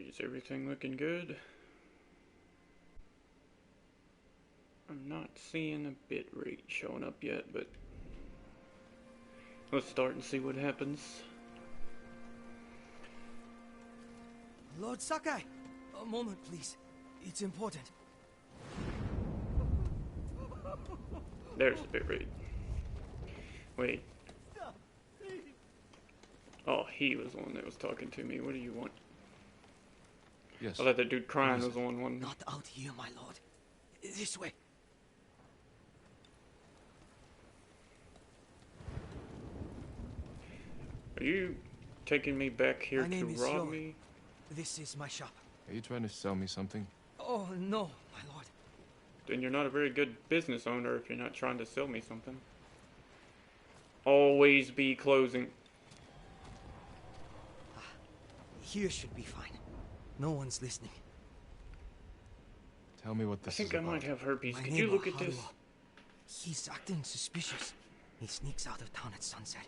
Is everything looking good? I'm not seeing a bit rate showing up yet, but let's start and see what happens. Lord Sakai, a moment please. It's important. There's the bit rate. Wait. Oh, he was the one that was talking to me. What do you want? Yes. I thought that dude crying was the one. Not out here, my lord. This way. Are you taking me back here My name to is rob Yor. me? This is my shop. Are you trying to sell me something? Oh, no, my lord. Then you're not a very good business owner if you're not trying to sell me something. Always be closing. Here should be fine. No one's listening. Tell me what I this think is I might about. have herpes. My Could name you look is at this? Haruo. He's acting suspicious. He sneaks out of town at sunset.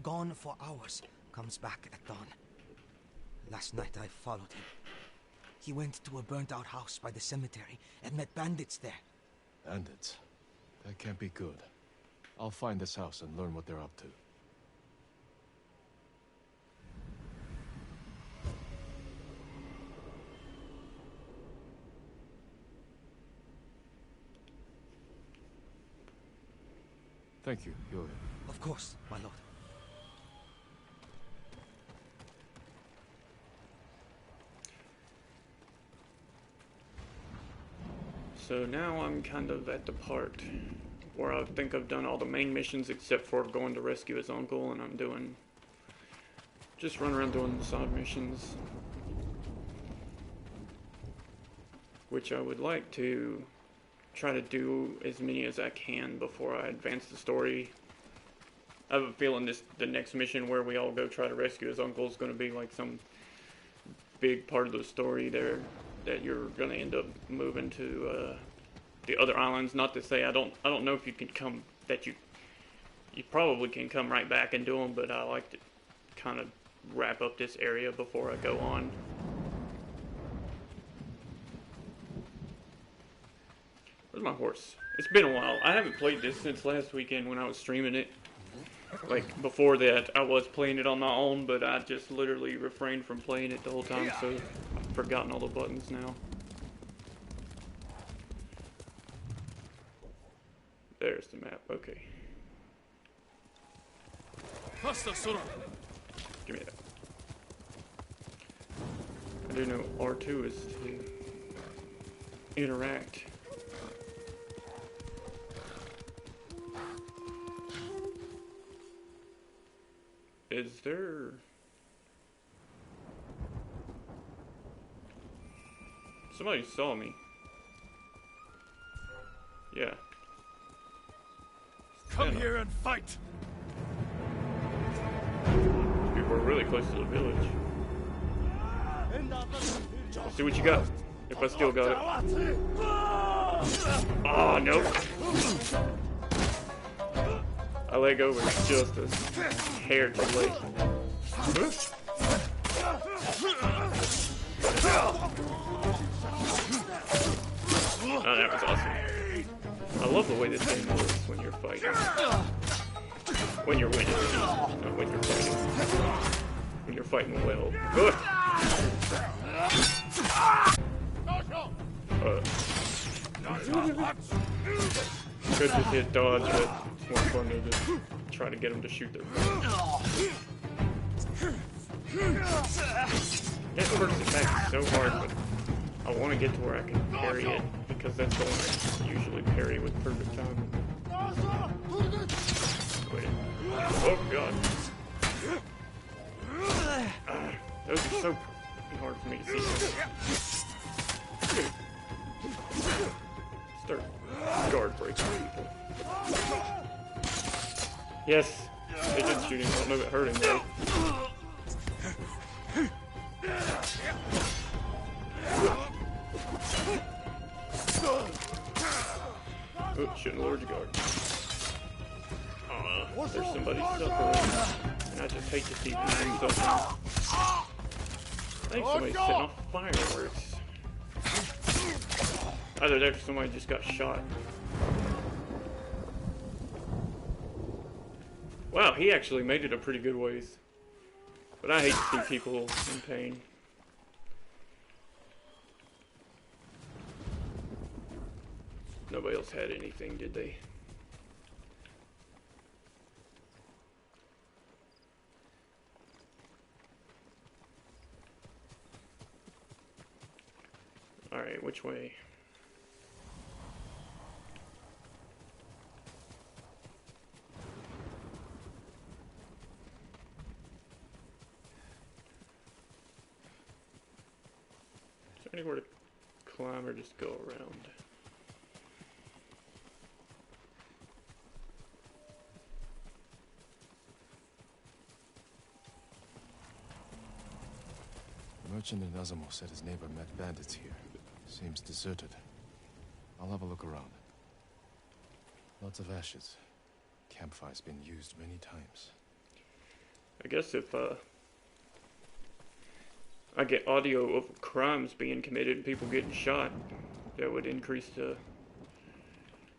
Gone for hours. Comes back at dawn. Last night I followed him. He went to a burnt-out house by the cemetery and met bandits there. Bandits? That can't be good. I'll find this house and learn what they're up to. Thank you, Yuri. Of course, my lord. So now I'm kind of at the part where I think I've done all the main missions except for going to rescue his uncle, and I'm doing just run around doing the side missions, which I would like to try to do as many as I can before I advance the story. I have a feeling the next mission where we all go try to rescue his uncle is going to be like some big part of the story there, that you're going to end up moving to the other islands. Not to say I don't know if you can come, that you probably can come right back and do them, but I like to kind of wrap up this area before I go on. Where's my horse? It's been a while. I haven't played this since last weekend when I was streaming it. Like, before that, I was playing it on my own, but I just literally refrained from playing it the whole time, so I've forgotten all the buttons now. There's the map, okay. Give me that. I do know R2 is to interact. Is there... Somebody saw me. Yeah. Come here and fight! People are really close to the village. Let's see what you got. If I still got it. Oh, nope. I let go with just a hair too late. Oh, that was awesome. I love the way this game works when you're fighting. When you're winning, not when you're fighting. When you're fighting well. Good. Could just hit dodge, but it's more fun to just try to get them to shoot their gun. That first attack is so hard, but I want to get to where I can parry it, because that's the one I usually parry with perfect timing. Wait. Oh god. Those are so hard for me to see. Start guard breaking people. Yes, they did shoot him. I don't know if it hurt him though. Oh, shouldn't lower your guard. There's somebody suffering, and I just hate to see people suffering. I think somebody's setting off fireworks. Either that or somebody just got shot. Wow, he actually made it a pretty good ways. But I hate to see people in pain. Nobody else had anything, did they? Alright, which way? Is there anywhere to climb or just go around? The merchant in Azamo said his neighbor met bandits here. Seems deserted. I'll have a look around. Lots of ashes. Campfire's been used many times. I guess if I get audio of crimes being committed and people getting shot, that would increase the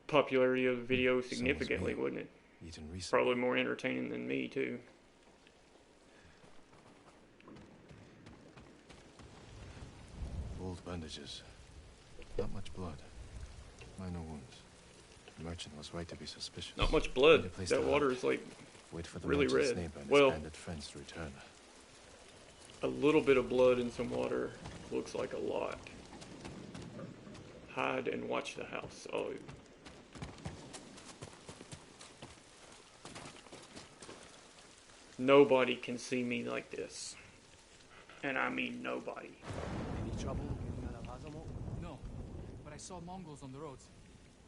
popularity of the video significantly, wouldn't it? Eaten recently. Probably more entertaining than me, too. Old bandages. Not much blood. Minor wounds. The merchant was right to be suspicious. Not much blood. Need a place That to water hide. is like Wait for the really merchant's red. neighbor and Well- his bandit friends to return. a little bit of blood in some water looks like a lot. Hide and watch the house. Oh. Nobody can see me like this. And I mean nobody. Any trouble getting out of Azamo? No, but I saw Mongols on the roads.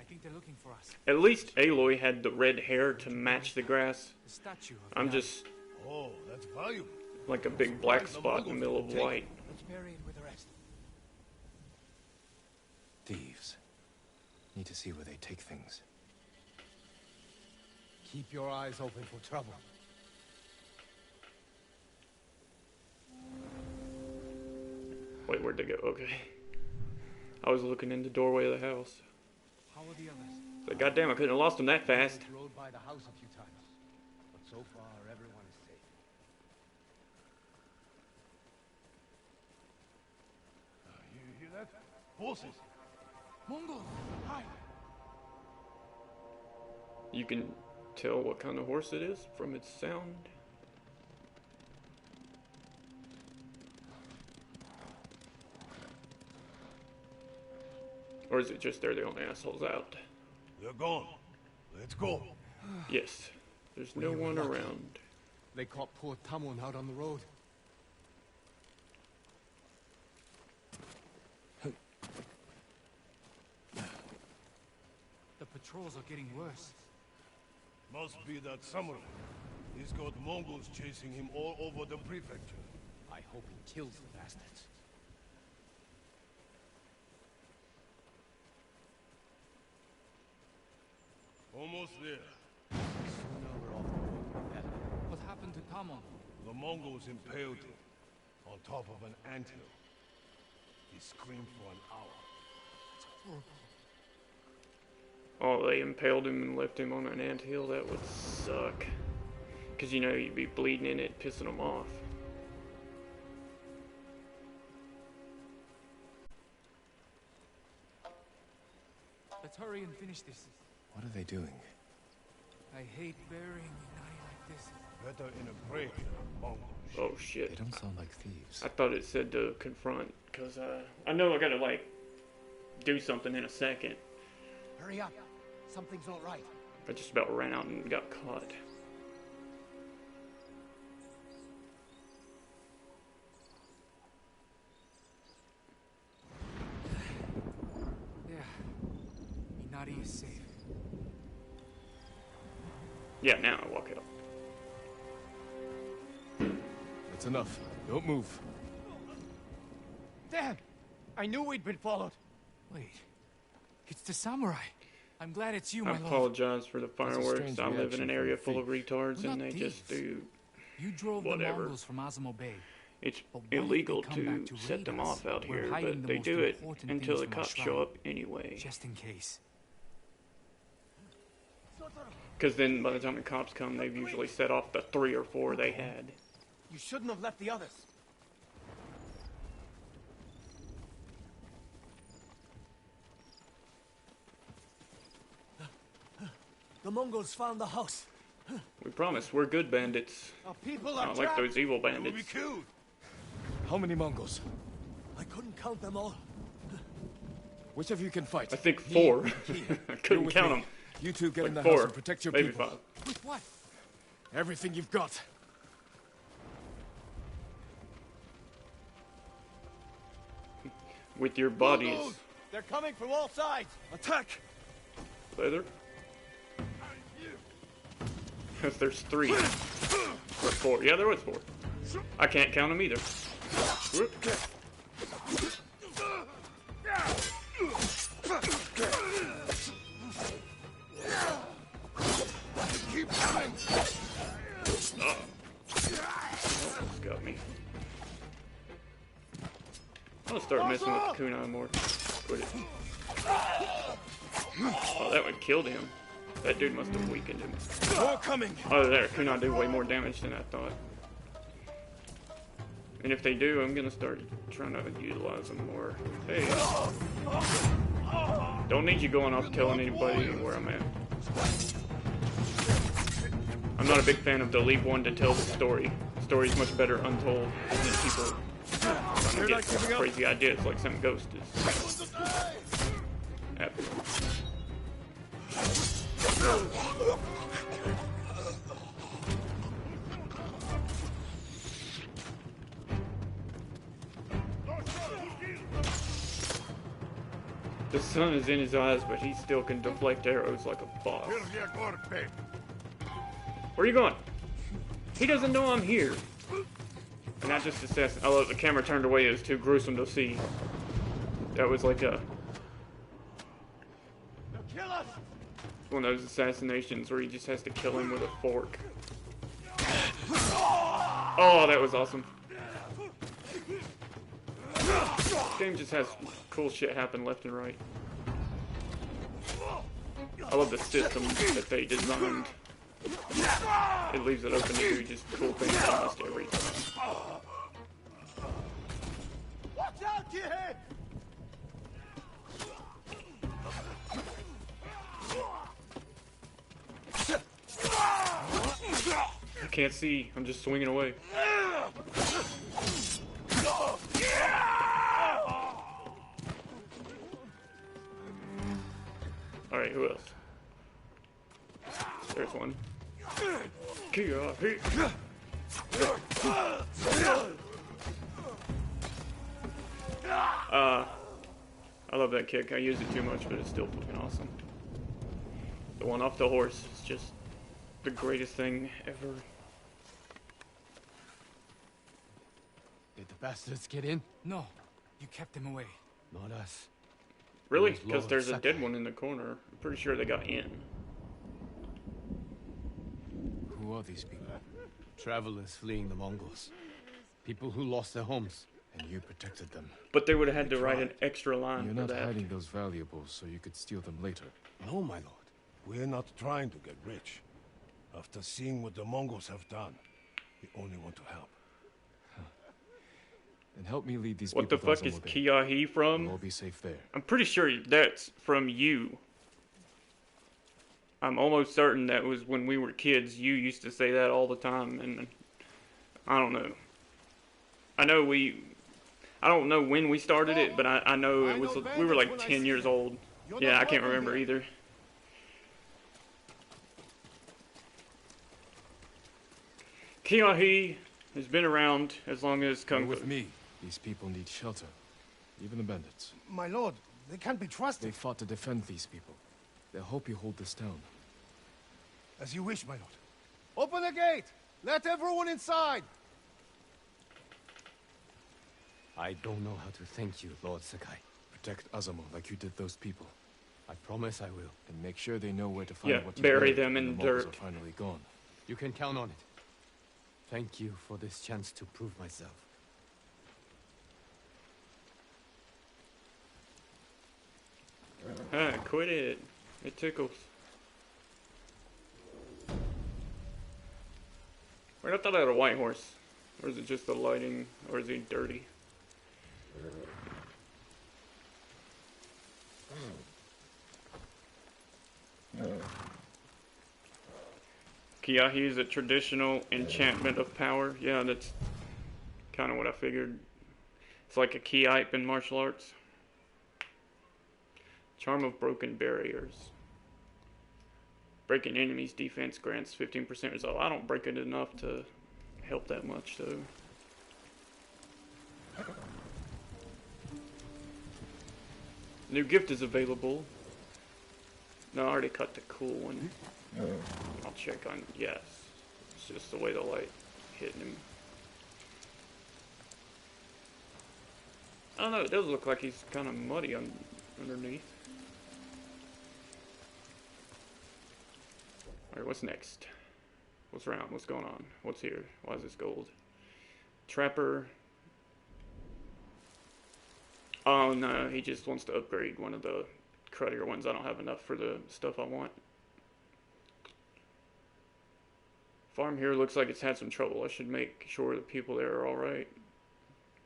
I think they're looking for us. At least Aloy had the red hair to match the grass. The statue of I'm the just Oh, that's valuable. like a big black spot in the middle of white. Let's bury it with the rest. Thieves. Need to see where they take things. Keep your eyes open for trouble. Wait, where'd they go? Okay. I was looking in the doorway of the house. How are the others? But goddamn, I couldn't have lost them that fast. Rode by the house a few times, but so far everyone is safe. You hear that? Horses. Mongols! Hide! You can tell what kind of horse it is from its sound. Or is it just they're the only assholes out? They're gone. Let's go. Yes. There's no one around. They caught poor Tamon out on the road. The patrols are getting worse. Must be that samurai. He's got Mongols chasing him all over the prefecture. I hope he kills the bastards. Almost there. Sooner we're off the road, the better. What happened to Tamon? The Mongols impaled him on top of an anthill. He screamed for an hour. Oh, they impaled him and left him on an anthill? That would suck. Because, you know, you'd be bleeding in it, pissing them off. Let's hurry and finish this. What are they doing? I hate burying Inari like this. Better in a break than a Mongol. Oh, They shit. don't sound like thieves. I thought it said to confront, because I know I gotta, like, do something in a second. Hurry up. Something's not right. I just about ran out and got caught. Yeah. Inari is safe. Yeah, now I walk out. That's enough. Don't move. Damn! I knew we'd been followed. Wait. It's the samurai. I'm glad it's you, I my lord. apologize for the a fireworks. strange I live in reaction an from area a full of thief. retards We're and not they just thieves. do You drove whatever. the Mongols from Azamo Bay. it's But what if illegal they come back to to set raid them us? off out We're here, hiding but the they most do it important until the things from our cops show shrine, up anyway. just in case. Because then by the time the cops come, they've usually set off the 3 or 4 they had. You shouldn't have left the others. The Mongols found the house. We promise, we're good bandits. Our people are Not like trapped. those evil They will be bandits. killed. How many Mongols? I couldn't count them all. Which of you can fight? I think 4. I You're couldn't with count me. them. You two get in the Like house 4, and protect your maybe people. 5. With what? Everything you've got. With your bodies. Mongols! They're coming from all sides. Attack! Leather? If there's 3. Or 4. Yeah, there was 4. I can't count them either. Whoop. Keep coming. Got me. I'm gonna start messing with the kunai more. Quit it. Oh, that one killed him. That dude must have weakened him. More coming! Oh, there. Kunai do way more damage than I thought. And if they do, I'm gonna start trying to utilize them more. Hey. Don't need you going off telling anybody where I'm at. I'm not a big fan of the leave one to tell the story. The story's much better untold than people trying to get crazy ideas like some ghost is. Happening. The sun is in his eyes, but he still can deflect arrows like a boss. Where are you going? He doesn't know I'm here. And not just assassin. Oh, look, the camera turned away. It was too gruesome to see. That was like a Kill us. one of those assassinations where he just has to kill him with a fork. Oh, that was awesome. This game just has cool shit happen left and right. I love the system that they designed. It leaves it open to do just cool things almost every time. Watch out, kid! I can't see. I'm just swinging away. Alright, who else? There's one. Kia, hey. I love that kick. I use it too much, but it's still fucking awesome. The one off the horse is just the greatest thing ever. Did the bastards get in? No, you kept them away. Not us. Really? It was Because Lord there's a Sakai. dead one in the corner. I'm pretty sure they got in. Who are these people? Travelers fleeing the Mongols. People who lost their homes. And you protected them. But they would have had to write an extra line You're for not that. hiding those valuables so you could steal them later. No, my lord. We're not trying to get rich. After seeing what the Mongols have done, we only want to help. And help me lead these What the people fuck is Azamode. Kiahi We'll from? all be safe there. I'm pretty sure that's from you. I'm almost certain that was when we were kids. You used to say that all the time, and I don't know. I don't know when we started it, but I know it was. We were like 10 years old. Yeah, I can't remember either. Kiahi has been around as long as Come Kung with Fu. me. These people need shelter. Even the bandits. My lord, they can't be They trusted. fought to defend these people. They hope you hold this town. As you wish, my lord. Open the gate! Let everyone inside! I don't know how to thank you, Lord Sakai. Protect Azamo like you did those people. I promise I will. And make sure they know where to find Yeah, what you bury buried them when in the Mongols dirt. are finally gone. You can count on it. Thank you for this chance to prove myself. quit it. It tickles. Wait, I thought I had a white horse. Or is it just the lighting? Or is he dirty? Kiahi is a traditional enchantment of power. Yeah, that's kind of what I figured. It's like a Kiaipe in martial arts. Charm of broken barriers. Breaking enemies defense grants 15% result. I don't break it enough to help that much, though. New gift is available. No, I already cut the cool one. I'll check on, yes. It's just the way the light hitting him. I don't know, it does look like he's kind of muddy underneath. Alright, what's next? What's around? What's going on? What's here? Why is this gold? Trapper. Oh no, he just wants to upgrade one of the cruddier ones. I don't have enough for the stuff I want. Farm here looks like it's had some trouble. I should make sure the people there are alright.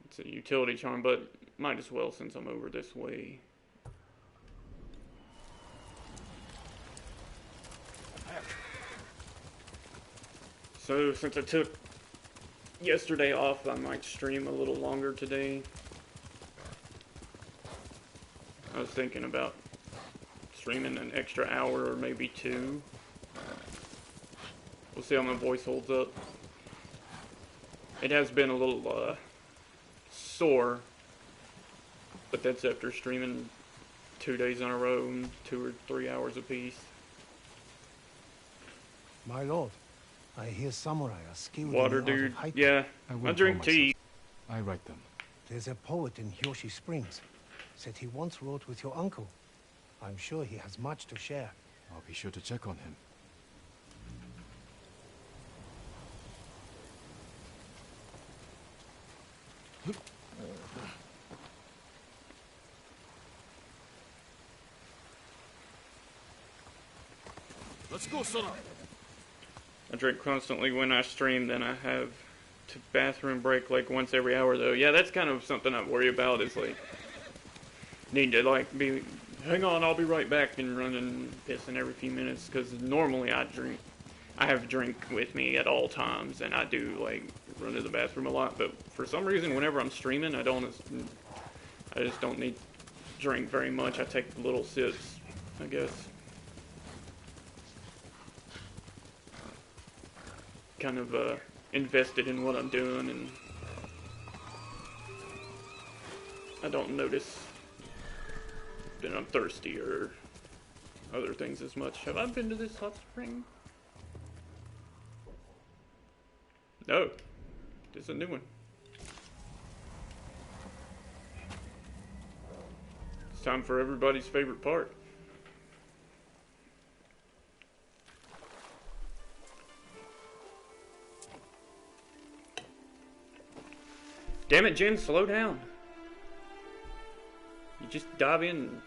It's a utility charm, but might as well since I'm over this way. So since I took yesterday off, I might stream a little longer today. I was thinking about streaming an extra hour or maybe 2. We'll see how my voice holds up. It has been a little sore, but that's after streaming 2 days in a row and 2 or 3 hours apiece. My lord, I hear samurai are skilled Water, in the art dude. of hiking. Yeah, will I drink call tea. myself. I write them. There's a poet in Hyoshi Springs. Said he once wrote with your uncle. I'm sure he has much to share. I'll be sure to check on him. Let's go, Sona. I drink constantly when I stream, then I have to bathroom break like once every hour though. Yeah, that's kind of something I worry about is like, need to like be, hang on, I'll be right back and running pissing every few minutes because normally I have a drink with me at all times and I do like run to the bathroom a lot, but for some reason whenever I'm streaming I just don't need to drink very much. I take little sips, I guess. Kind of invested in what I'm doing and I don't notice that I'm thirsty or other things as much. Have I been to this hot spring? No. This is a new one. It's time for everybody's favorite part. Damn it, Jen, slow down. You just dive in.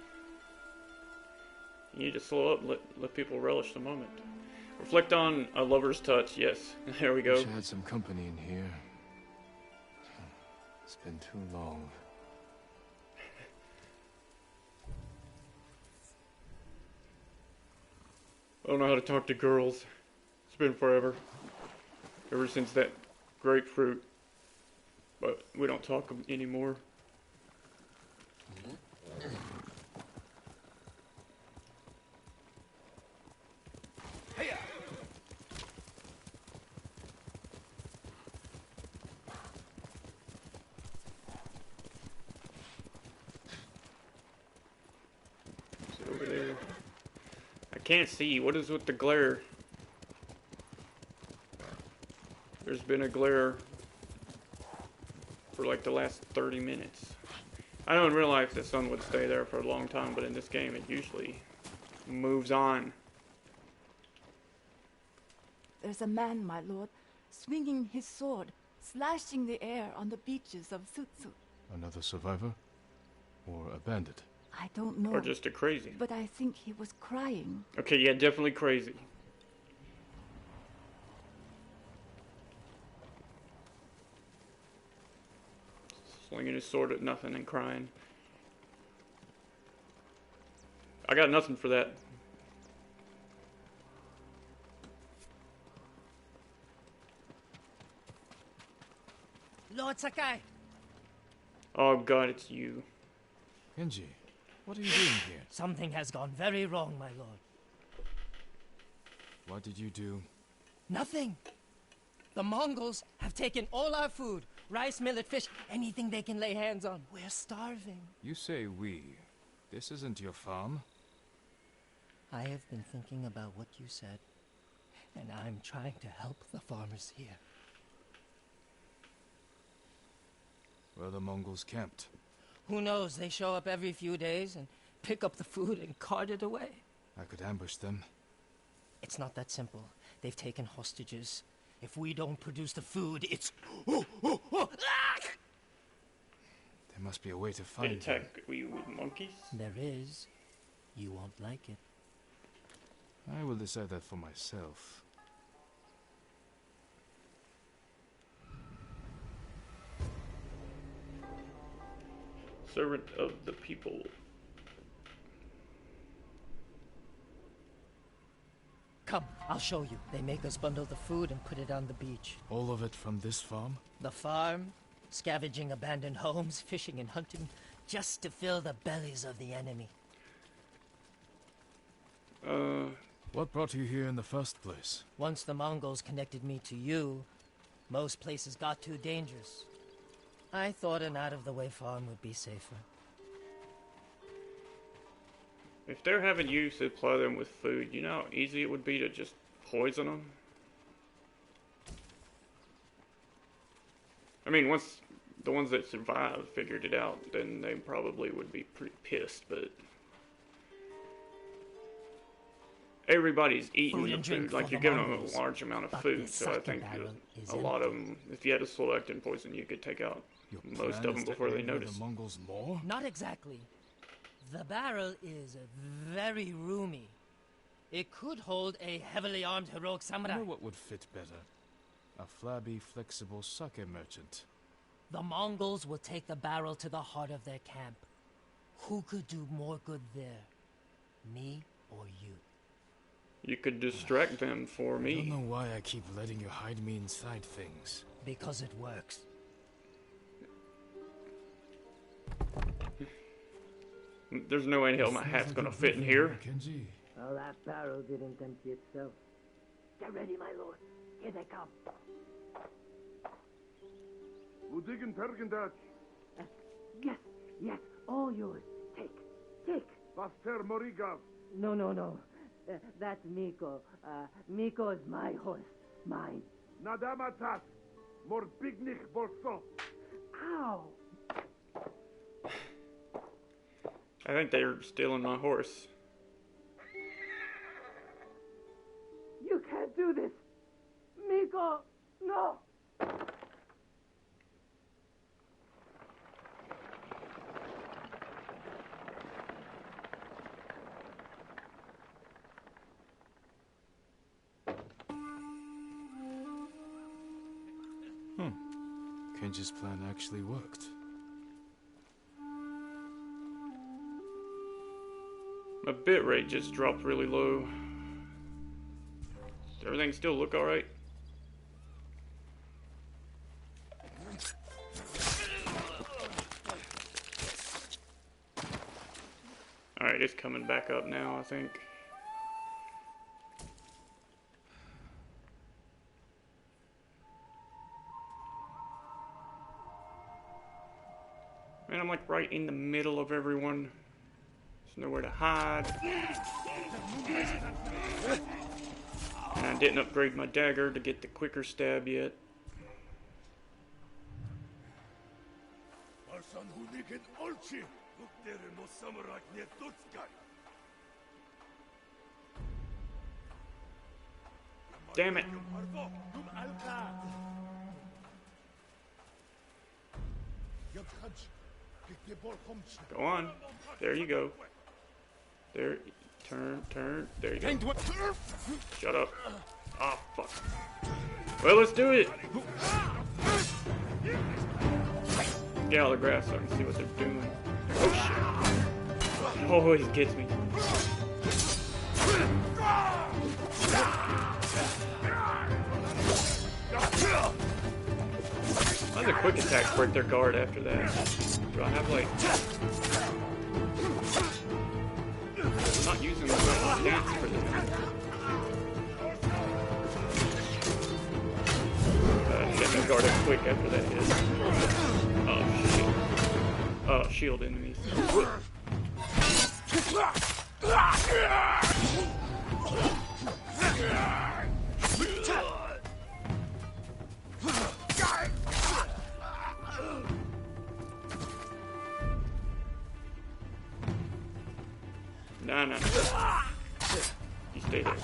You need to slow up, let people relish the moment. Reflect on a lover's touch, yes. There we go. Wish I had some company in here. It's been too long. I don't know how to talk to girls. It's been forever. Ever since that grapefruit. But we don't talk anymore. Is it over there? I can't see. What is with the glare? There's been a glare for like the last 30 minutes. I know in real life the sun would stay there for a long time, but in this game it usually moves on. There's a man, my lord, swinging his sword, slashing the air on the beaches of Sutsu. Another survivor? Or a bandit? I don't know. Or just a crazy? But I think he was crying. Okay, yeah, definitely crazy. Swinging his sword at nothing and crying. I got nothing for that. Lord Sakai! Oh god, it's you. Kenji, what are you doing here? Something has gone very wrong, my lord. What did you do? Nothing. The Mongols have taken all our food. Rice, millet, fish, anything they can lay hands on. We're starving. You say we. This isn't your farm. I have been thinking about what you said, and I'm trying to help the farmers here. Where are the Mongols camped? Who knows? They show up every few days and pick up the food and cart it away. I could ambush them. It's not that simple. They've taken hostages. If we don't produce the food, it's... There must be a way to They find them. attack you with monkeys? There is. You won't like it. I will decide that for myself. Servant of the people. Come, I'll show you. They make us bundle the food and put it on the beach. All of it from this farm? The farm, scavenging abandoned homes, fishing and hunting, just to fill the bellies of the enemy. What brought you here in the first place? Once the Mongols connected me to you, most places got too dangerous. I thought an out-of-the-way farm would be safer. If they're having you supply them with food, you know how easy it would be to just poison them? I mean, once the ones that survived figured it out, then they probably would be pretty pissed, but... Everybody's eating the food, like you're giving them a large amount of food, so I think a lot of them, if you had to select and poison, you could take out most of them before they notice. The Mongols more? Not exactly. The barrel is very roomy. It could hold a heavily armed heroic I samurai. know what would fit better. A flabby, flexible sake merchant. The Mongols will take the barrel to the heart of their camp. Who could do more good there? Me or you? You could distract them for I don't me. know why I keep letting you hide me inside things. Because it works. There's no way in hell my hat's gonna fit in here. Kenji. Well, that barrel didn't empty itself. Get ready, my lord. Here they come. Udigen Pergendach. Yes, yes, all yours. Take. Vaster Morigav. No. That's Miko. Miko is my horse. Mine. Nadamatat. Morbignig Borso. Ow! I think they're stealing my horse. You can't do this! Miko! No! Kenji's plan actually worked. My bit rate just dropped really low. Does everything still look alright? Alright, it's coming back up now, I think. Man, I'm like right in the middle of everyone. There's nowhere to hide. And I didn't upgrade my dagger to get the quicker stab yet. Damn it. Go on. There you go. There. Turn. There you go. Shut up. Ah, fuck. Well, let's do it. Get out of the grass so I can see what they're doing. Oh, shit. Oh, he gets me. Why do quick attacks break their guard after that? Do I have, like... I'm not using the right stance for them. Hit my guard up quick after that hit. Oh, shit. Oh, shield enemies. Nah. You stay there.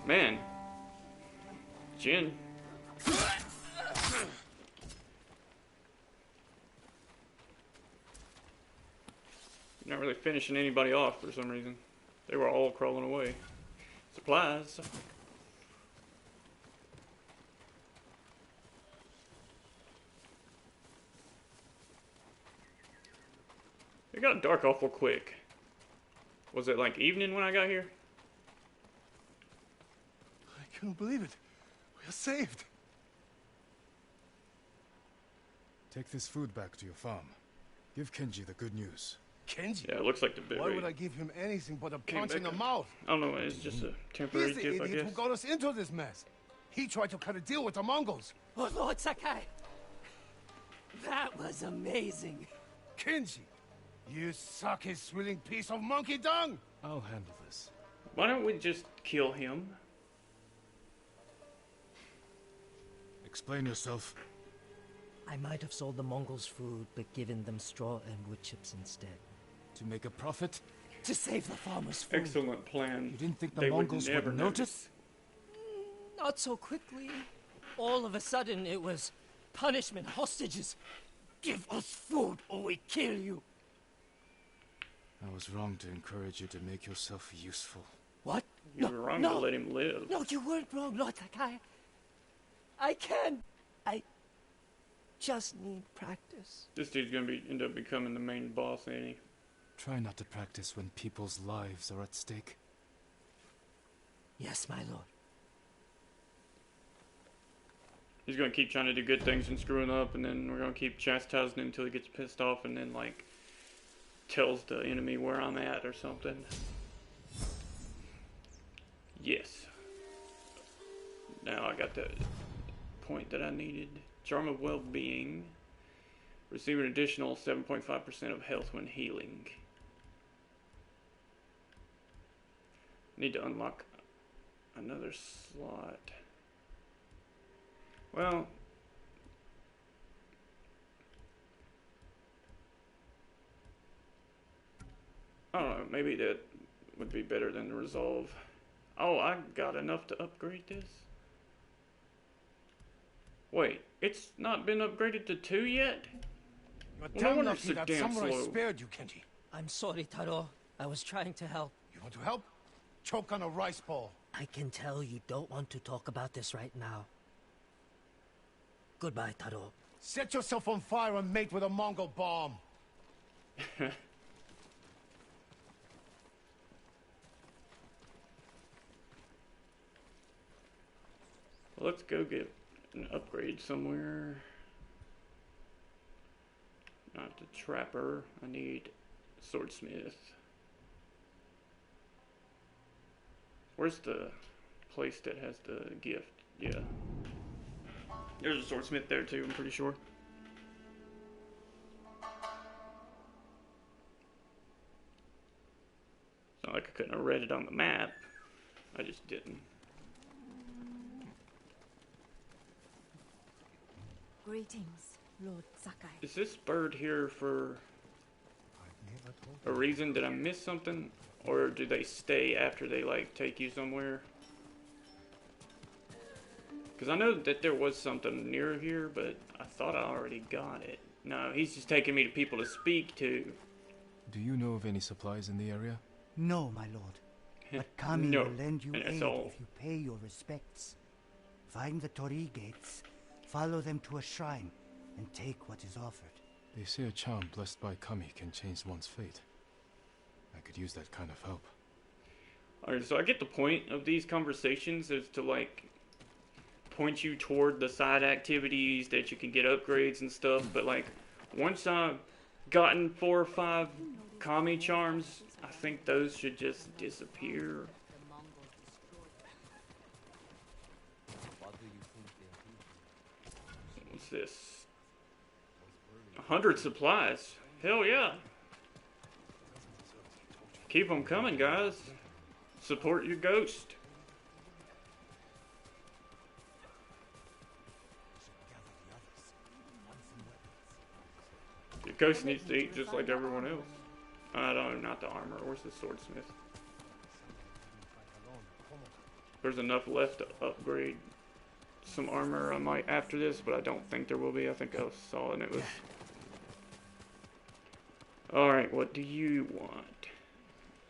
Man. Jin. Not really finishing anybody off for some reason. They were all crawling away. Supplies. It got dark awful quick. Was it like evening when I got here? I can't believe it. We are saved. Take this food back to your farm. Give Kenji the good news. Kenji? Yeah, it looks like the bit. Why would I give him anything but a punch in the back. mouth? I don't know, it's just a temporary He's the gift, I idiot guess. who got us into this mess. He tried to cut a deal with the Mongols. Oh, Lord Sakai! That was amazing! Kenji, you sake-swilling piece of monkey dung! I'll handle this. Why don't we just kill him? Explain yourself. I might have sold the Mongols food, but given them straw and wood chips instead. To make a profit? To save the farmers' food. Excellent plan. You didn't think the They Mongols would never would notice? Not so quickly. All of a sudden, it was punishment, hostages. Give us food or we kill you. I was wrong to encourage you to make yourself useful. What? You were wrong to let him live. No, you weren't wrong, Lord Sakai. I just need practice. This dude's gonna end up becoming the main boss, ain't he? Try not to practice when people's lives are at stake. Yes, my lord. He's gonna keep trying to do good things and screwing up, and then we're gonna keep chastising him until he gets pissed off, and then like tells the enemy where I'm at or something. Yes. Now I got the point that I needed. Charm of Well-Being. Receive an additional 7.5% of health when healing. Need to unlock another slot. Well, I don't know, maybe that would be better than the Resolve. Oh, I got enough to upgrade this? Wait, it's not been upgraded to 2 yet? You're Well, no damn wonder lucky it's so that damn samurai slow. spared you, Kenji. I'm sorry, Taro. I was trying to help. You want to help? Choke on a rice ball. I can tell you don't want to talk about this right now. Goodbye, Taro. Set yourself on fire and mate with a Mongol bomb. Well, let's go get an upgrade somewhere. Not the trapper. I need swordsmith. Where's the place that has the gift? Yeah. There's a swordsmith there too, I'm pretty sure. It's not like I couldn't have read it on the map. I just didn't. Greetings, Lord Sakai. Is this bird here for a reason? Did I miss something? Or do they stay after they, like, take you somewhere? Because I know that there was something near here, but I thought I already got it. No, he's just taking me to people to speak to. Do you know of any supplies in the area? No, my lord. But Kami No, will lend you and that's aid all. if you pay your respects. Find the Torii gates, follow them to a shrine, and take what is offered. They say a charm blessed by Kami can change one's fate. I could use that kind of help. Alright, so I get the point of these conversations is to, like, point you toward the side activities that you can get upgrades and stuff, but, like, once I've gotten 4 or 5 Kami charms, I think those should just disappear. What's this? 100 supplies. Hell yeah. Keep them coming, guys. Support your ghost. Your ghost needs to eat just like everyone else. No, not the armor. Where's the swordsmith? There's enough left to upgrade some armor. I might after this, but I don't think there will be. I think I saw and it was... Alright, what do you want?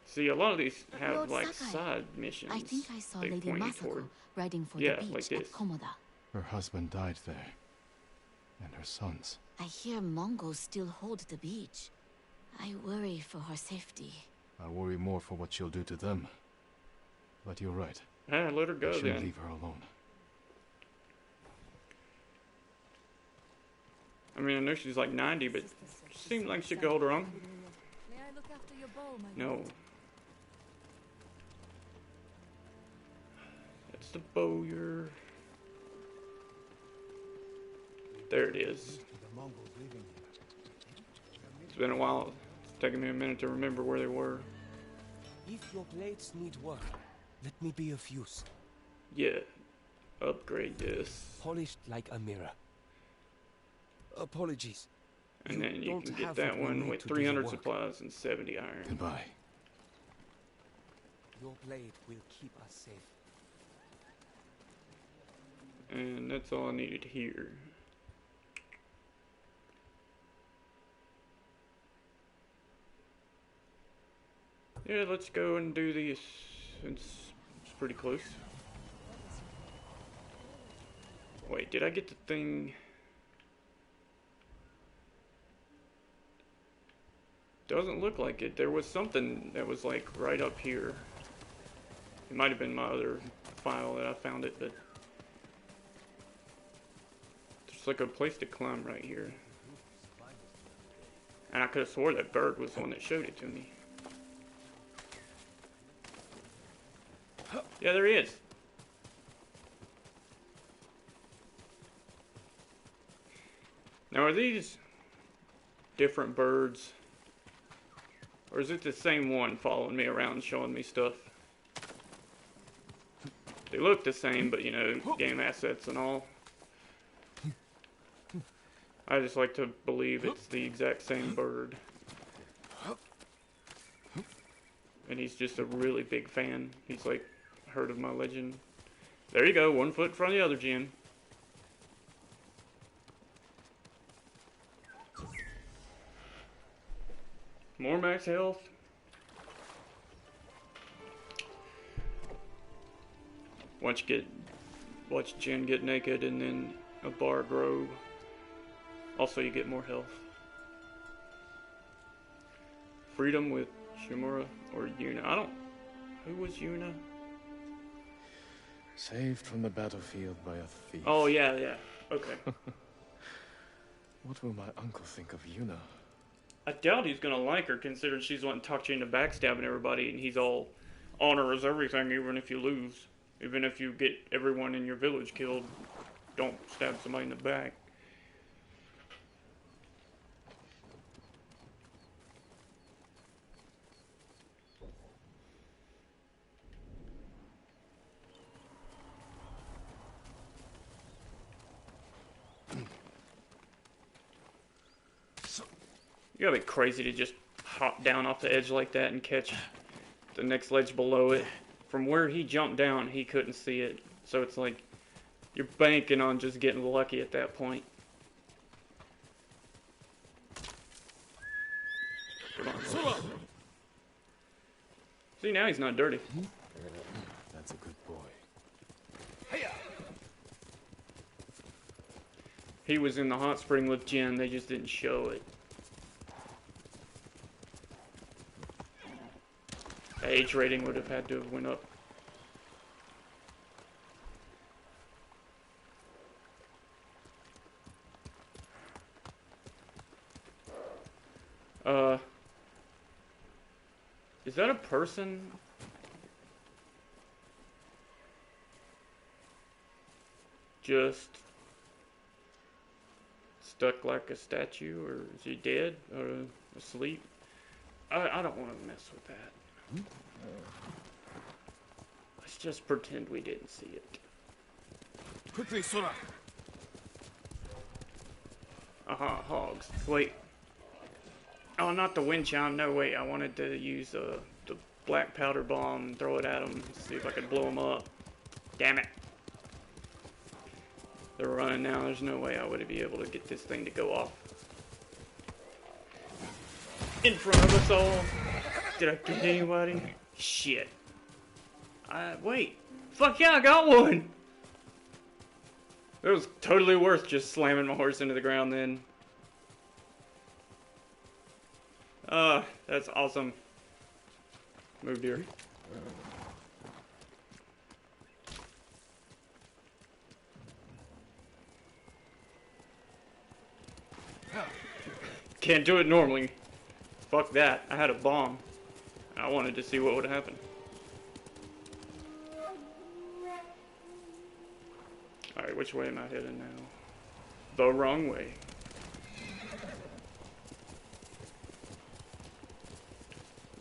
See, a lot of these have, Lord like, Sakai, side missions. I think I saw they Lady point you Masako toward. riding for Yeah, the beach like this. at Komoda. Her husband died there. And her sons. I hear Mongols still hold the beach. I worry for her safety. I worry more for what she'll do to them. But you're right. Ah, let her go I shouldn't then. leave her alone. I mean, I know she's like 90, but she seems like she could hold her own. May I look after your bow, my No. lord? That's the bowyer. There it is. It's been a while. It's taken me a minute to remember where they were. If your blades need work, let me be of use. Yeah. Upgrade this. Polished like a mirror. Apologies. And then you don't can get have that what we one need with to do the 300 work. supplies and 70 iron. Goodbye. Your blade will keep us safe. And that's all I needed here. Yeah, let's go and do these. It's pretty close. Wait, did I get the thing? Doesn't look like it. There was something that was like right up here. It might have been my other file that I found it, but there's like a place to climb right here. And I could have swore that bird was the one that showed it to me. Yeah, there he is. Now, are these different birds? Or is it the same one following me around showing me stuff? They look the same, but you know, game assets and all. I just like to believe it's the exact same bird. And he's just a really big fan. He's like, heard of my legend. There you go, 1 foot in front of the other, Jen. More max health. Watch Jen get naked and then a bar grow. Also you get more health. Freedom with Shimura or Yuna. Who was Yuna? Saved from the battlefield by a thief. Oh yeah. Okay. What will my uncle think of Yuna? I doubt he's gonna like her, considering she's wanting to talk you into backstabbing everybody, and he's all honor is everything, even if you lose, even if you get everyone in your village killed. Don't stab somebody in the back. You gotta be crazy to just hop down off the edge like that and catch the next ledge below it. From where he jumped down, he couldn't see it. So it's like you're banking on just getting lucky at that point. Come on. See, now he's not dirty. That's a good boy. He was in the hot spring with Jen, they just didn't show it. The age rating would have had to have went up. Is that a person? Just stuck like a statue, or is he dead or asleep? I don't want to mess with that. Let's just pretend we didn't see it. Quickly, Sora! Aha, hogs. Wait. Oh, not the wind chime. No, wait. I wanted to use the black powder bomb and throw it at them. See if I could blow them up. Damn it. They're running now. There's no way I would be able to get this thing to go off. In front of us all. Did I get anybody? Shit. Wait. Fuck yeah, I got one! It was totally worth just slamming my horse into the ground then. That's awesome. Move, deer. Can't do it normally. Fuck that. I had a bomb. I wanted to see what would happen. Alright, which way am I headed now? The wrong way.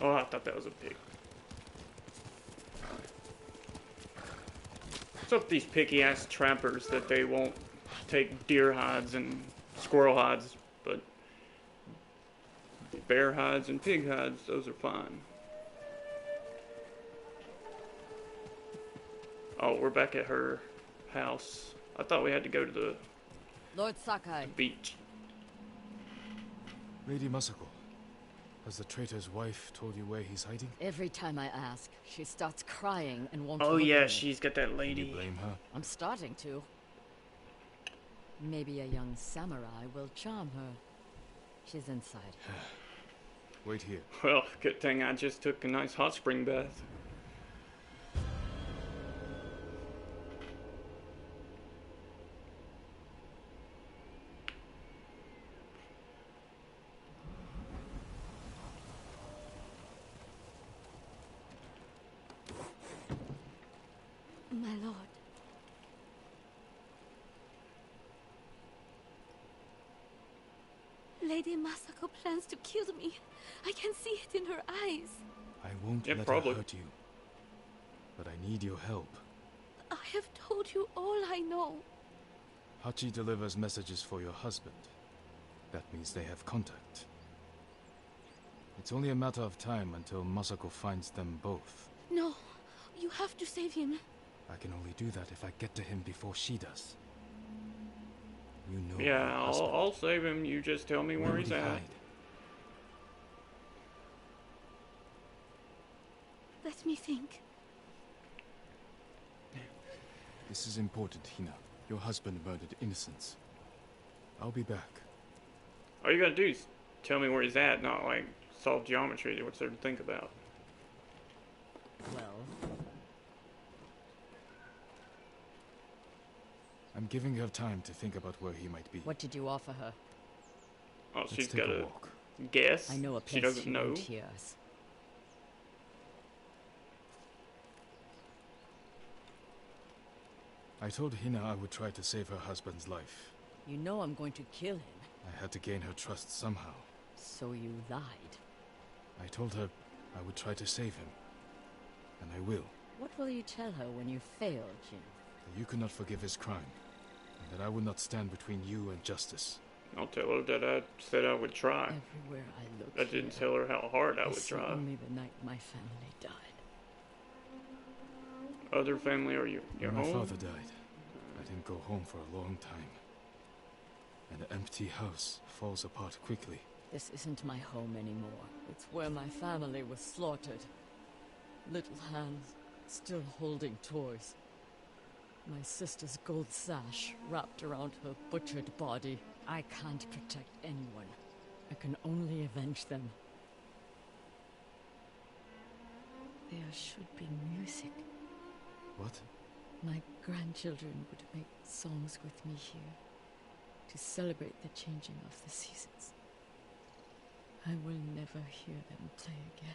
Oh, I thought that was a pig. What's up with these picky ass trappers that they won't take deer hides and squirrel hides, but bear hides and pig hides, those are fine. Oh, we're back at her house. I thought we had to go to the Lord Sakai. beach. Lady Masako, has the traitor's wife told you where he's hiding? Every time I ask, she starts crying and won't Oh look yeah, at me. she's got that lady. You blame her? I'm starting to. Maybe a young samurai will charm her. She's inside. Wait here. Well, good thing I just took a nice hot spring bath. My lord. Lady Masako plans to kill me. I can see it in her eyes. I won't let her hurt you. But I need your help. I have told you all I know. Hachi delivers messages for your husband. That means they have contact. It's only a matter of time until Masako finds them both. No, you have to save him. I can only do that if I get to him before she does. You know. Yeah, I'll save him. You just tell me where he's at. Hide? Let me think. This is important, Hina. Your husband murdered innocents. I'll be back. All you gotta do is tell me where he's at, not like solve geometry. What's there to think about? Well, I'm giving her time to think about where he might be. what did you offer her? Oh, Let's she's take got a to walk. guess. I know a She place doesn't she know. won't hear us. I told Hina I would try to save her husband's life. You know I'm going to kill him, I had to gain her trust somehow. so you lied. I told her I would try to save him. And I will. What will you tell her when you fail, Jin? That you could not forgive his crime. And that I would not stand between you and justice. I'll tell her that I said I would try. Everywhere I look I didn't tell her how hard I would see try. only the night my family died. Other family or your When home? my father died, I didn't go home for a long time. An empty house falls apart quickly. This isn't my home anymore. It's where my family was slaughtered. Little hands still holding toys. My sister's gold sash wrapped around her butchered body. I can't protect anyone. I can only avenge them. There should be music. What? My grandchildren would make songs with me here to celebrate the changing of the seasons. I will never hear them play again.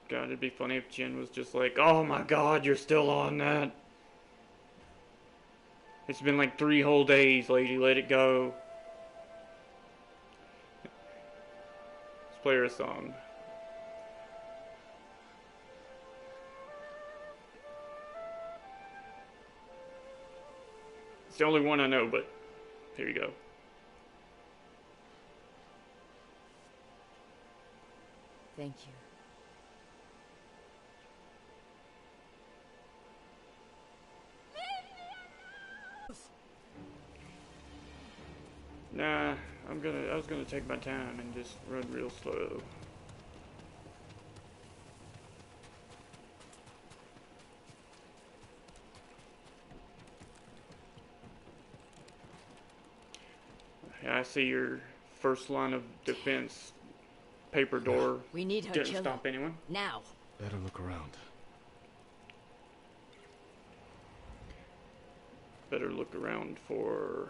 God, it'd be funny if Jen was just like, oh my god, you're still on that. It's been like 3 whole days, lady, let it go. Let's play her a song. It's the only one I know, but here you go. Thank you. Nah, I was gonna take my time and just run real slow. I see your first line of defense. Paper door. We need her didn't killer. stop anyone. Now. Better look around. Better look around for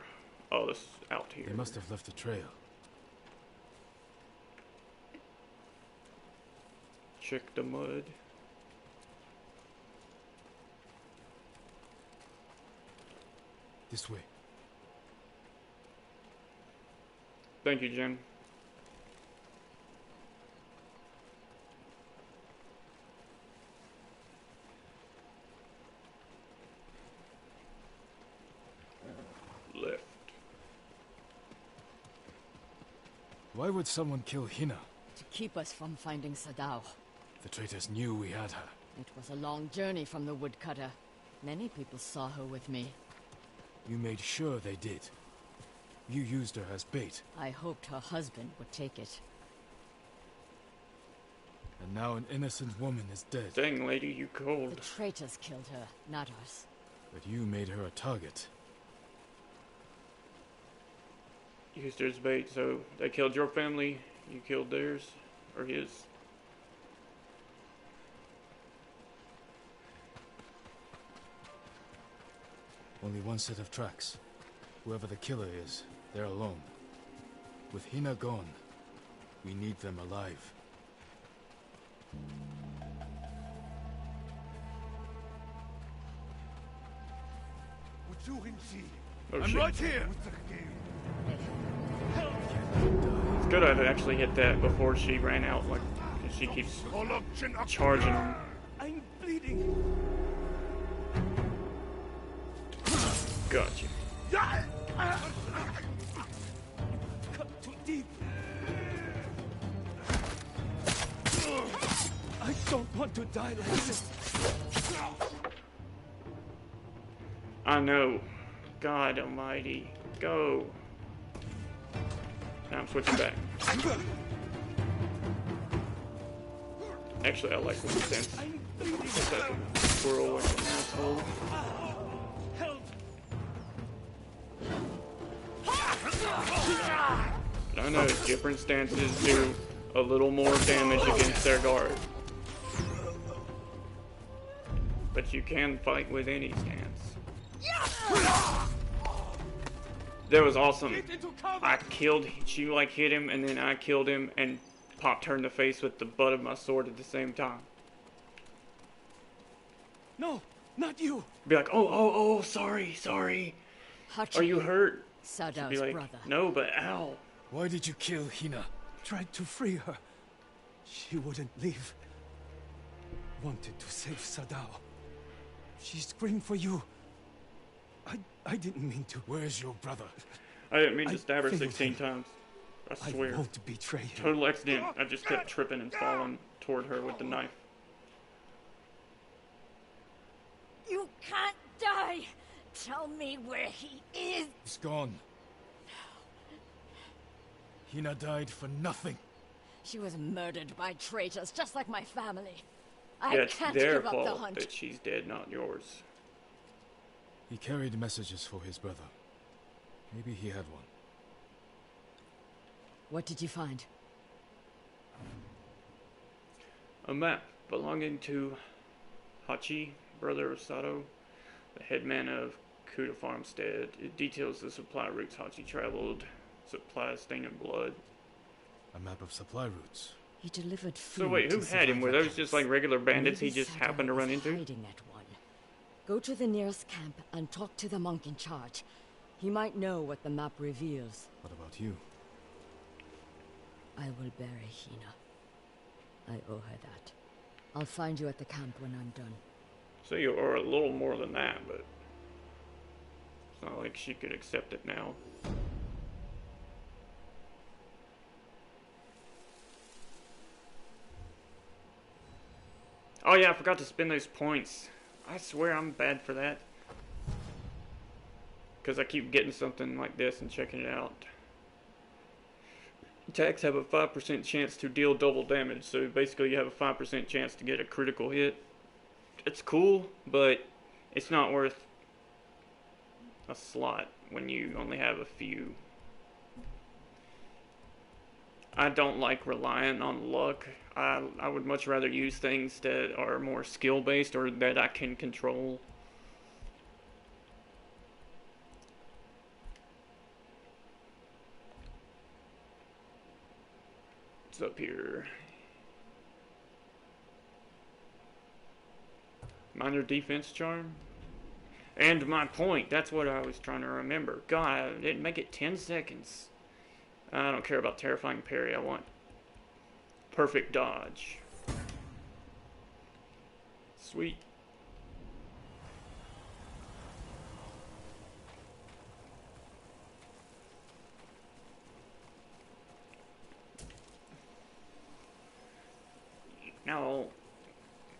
all this out here. They must have left a trail. Check the mud. This way. Thank you, Jen. Left. Why would someone kill Hina? To keep us from finding Sadao. The traitors knew we had her. It was a long journey from the woodcutter. Many people saw her with me. You made sure they did. You used her as bait. I hoped her husband would take it. And now an innocent woman is dead. Dang, lady, you cold. The traitors killed her, not us. But you made her a target. Used her as bait, so they killed your family, you killed theirs, or his. Only one set of tracks. Whoever the killer is, they're alone. With Hina gone, we need them alive. Oh, I'm shit. right here. It's good I actually hit that before she ran out, like, she keeps charging him. I'm bleeding. Gotcha. Cut too deep. I don't want to die like this. I know. God almighty. Go. Now I'm switching back. Actually, I like what it says. It's like a squirrel like an asshole. I know different stances do a little more damage against their guard. But you can fight with any stance. That was awesome. I killed, she like hit him and then I killed him and popped her in the face with the butt of my sword at the same time. No, not you. Be like, oh, sorry. Are you hurt? She'd be Sadao's like, brother. no, but ow. Why did you kill Hina? Tried to free her. She wouldn't leave. Wanted to save Sadao. She screamed for you. I didn't mean to. Where's your brother? I didn't mean to stab her 16 times. I swear. I won't betray him. Total accident. I just kept tripping and falling toward her with the knife. You can't die! Tell me where he is! He's gone. Hina died for nothing. She was murdered by traitors, just like my family. Yeah, I it's can't their give up the fault hunt. that she's dead, not yours. He carried messages for his brother. Maybe he had one. What did you find? A map belonging to Hachi, brother of Sato, the headman of Kuta Farmstead. It details the supply routes Hachi traveled, supplies stained in blood. A map of supply routes. He delivered food. So wait, who had him? Were those just like regular bandits Maybe he just Sato happened to was run into? hiding at one. Go to the nearest camp and talk to the monk in charge. He might know what the map reveals. What about you? I will bury Hina. I owe her that. I'll find you at the camp when I'm done. So you are a little more than that, but it's not like she could accept it now. Oh yeah, I forgot to spend those points. I swear I'm bad for that. Because I keep getting something like this and checking it out. Attacks have a 5% chance to deal double damage, so basically you have a 5% chance to get a critical hit. It's cool, but it's not worth a slot when you only have a few. I don't like relying on luck. I would much rather use things that are more skill-based or that I can control. What's up here? Minor defense charm? And my point, that's what I was trying to remember. God, I didn't make it 10 seconds. I don't care about terrifying parry, I want perfect dodge. Sweet. Now,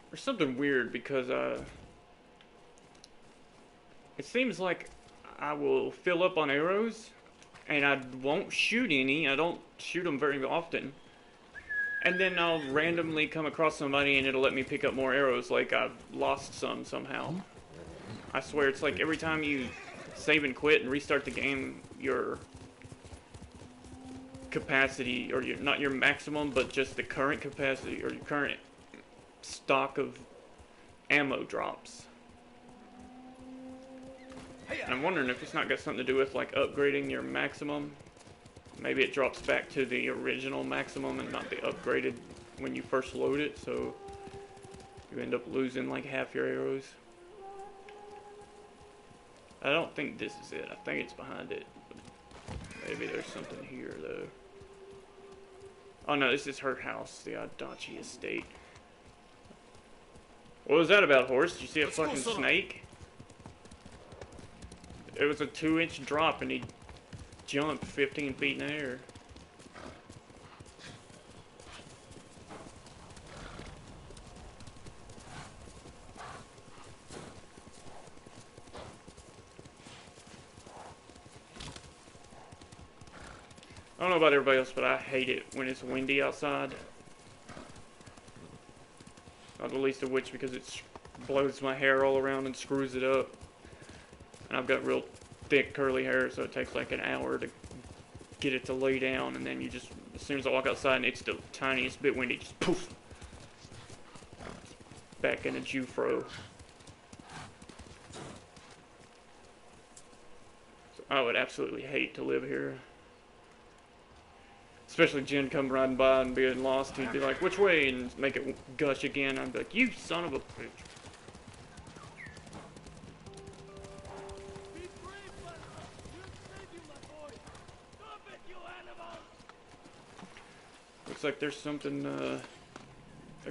there's something weird because it seems like I will fill up on arrows and I won't shoot any. I don't shoot them very often. And then I'll randomly come across somebody and it'll let me pick up more arrows, like I've lost some somehow. I swear, it's like every time you save and quit and restart the game, your capacity, or not your maximum, but just the current capacity, or your current stock of ammo drops. And I'm wondering if it's not got something to do with like upgrading your maximum. Maybe it drops back to the original maximum and not the upgraded when you first load it, so you end up losing like half your arrows. I don't think this is it. I think it's behind it. Maybe there's something here though. Oh no, this is her house, the Adachi estate. What was that about, horse? Did you see a fucking snake? It was a 2-inch drop and he jumped 15 feet in the air. I don't know about everybody else, but I hate it when it's windy outside. Not the least of which because it blows my hair all around and screws it up. And I've got real thick curly hair, so it takes like an hour to get it to lay down, and then you just, as soon as I walk outside and it's the tiniest bit windy, just poof! Back in a Jufro. So I would absolutely hate to live here. Especially Jen come riding by and being lost, he'd be like, which way? And make it gush again. I'd be like, you son of a bitch. Looks like there's something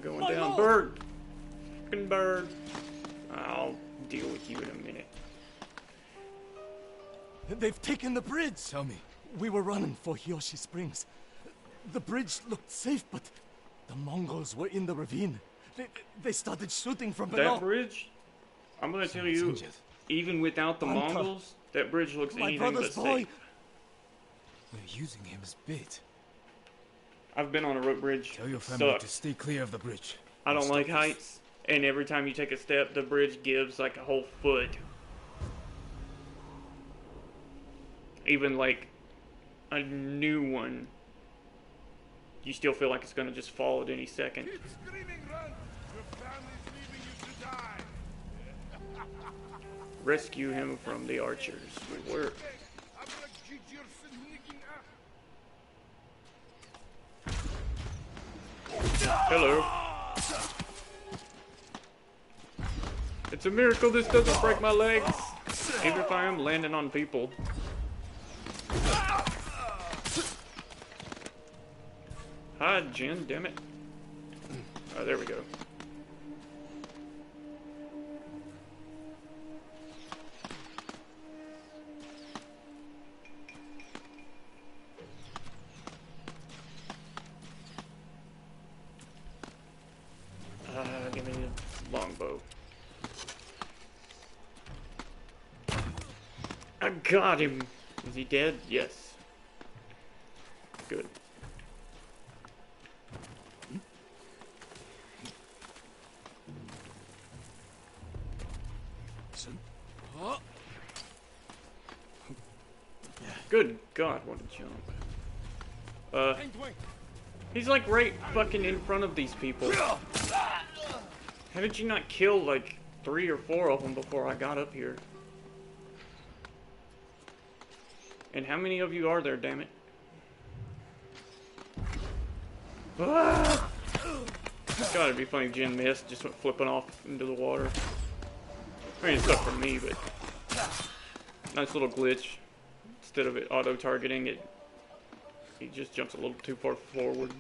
going down. Bird! Fucking bird. I'll deal with you in a minute. They've taken the bridge. Tell me. We were running for Hiyoshi Springs. The bridge looked safe, but the Mongols were in the ravine. They started shooting from below. That bridge? I'm gonna tell you, even without the Mongols, that bridge looks anything but safe. They're using him as bait. I've been on a rope bridge. Tell your family to stay clear of the bridge. I don't like heights, and every time you take a step, the bridge gives like a whole foot. Even like a new one, you still feel like it's gonna just fall at any second. Keep screaming, run! Your family's leaving you to die! Rescue him from the archers. Where? Hello. It's a miracle this doesn't break my legs, even if I am landing on people. Hi, Jen, damn it. Oh, there we go. Give me the longbow. I got him. Is he dead? Yes. Good. Good God, what a jump. He's like right fucking in front of these people. How did you not kill like 3 or 4 of them before I got up here? And how many of you are there, damn it? Ah! God, it'd be funny if Jen missed, just went flipping off into the water. I mean, it sucked for me, but nice little glitch. Instead of it auto-targeting, he just jumps a little too far forward,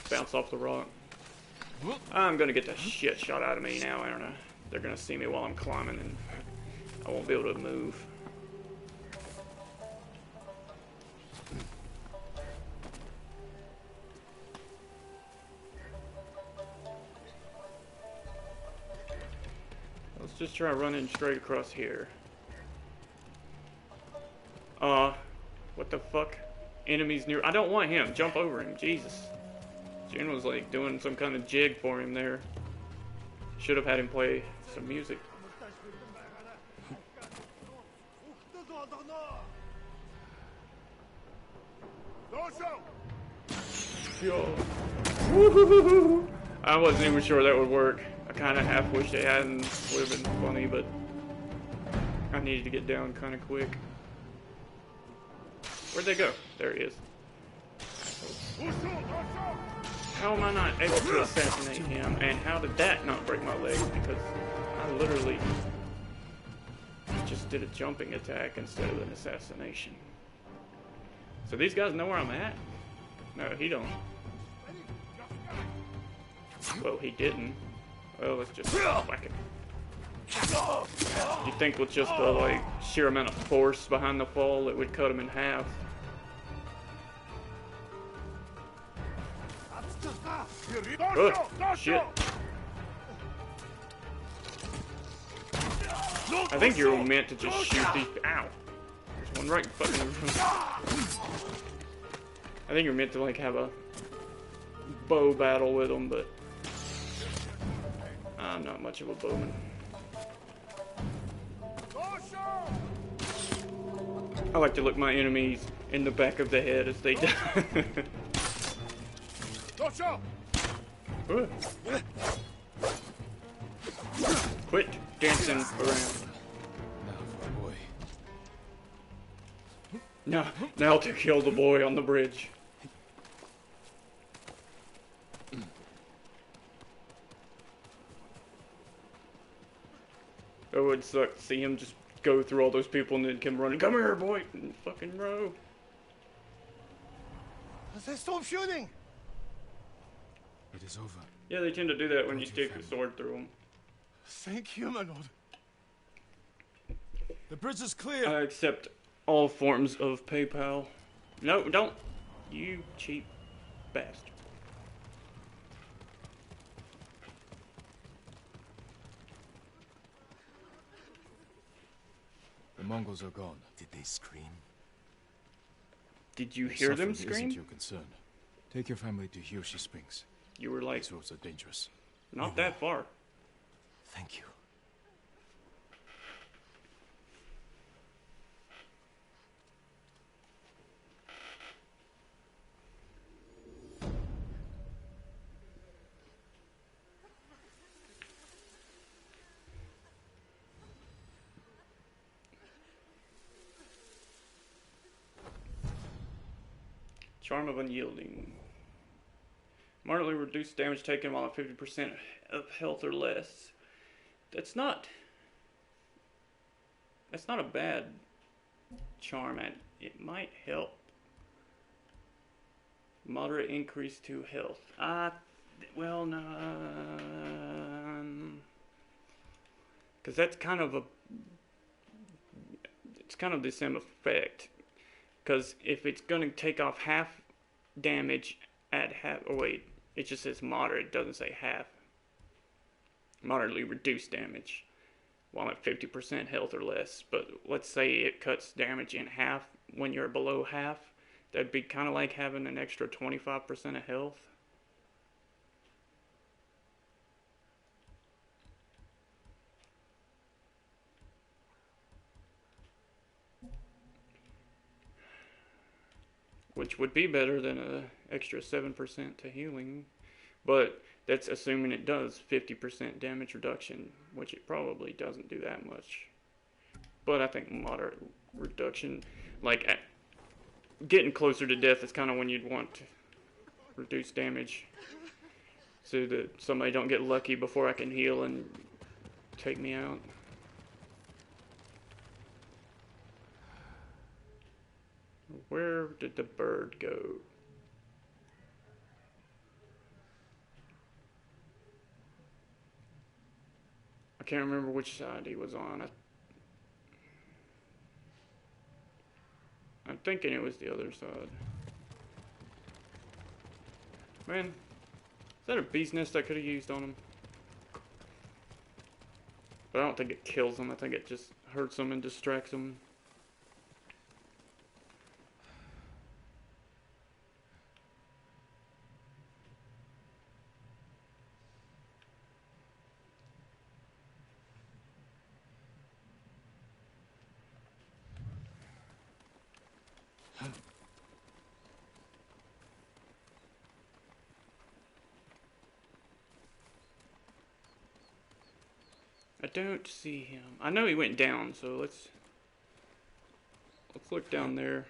bounce off the rock. I'm gonna get the shit shot out of me now. I don't know. They're gonna see me while I'm climbing, and I won't be able to move. Let's just try running straight across here. What the fuck? Enemies near. I don't want him. Jump over him. Jesus. Jen was like doing some kind of jig for him there. Should have had him play some music. Yo. Woo-hoo-hoo-hoo. I wasn't even sure that would work. I kind of half wished it hadn't. Would have been funny, but I needed to get down kind of quick. Where'd they go? There he is. How am I not able to assassinate him? And how did that not break my legs? Because I literally just did a jumping attack instead of an assassination. So these guys know where I'm at? No, he don't. Well, he didn't. Well, let's just whack it. You think with just the like sheer amount of force behind the fall, it would cut him in half? Oh, shit. I think you were meant to just shoot these. Ow. There's one right in fucking in front. I think you're meant to like have a bow battle with them, but I'm not much of a bowman. I like to look my enemies in the back of the head as they die. Quit dancing around. Now to kill the boy on the bridge. It would suck to see him just go through all those people and then come running. Come here, boy! And fucking row. They stop shooting! It is over. Yeah, they tend to do that when you stick the sword through them. Thank you, my lord. The bridge is clear. Except all forms of PayPal. No, don't. You cheap bastard. The Mongols are gone. Did they scream? Did you Their hear them suffering scream? Isn't your concern. Take your family to Hiyoshi Springs. You were like, These roads are dangerous. not that far. Thank you. Charm of Unyielding. Moderately reduced damage taken while at 50% of health or less. That's not a bad charm. It might help. Moderate increase to health. Well, no. Because that's kind of it's kind of the same effect. Because if it's going to take off half damage at half, oh wait, it just says moderate, it doesn't say half. Moderately reduced damage while at 50% health or less. But let's say it cuts damage in half when you're below half. That'd be kind of like having an extra 25% of health. Which would be better than an extra 7% to healing. But that's assuming it does 50% damage reduction, which it probably doesn't do that much. But I think moderate reduction, like getting closer to death is kind of when you'd want to reduce damage. So that somebody don't get lucky before I can heal and take me out. Where did the bird go? I can't remember which side he was on. I'm thinking it was the other side. Man, is that a bee's nest I could have used on him? But I don't think it kills them. I think it just hurts them and distracts them. I don't see him. I know he went down, so let's look down there.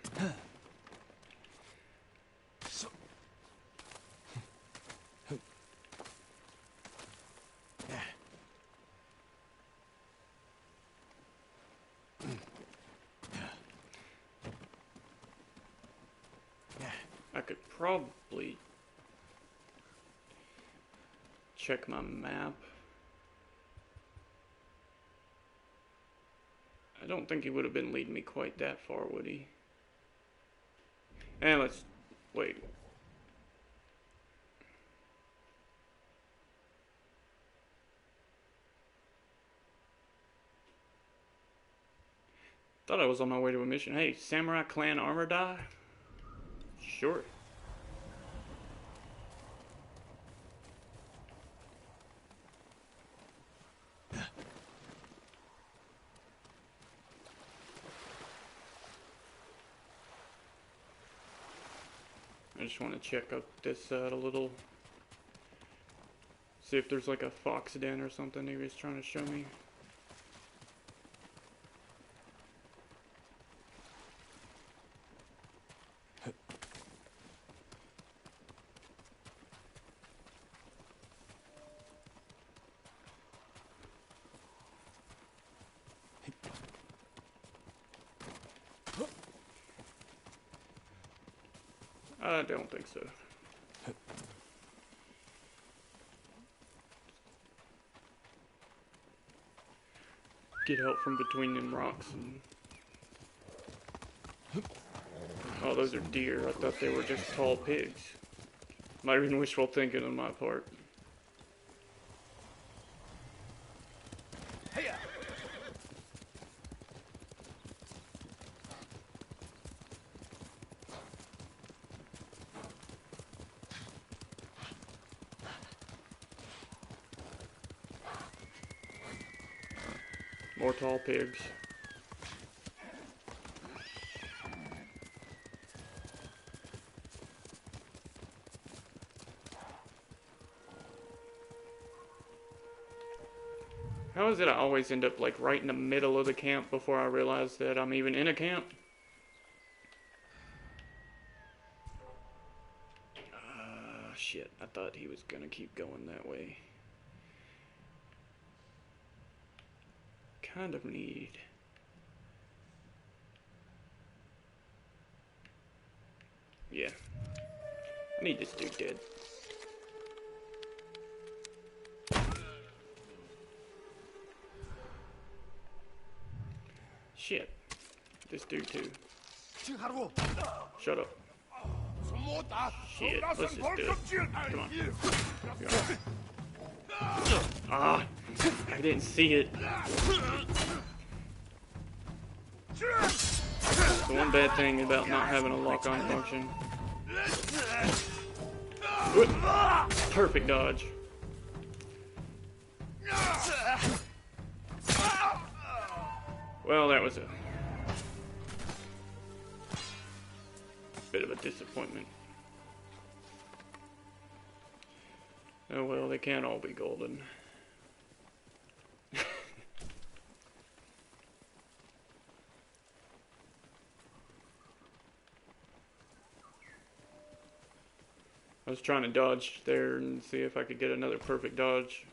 I could probably check my map. I don't think he would have been leading me quite that far, would he? And let's wait. Thought I was on my way to a mission. Hey, Samurai Clan armor die? Sure. I just want to check out this side a little. See if there's like a fox den or something he was trying to show me. I don't think so. Get help from between them rocks and Oh, those are deer. I thought they were just tall pigs. Might have been wishful thinking on my part. More tall pigs. How is it I always end up like right in the middle of the camp before I realize that I'm even in a camp? Shit, I thought he was gonna keep going that way. Kind of need... Yeah. I need this dude dead. Shit. This dude too. Shut up. Shit, let's just do it. Come on. Ah, I didn't see it. The one bad thing about not having a lock-on function. Perfect dodge. Well, that was a bit of a disappointment. Oh well, they can't all be golden. I was trying to dodge there and see if I could get another perfect dodge.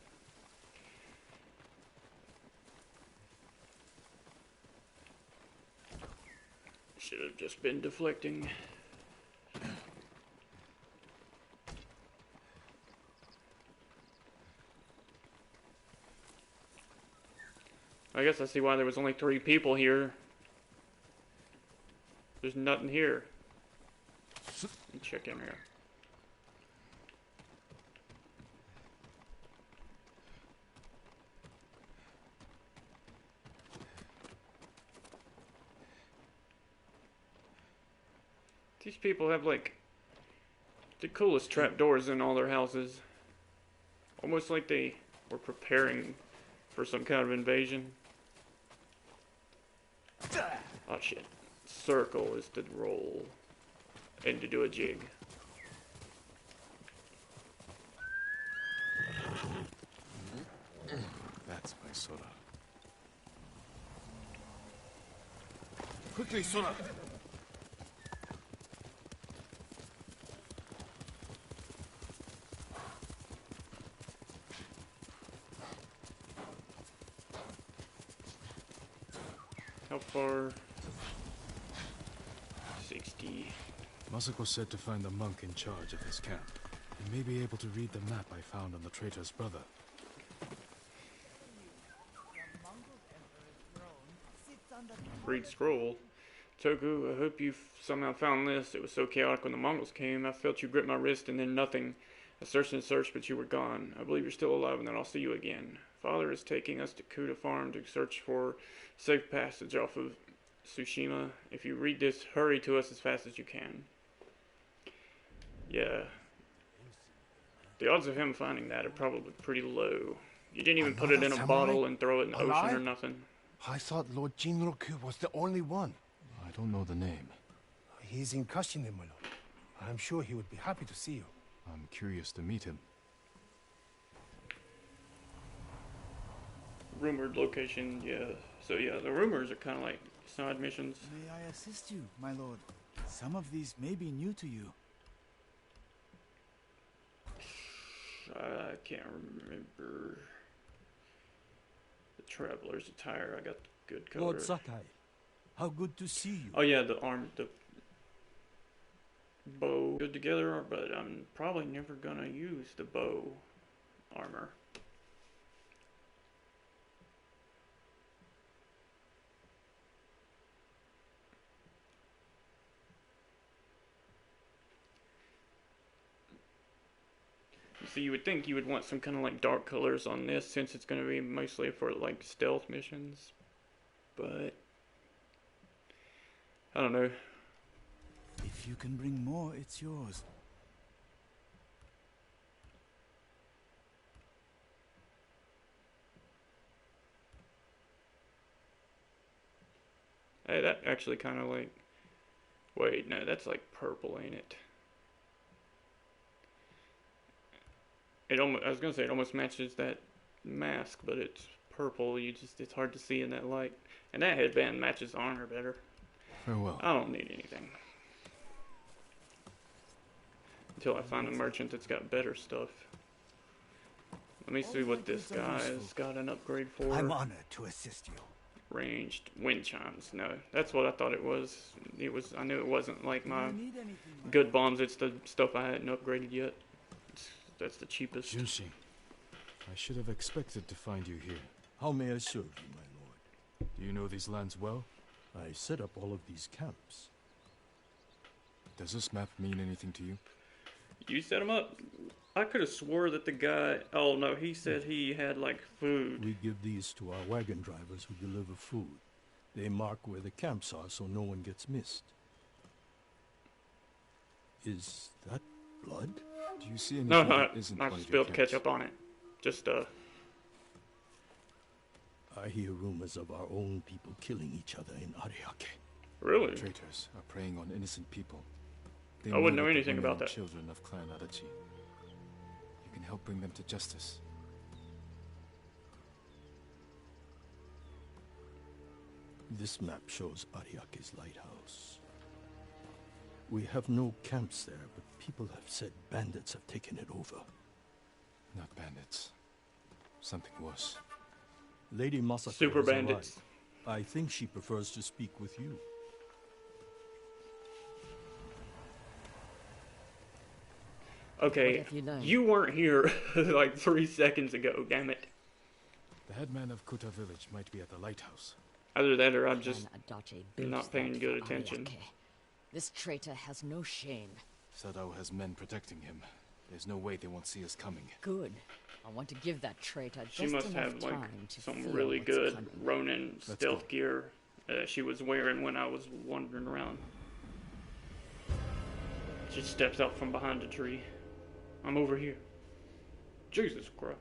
Should have just been deflecting. I guess I see why there was only 3 people here. There's nothing here. Let me check in here. These people have like the coolest trapdoors in all their houses. Almost like they were preparing for some kind of invasion. Oh shit. Circle is to roll and to do a jig. That's my Sora. Quickly, Sora! How far? 60. Masako said to find the monk in charge of his camp. He may be able to read the map I found on the traitor's brother. Read scroll. Toku, I hope you somehow found this. It was so chaotic when the Mongols came. I felt you grip my wrist and then nothing. I searched and searched, but you were gone. I believe you're still alive and then I'll see you again. Father is taking us to Kuta Farm to search for safe passage off of Tsushima. If you read this, hurry to us as fast as you can. Yeah. The odds of him finding that are probably pretty low. You didn't even put it in a bottle and throw it in the ocean or nothing. I thought Lord Jinroku was the only one. I don't know the name. He's in Kashine, my lord. I'm sure he would be happy to see you. I'm curious to meet him. Rumored location, yeah. So yeah, the rumors are kind of like side missions. May I assist you, my lord? Some of these may be new to you. I can't remember the traveler's attire. I got the good color. Lord Sakai, how good to see you. Oh yeah, the arm, the bow good together, but I'm probably never gonna use the bow armor. So you would think you would want some kind of like dark colors on this since it's going to be mostly for like stealth missions. But I don't know. If you can bring more, it's yours. Hey, that actually kind of like... Wait, no, that's like purple, ain't it? It almost, I was gonna say it almost matches that mask, but it's purple. It's hard to see in that light. And that headband matches armor better. Farewell. I don't need anything. Until I find a merchant that's got better stuff. Let me see what this guy's got an upgrade for. I'm honored to assist you. Ranged wind chimes. No, that's what I thought it was. I knew it wasn't like my good bombs. It's the stuff I hadn't upgraded yet. That's the cheapest. Junshi, I should have expected to find you here. How may I serve you, my lord? Do you know these lands well? I set up all of these camps. Does this map mean anything to you? You set them up? I could have swore that the guy... Oh, no, he said he had, like, food. We give these to our wagon drivers who deliver food. They mark where the camps are so no one gets missed. Is that blood? Do you see anything No, that isn't I one of your spilled camps? ketchup on it. Just, I hear rumors of our own people killing each other in Ariake. Really? Traitors are preying on innocent people. They I wouldn't know murdered the anything women about and that. Children of Clan Adachi. You can help bring them to justice. This map shows Ariake's lighthouse. We have no camps there, but people have said bandits have taken it over. Not bandits. Something worse. Lady Masako Super has bandits. arrived. I think she prefers to speak with you. Okay, you weren't here like 3 seconds ago, damn it. The headman of Kuta village might be at the lighthouse. Either that or I'm just Adachi not paying good attention. This traitor has no shame. Sadao has men protecting him. There's no way they won't see us coming. Good. I want to give that traitor just She must enough have like time to some feel really what's good coming. Ronin Let's stealth go. gear she was wearing when I was wandering around. She steps out from behind a tree. I'm over here. Jesus Christ.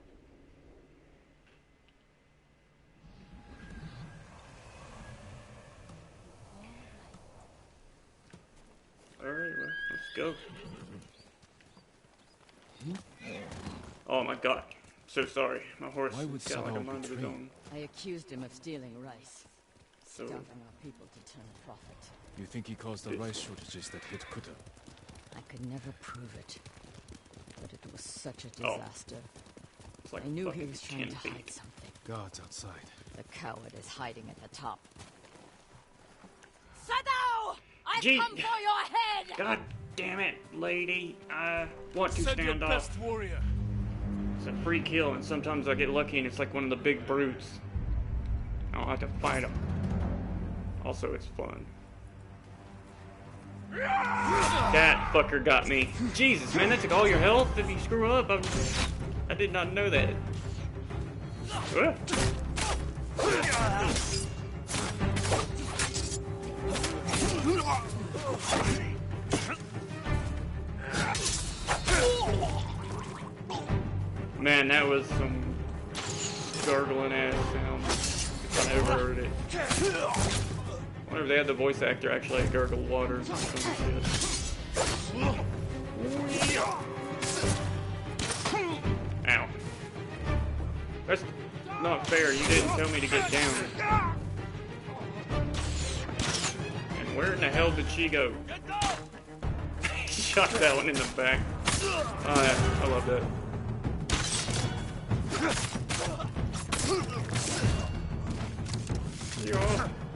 Alright, well, let's go. Oh my god. So sorry. My horse Why would got like a Sadao mind of his betray? own. I accused him of stealing rice. So- Starving our people to turn a profit. You think he caused the rice shortages that hit Kuta? I could never prove it. But it was such a Oh. disaster. It's like I knew he fucking was trying to 10 feet. hide something. Guards outside. The coward is hiding at the top. Sadao! I've Gee. come for your head! God damn it, lady. I want to Send your stand off. best warrior. It's a free kill, and sometimes I get lucky and it's like one of the big brutes. I don't have to fight them. Also, it's fun. That fucker got me. Jesus, man, that took all your health if you screw up. I did not know that. Man, that was some gurgling ass sound. If I ever heard it. I wonder if they had the voice actor actually gurgle water or some shit. Ow. That's not fair. You didn't tell me to get down. And where in the hell did she go? Shot that one in the back. Oh, yeah, I love that.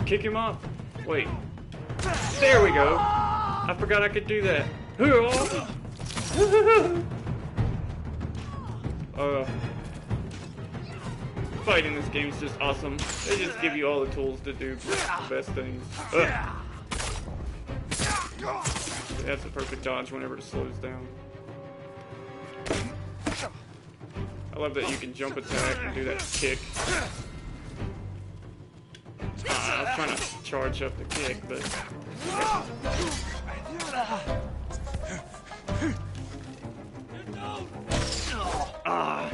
Kick him off. Wait. There we go. I forgot I could do that. Fighting this game is just awesome. They just give you all the tools to do the best things. That's a perfect dodge whenever it slows down. love that you can jump attack and do that kick. I was trying to charge up the kick, but... I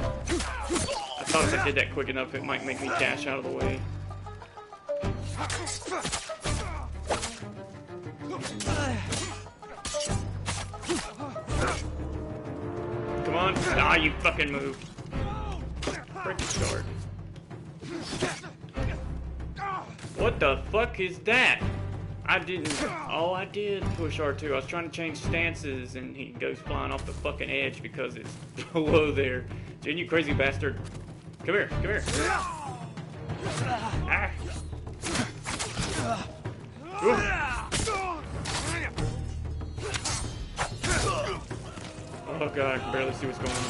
thought if I did that quick enough, it might make me dash out of the way. Come on. Ah, you fucking moved. Freaking guard. What the fuck is that? I didn't. Oh, I did push R2. I was trying to change stances and he goes flying off the fucking edge because it's below there. Dude, you crazy bastard. Come here, come here. Ah. Oh god, I can barely see what's going on.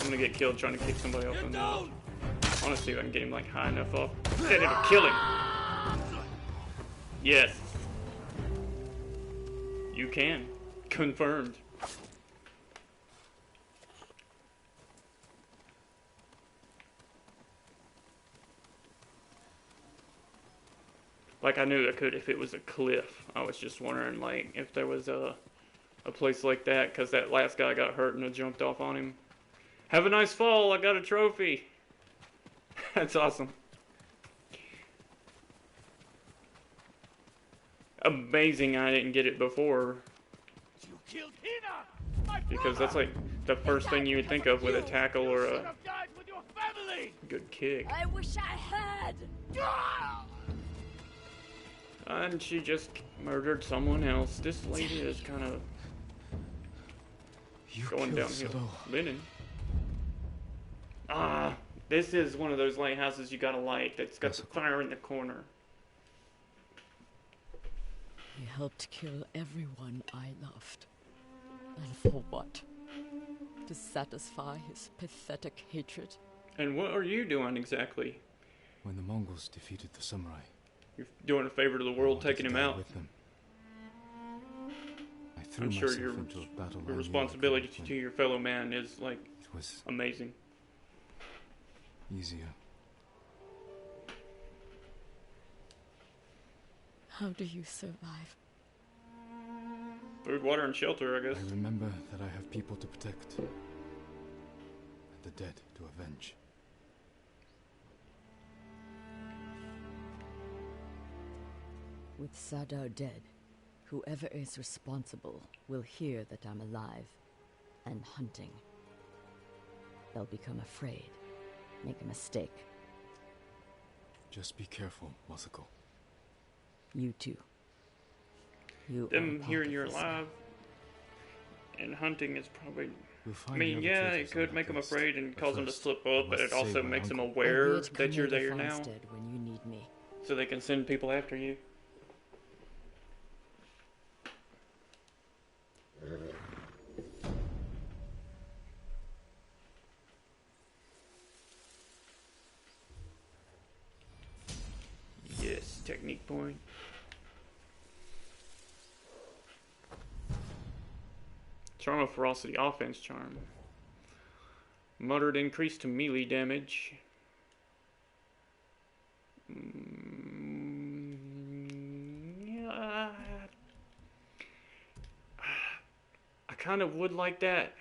I'm gonna get killed trying to kick somebody off in there. I wanna see if I can get him like high enough off. Then it'll kill him. Yes. You can. Confirmed. Like, I knew I could if it was a cliff. I was just wondering, like, if there was a place like that, because that last guy got hurt and I jumped off on him. Have a nice fall, I got a trophy. That's awesome. Amazing I didn't get it before. You killed Hina, because that's like the first thing you would think of with a tackle or a with your family. good kick. I wish I had. And she just murdered someone else. This lady is kind of going downhill. Linen. Ah, this is one of those lighthouses you gotta light that's got the fire in the corner. He helped kill everyone I loved. And for what? To satisfy his pathetic hatred? And what are you doing exactly? When the Mongols defeated the samurai, you're doing a favor to the world, taking him out. With them. I threw I'm sure myself into a battle your responsibility to your fellow man is like amazing. Easier. How do you survive? Food, water, and shelter, I guess. I remember that I have people to protect. And the dead to avenge. With Sadar dead, whoever is responsible will hear that I'm alive and hunting. They'll become afraid, make a mistake. Just be careful, Masako. You too. Them hearing you're alive and hunting is probably... I mean, yeah, it could make them afraid and cause them to slip up, but it also makes them aware that you're there now. When you need me. So they can send people after you. Yes, technique point. Charm of Ferocity, offense charm. Moderate increase to melee damage. Yeah, I kind of would like that.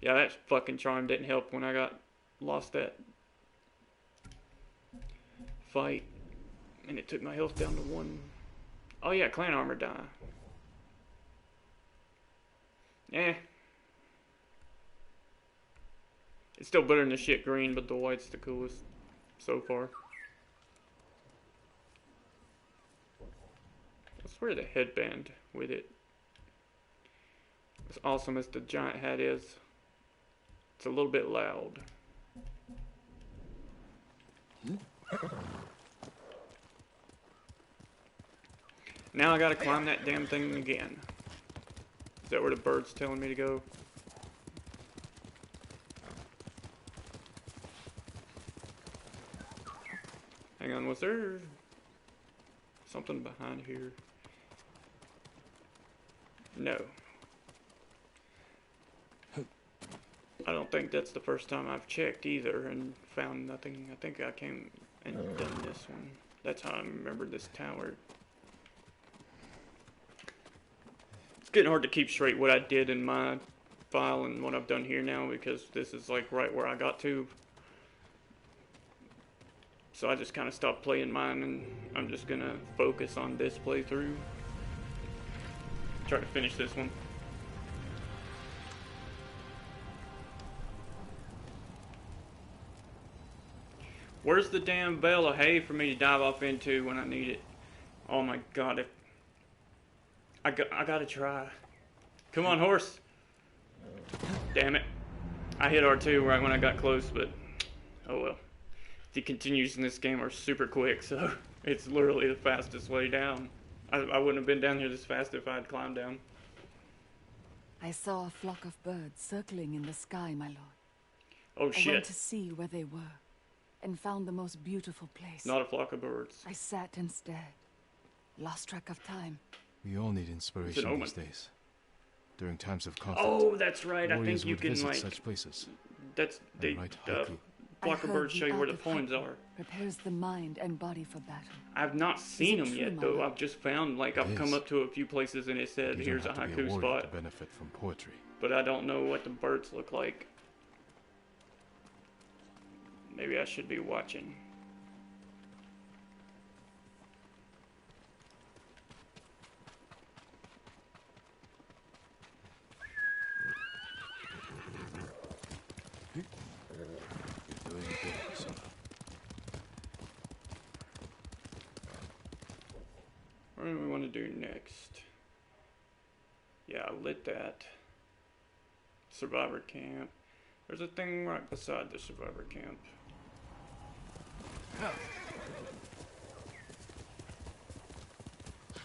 Yeah, that fucking charm didn't help when I lost that fight, and it took my health down to 1. Oh yeah, clan armor die. Eh. It's still better than the shit green, but the white's the coolest so far. I swear the headband with it, as awesome as the giant hat is, it's a little bit loud. Now I gotta climb that damn thing again. Is that where the bird's telling me to go? Hang on, was there something behind here? No. I don't think that's the first time I've checked either and found nothing. I think I came and done this one. That's how I remember this tower. It's getting hard to keep straight what I did in my file and what I've done here now, because this is like right where I got to. So I just kind of stopped playing mine, and I'm just gonna focus on this playthrough. Try to finish this one. Where's the damn bale of hay for me to dive off into when I need it? Oh my god, I gotta try. Come on, horse. Damn it. I hit R2 right when I got close, but oh well. The continues in this game are super quick, so it's literally the fastest way down. I wouldn't have been down here this fast if I had climbed down. I saw a flock of birds circling in the sky, my lord. Oh shit. I went to see where they were, and found the most beautiful place. Not a flock of birds. I sat and stared, lost track of time. We all need inspiration these days. During times of conflict. Oh, that's right. I think you would can visit like such places. That's the flock of birds show you where the poems are. Prepares the mind and body for battle. I've not seen them yet, though. I've just found, like, I've come up to a few places and it said, here's a haiku spot. To benefit from poetry. But I don't know what the birds look like. Maybe I should be watching. What do we want to do next? Yeah, I lit that. Survivor camp. There's a thing right beside the survivor camp.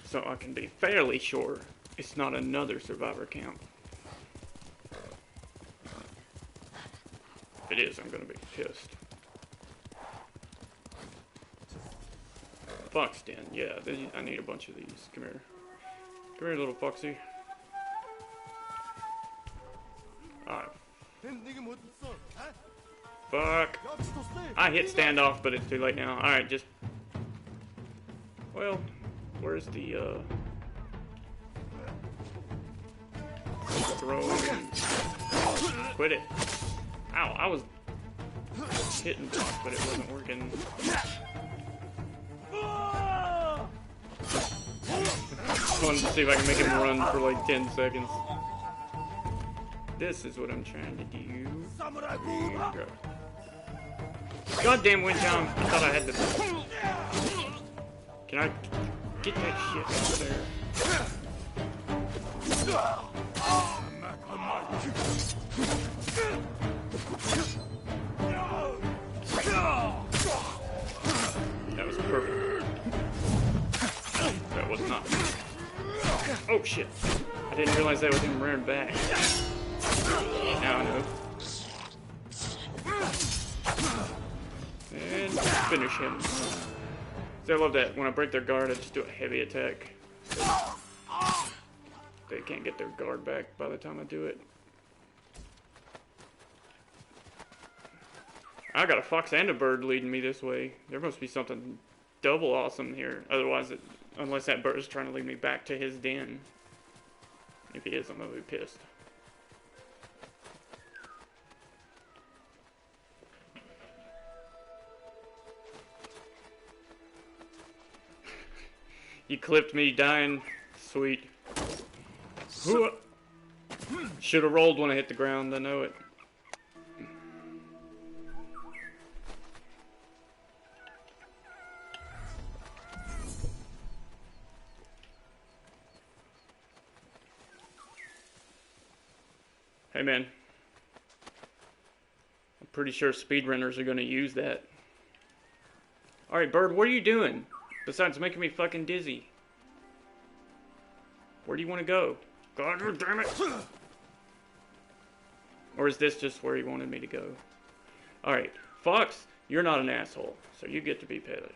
So I can be fairly sure it's not another survivor camp. If it is, I'm gonna be pissed. Fox den, yeah, I need a bunch of these. Come here. Come here, little foxy. Alright. Fuck. I hit standoff, but it's too late now. Alright, just... Well, where's the, throw and... Quit it. Ow, I was hitting block, but it wasn't working. I wanted to see if I can make him run for like 10 seconds. This is what I'm trying to do. Goddamn wind down. I thought I had to... Can I get that shit over there? That was perfect. That was not. Oh shit. I didn't realize that was him rearing back. Now I know. And finish him. See, I love that. When I break their guard, I just do a heavy attack. So they can't get their guard back by the time I do it. I got a fox and a bird leading me this way. There must be something double awesome here. Otherwise, unless that bird is trying to lead me back to his den. If he is, I'm gonna be pissed. You clipped me dying. Sweet. Should have rolled when I hit the ground, I know it. Hey man, I'm pretty sure speedrunners are gonna use that. Alright, bird, what are you doing? Besides making me fucking dizzy. Where do you want to go? God damn it! Or is this just where he wanted me to go? Alright, Fox, you're not an asshole, so you get to be petted.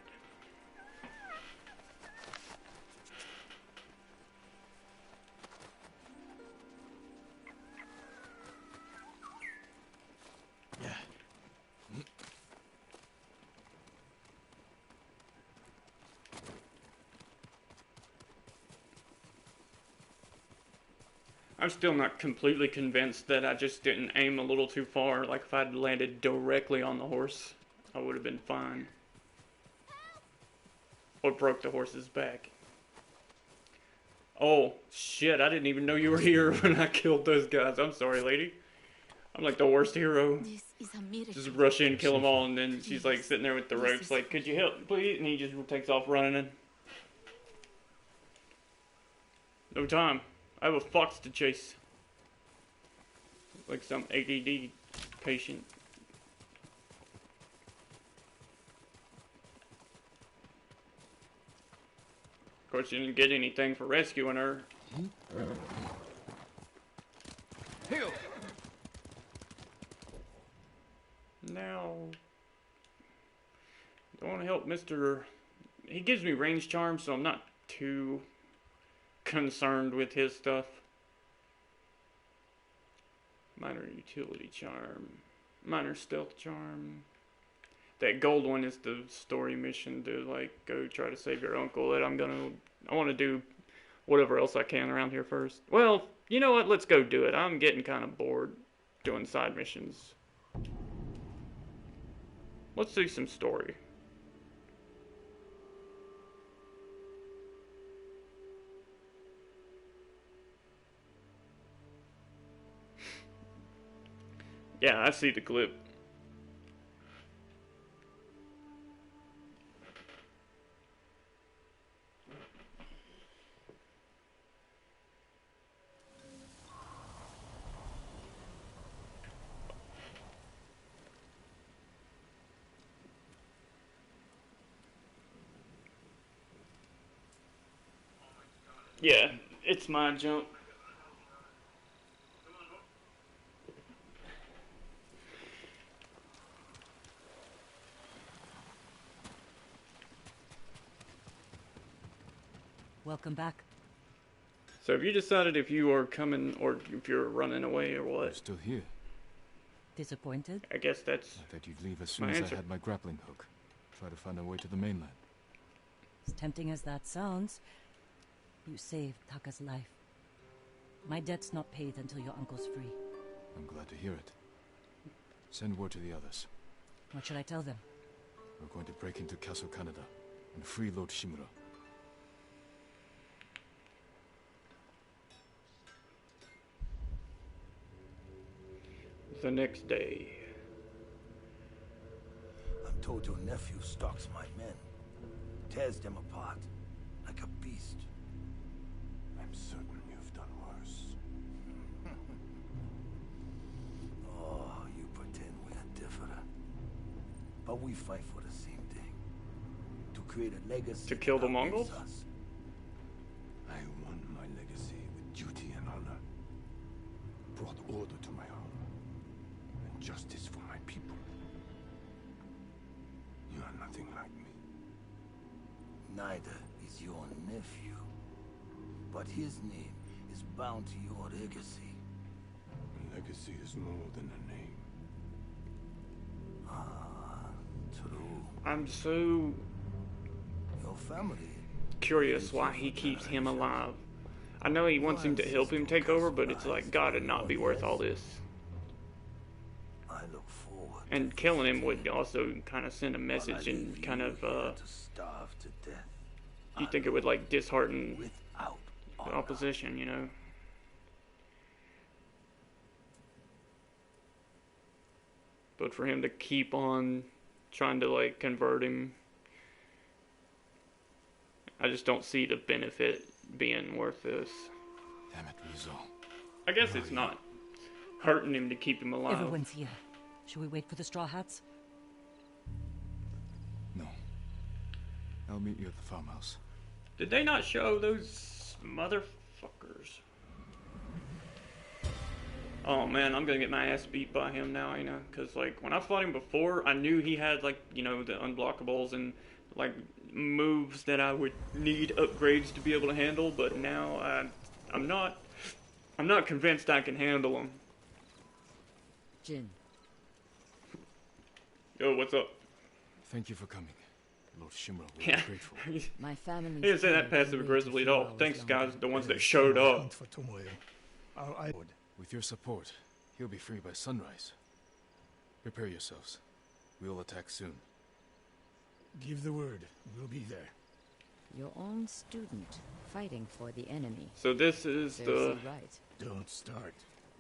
I'm still not completely convinced that I just didn't aim a little too far. Like, if I'd landed directly on the horse, I would have been fine. Or broke the horse's back. Oh, shit, I didn't even know you were here when I killed those guys. I'm sorry, lady. I'm like the worst hero. This is a miracle. Just rush in, kill them all, and then she's like sitting there with the ropes like, could you help, please? And he just takes off running. No time. I have a fox to chase. Like some ADD patient. Of course, you didn't get anything for rescuing her. Heal. Now, I want to help Mr. He gives me range charm, so I'm not too concerned with his stuff. Minor utility charm, minor stealth charm. That gold one is the story mission to like go try to save your uncle. That I want to do whatever else I can around here first. Well, you know what? Let's go do it. I'm getting kind of bored doing side missions. Let's do some story. Yeah, I see the clip. Yeah, it's my jump. Welcome back. So have you decided if you are coming or if you're running away or what? I'm still here. Disappointed? I guess that's I thought you'd leave as soon my as answer. I had my grappling hook. Try to find a way to the mainland. As tempting as that sounds, you saved Taka's life. My debt's not paid until your uncle's free. I'm glad to hear it. Send word to the others. What should I tell them? We're going to break into Castle Canada and free Lord Shimura. The next day. I'm told your nephew stalks my men. Tears them apart. Like a beast. I'm certain you've done worse. Oh, you pretend we're different. But we fight for the same thing. To create a legacy. To kill the that outlives Mongols? us. I won my legacy with duty and honor. Brought order to my home. And justice for my people. You are nothing like me. Neither is your nephew. But his name is bound to your legacy. A legacy is more than a name. Ah, true. I'm so Your family curious why he keeps him alive. I know he wants him to help him take over, but it's like, gotta not be worth all this. I look forward. And killing him would also kind of send a message and kind of, to starve to death. you think it would like dishearten the opposition, you know? But for him to keep on trying to like convert him, I just don't see the benefit being worth this. Damn it, Rizal. I guess it's not hurting him to keep him alive. Everyone's here. Should we wait for the Straw Hats? No. I'll meet you at the farmhouse. Did they not show those motherfuckers? Oh man, I'm gonna get my ass beat by him now, you know, because like when I fought him before, I knew he had like, you know, the unblockables and like moves that I would need upgrades to be able to handle, but now I'm not convinced I can handle them. Jin. Yo, what's up? Thank you for coming. Lord Shimura will Yeah. be grateful. My family. He didn't say that passive aggressively at all. Thanks, guys, the ones that showed up. For Tomoyo. With your support, he'll be free by sunrise. Prepare yourselves. We'll attack soon. Give the word. We'll be there. Your own student fighting for the enemy. So this is Serves the you right. Don't start.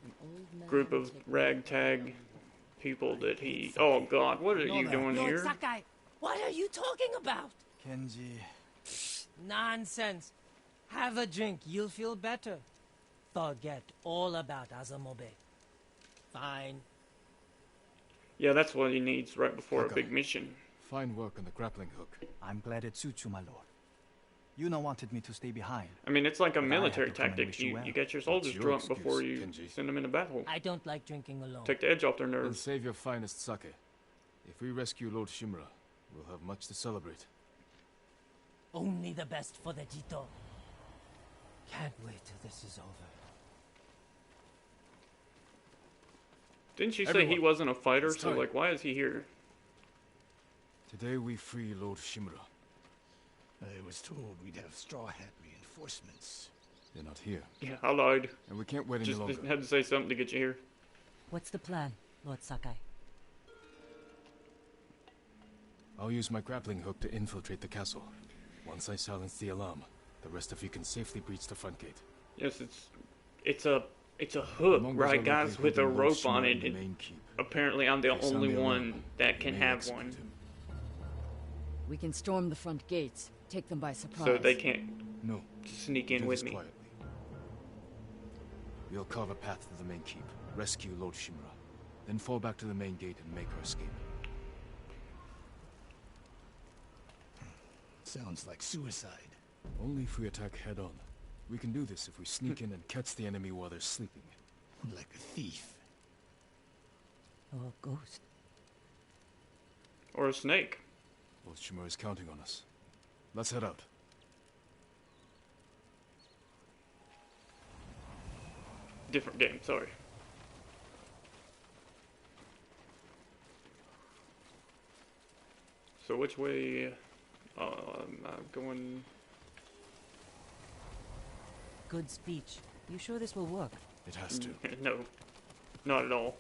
An old man group of taking ragtag people that he... Oh God, what are you doing Lord here? Sakai, what are you talking about? Kenji. Nonsense. Have a drink, you'll feel better. Forget all about Azamobe. Fine. Yeah, that's what he needs right before Okay. a big mission. Fine work on the grappling hook. I'm glad it suits you, my lord. Yuna wanted me to stay behind. I mean, it's like a But I military have to come and tactic. wish you You well. get your soldiers your drunk excuse, before you Kenji. send them into battle. I don't like drinking alone. Take the edge off their Then nerves. save your finest sake. If we rescue Lord Shimura, we'll have much to celebrate. Only the best for the Jito. Can't wait till this is over. Didn't you say Everyone, he wasn't a fighter? it's So, time. like, why is he here? Today we free Lord Shimura. I was told we'd have Straw Hat reinforcements. They're not here. Yeah, I lied. And we can't wait any Just longer. had to say something to get you here. What's the plan, Lord Sakai? I'll use my grappling hook to infiltrate the castle. Once I silence the alarm, the rest of you can safely breach the front gate. Yes, it's a hook, Mongols right, are guys, likely with a holding Lord rope on Shimura it. in the main keep. Apparently, I'm the They sound only the one alarm. that can They may have execute one, him. We can storm the front gates, take them by surprise. so they can't No. sneak in Do with this me. quietly. We'll carve a path to the main keep, rescue Lord Shimura, then fall back to the main gate and make our escape. Sounds like suicide. Only if we attack head-on. We can do this if we sneak in and catch the enemy while they're sleeping. Like a thief. Or a ghost. Or a snake. Lord Shimura is counting on us. Let's head out. Different game, sorry. So which way? I'm going. Good speech. You sure this will work? It has to. No, not at all.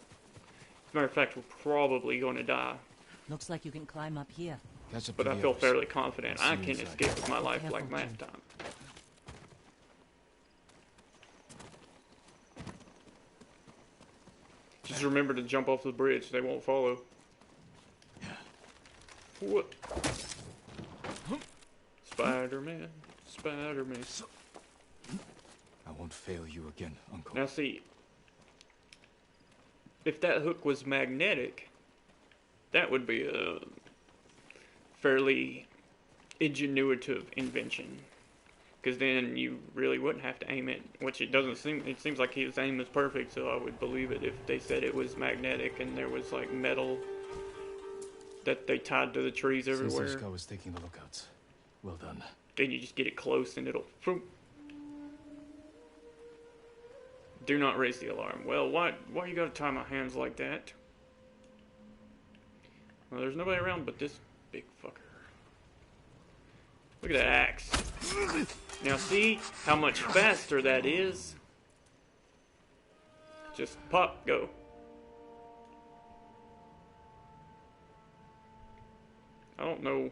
As a matter of fact, we're probably going to die. Looks like you can climb up here. Catch up But to I the feel others. fairly confident I'll I see you can inside. escape with my life Careful, like last time. Just remember to jump off the bridge. They won't follow. What? Spider-Man. Spider-Man. I won't fail you again, Uncle. Now see, if that hook was magnetic, that would be a fairly ingenuitive invention. Because then you really wouldn't have to aim it, which it doesn't seem. It seems like his aim is perfect, so I would believe it if they said it was magnetic and there was like metal that they tied to the trees everywhere. Since was taking the lookouts. Well done. Then you just get it close and it'll. Boom. Do not raise the alarm. Well, why you gotta tie my hands like that? Well, there's nobody around but this big fucker. Look at that axe. Now see how much faster that is? Just pop, go. I don't know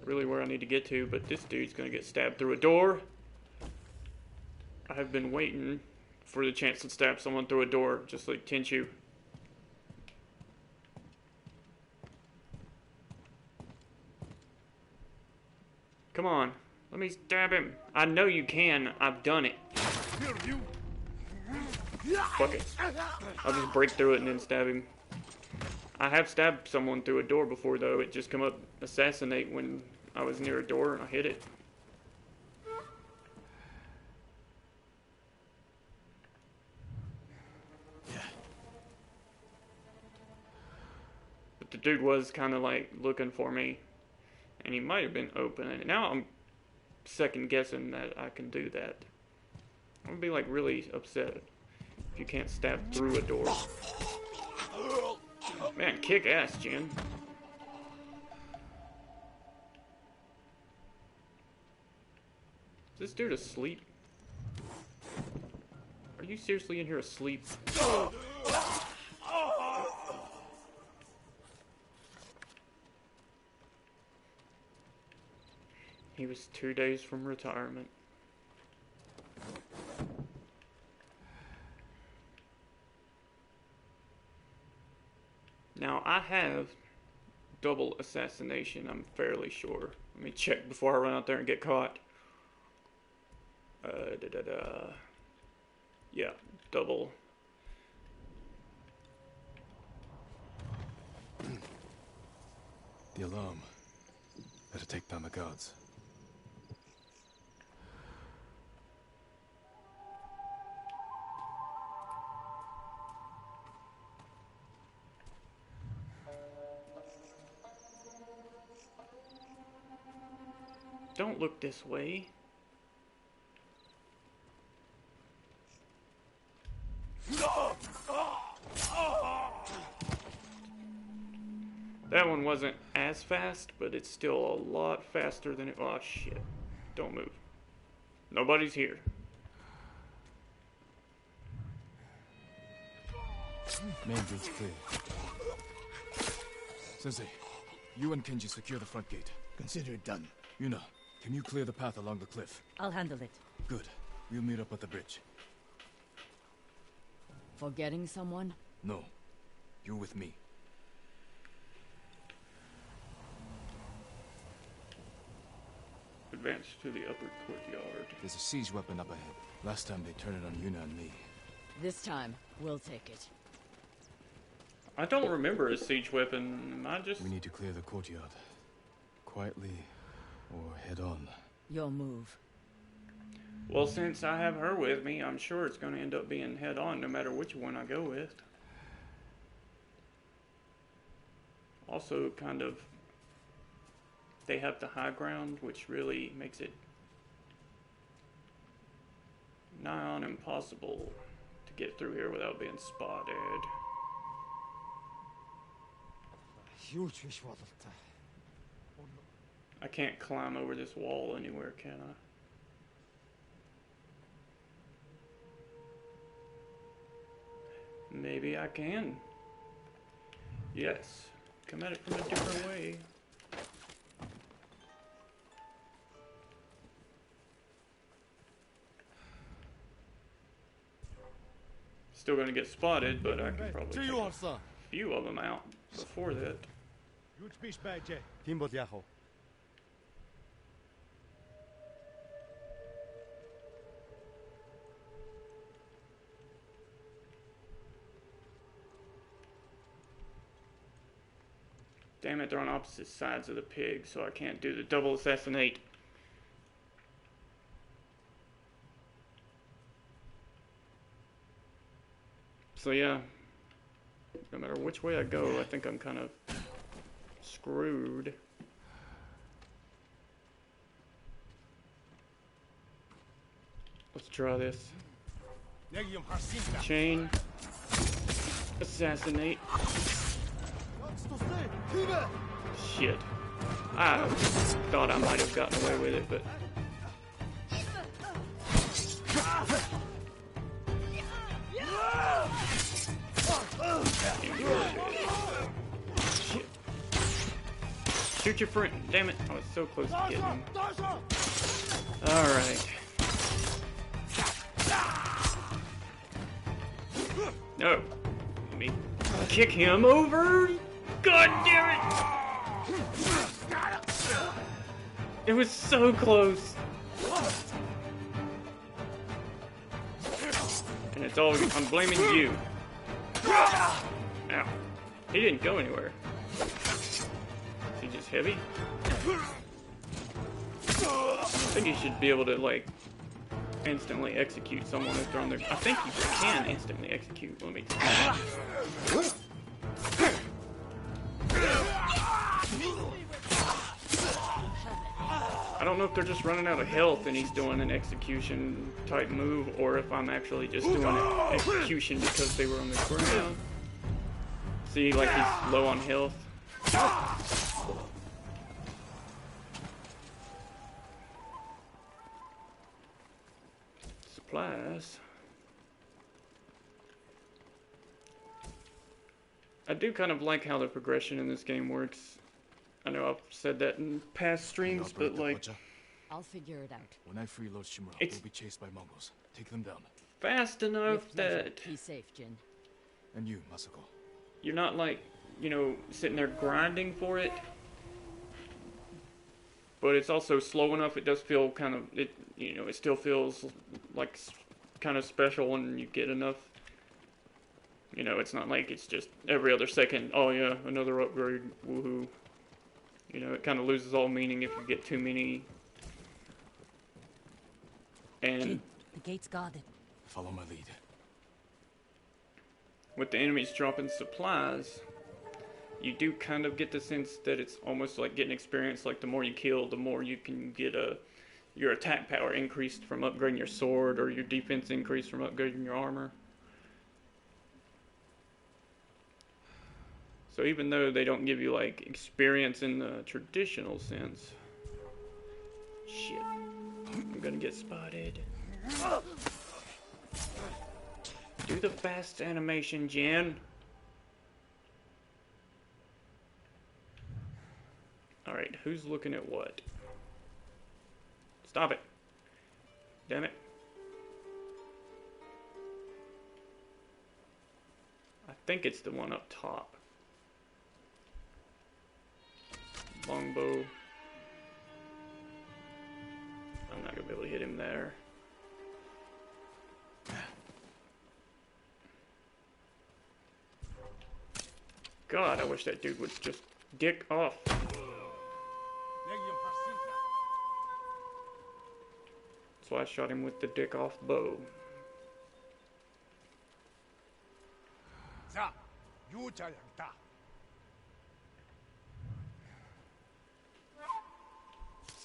really where I need to get to, but this dude's gonna get stabbed through a door. I've been waiting for the chance to stab someone through a door, just like Tenchu. Come on, let me stab him. I know you can. I've done it. Fuck it. I'll just break through it and then stab him. I have stabbed someone through a door before, though. It just come up assassinate when I was near a door and I hit it. But the dude was kind of like looking for me. And he might have been open. And now I'm second guessing that I can do that. I'm gonna be like really upset if you can't stab through a door. Man, kick ass, Jin. Is this dude asleep? Are you seriously in here asleep? He was 2 days from retirement. Now, I have double assassination, I'm fairly sure. Let me check before I run out there and get caught. Yeah, double. The alarm. Better take down the guards. Don't look this way. That one wasn't as fast, but it's still a lot faster than it. Oh shit. Don't move. Nobody's here. Main gate's clear. Sensei, you and Kenji secure the front gate. Consider it done. Yuna, can you clear the path along the cliff? I'll handle it. Good. We'll meet up at the bridge. Forgetting someone? No. You're with me. Advance to the upper courtyard. There's a siege weapon up ahead. Last time they turned it on Yuna and me. This time, we'll take it. I don't remember a siege weapon. Am I just... We need to clear the courtyard. Quietly, or head on. Your move. Well, since I have her with me, I'm sure it's going to end up being head on no matter which one I go with. Also, kind of, they have the high ground, which really makes it nigh on impossible to get through here without being spotted. I can't climb over this wall anywhere, can I? Maybe I can. Yes. Come at it from a different way. Still gonna get spotted, but I can probably take a few of them out before that. Damn it, they're on opposite sides of the pig, so I can't do the double assassinate. So yeah, no matter which way I go, I think I'm kind of screwed. Let's try this. Chain. Assassinate. Shit. I thought I might have gotten away with it, but... Shit. Shoot your friend. Damn it. I was so close to getting him. Alright. No. Let me kick him over. God damn it! It was so close. And it's all, I'm blaming you. Ow. He didn't go anywhere. Is he just heavy? I think you should be able to, like, instantly execute someone if they're on their... I think you can instantly execute. Let me... I don't know if they're just running out of health and he's doing an execution type move, or if I'm actually just doing an execution because they were on the ground. See, like he's low on health. Supplies. I do kind of like how the progression in this game works. I know I've said that in past streams, but like, I'll figure it out. When I free Lord Shimura, It's- we'll be chased by Mongols. Take them down. fast enough With pleasure. that Be safe, Jin. And you, Masako. you're not like, you know, sitting there grinding for it. But it's also slow enough. It does feel kind of, it still feels like kind of special when you get enough. You know, it's not like it's just every other second, oh yeah, another upgrade, woohoo. You know, it kind of loses all meaning if you get too many. And Jin, the gate's guarded. Follow my lead. with the enemies dropping supplies, you do kind of get the sense that it's almost like getting experience. Like the more you kill, the more you can get your attack power increased from upgrading your sword, or your defense increased from upgrading your armor. So even though they don't give you like experience in the traditional sense, shit, I'm gonna get spotted. Do the fast animation, Jen. Alright, who's looking at what? Stop it. Damn it. I think it's the one up top. Longbow. I'm not gonna be able to hit him there. God, I wish that dude would just dick off. That's why I shot him with the dick off bow.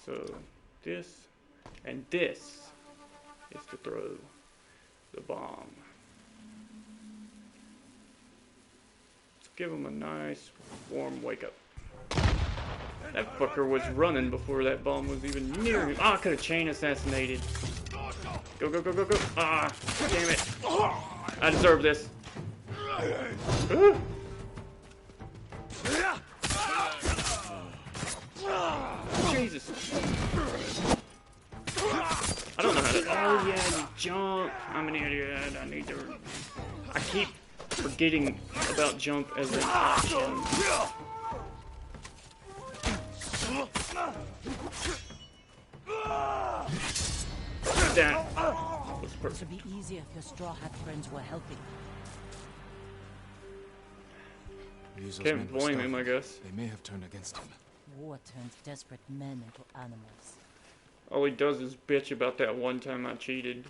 So, this and this is to throw the bomb. Let's give him a nice warm wake up. That fucker was running before that bomb was even near him. Ah, I could have chain assassinated. Go, go, go, go, go. Ah, damn it. I deserve this. Jesus. I don't know how to. Oh, yeah, you jump. I'm an idiot. I need to. I keep forgetting about jump as an option. That was It perfect. would be easier if your Straw Hat friends were helping. Ryuzo's Can't men were blame him, starving. I guess. They may have turned against him. War turns desperate men into animals. All he does is bitch about that one time I cheated.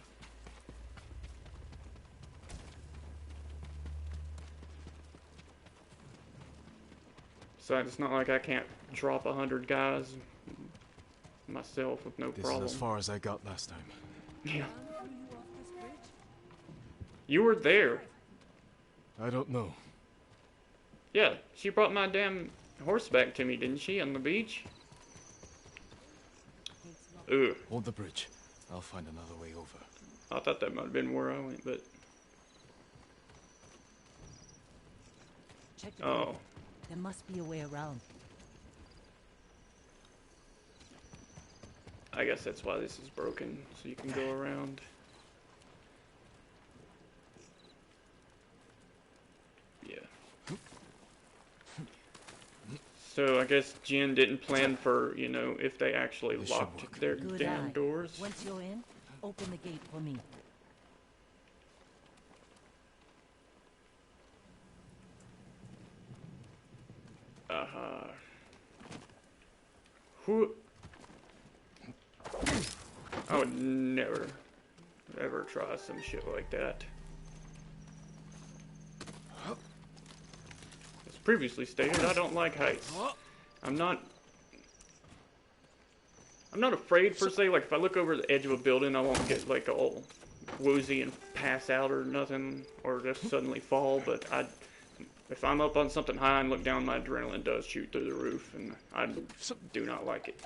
Besides, it's not like I can't drop 100 guys myself with no This problem. is as far as I got last time. Yeah. You were there. I don't know. Yeah, she brought my damn horse back to me, didn't she, on the beach? Ugh. Hold the bridge. I'll find another way over. I thought that might have been where I went, but... Check the Oh. gate. There must be a way around. I guess that's why this is broken, so you can go around. Yeah. So I guess Jin didn't plan for, you know, if they actually This should locked work. their Good damn eye. doors. Once you're in, open the gate for me. Who? I would never, ever try some shit like that. As previously stated, I don't like heights. I'm not afraid per se. Like if I look over the edge of a building, I won't get like all woozy and pass out or nothing, or just suddenly fall. But if I'm up on something high and look down, my adrenaline does shoot through the roof, and I do not like it.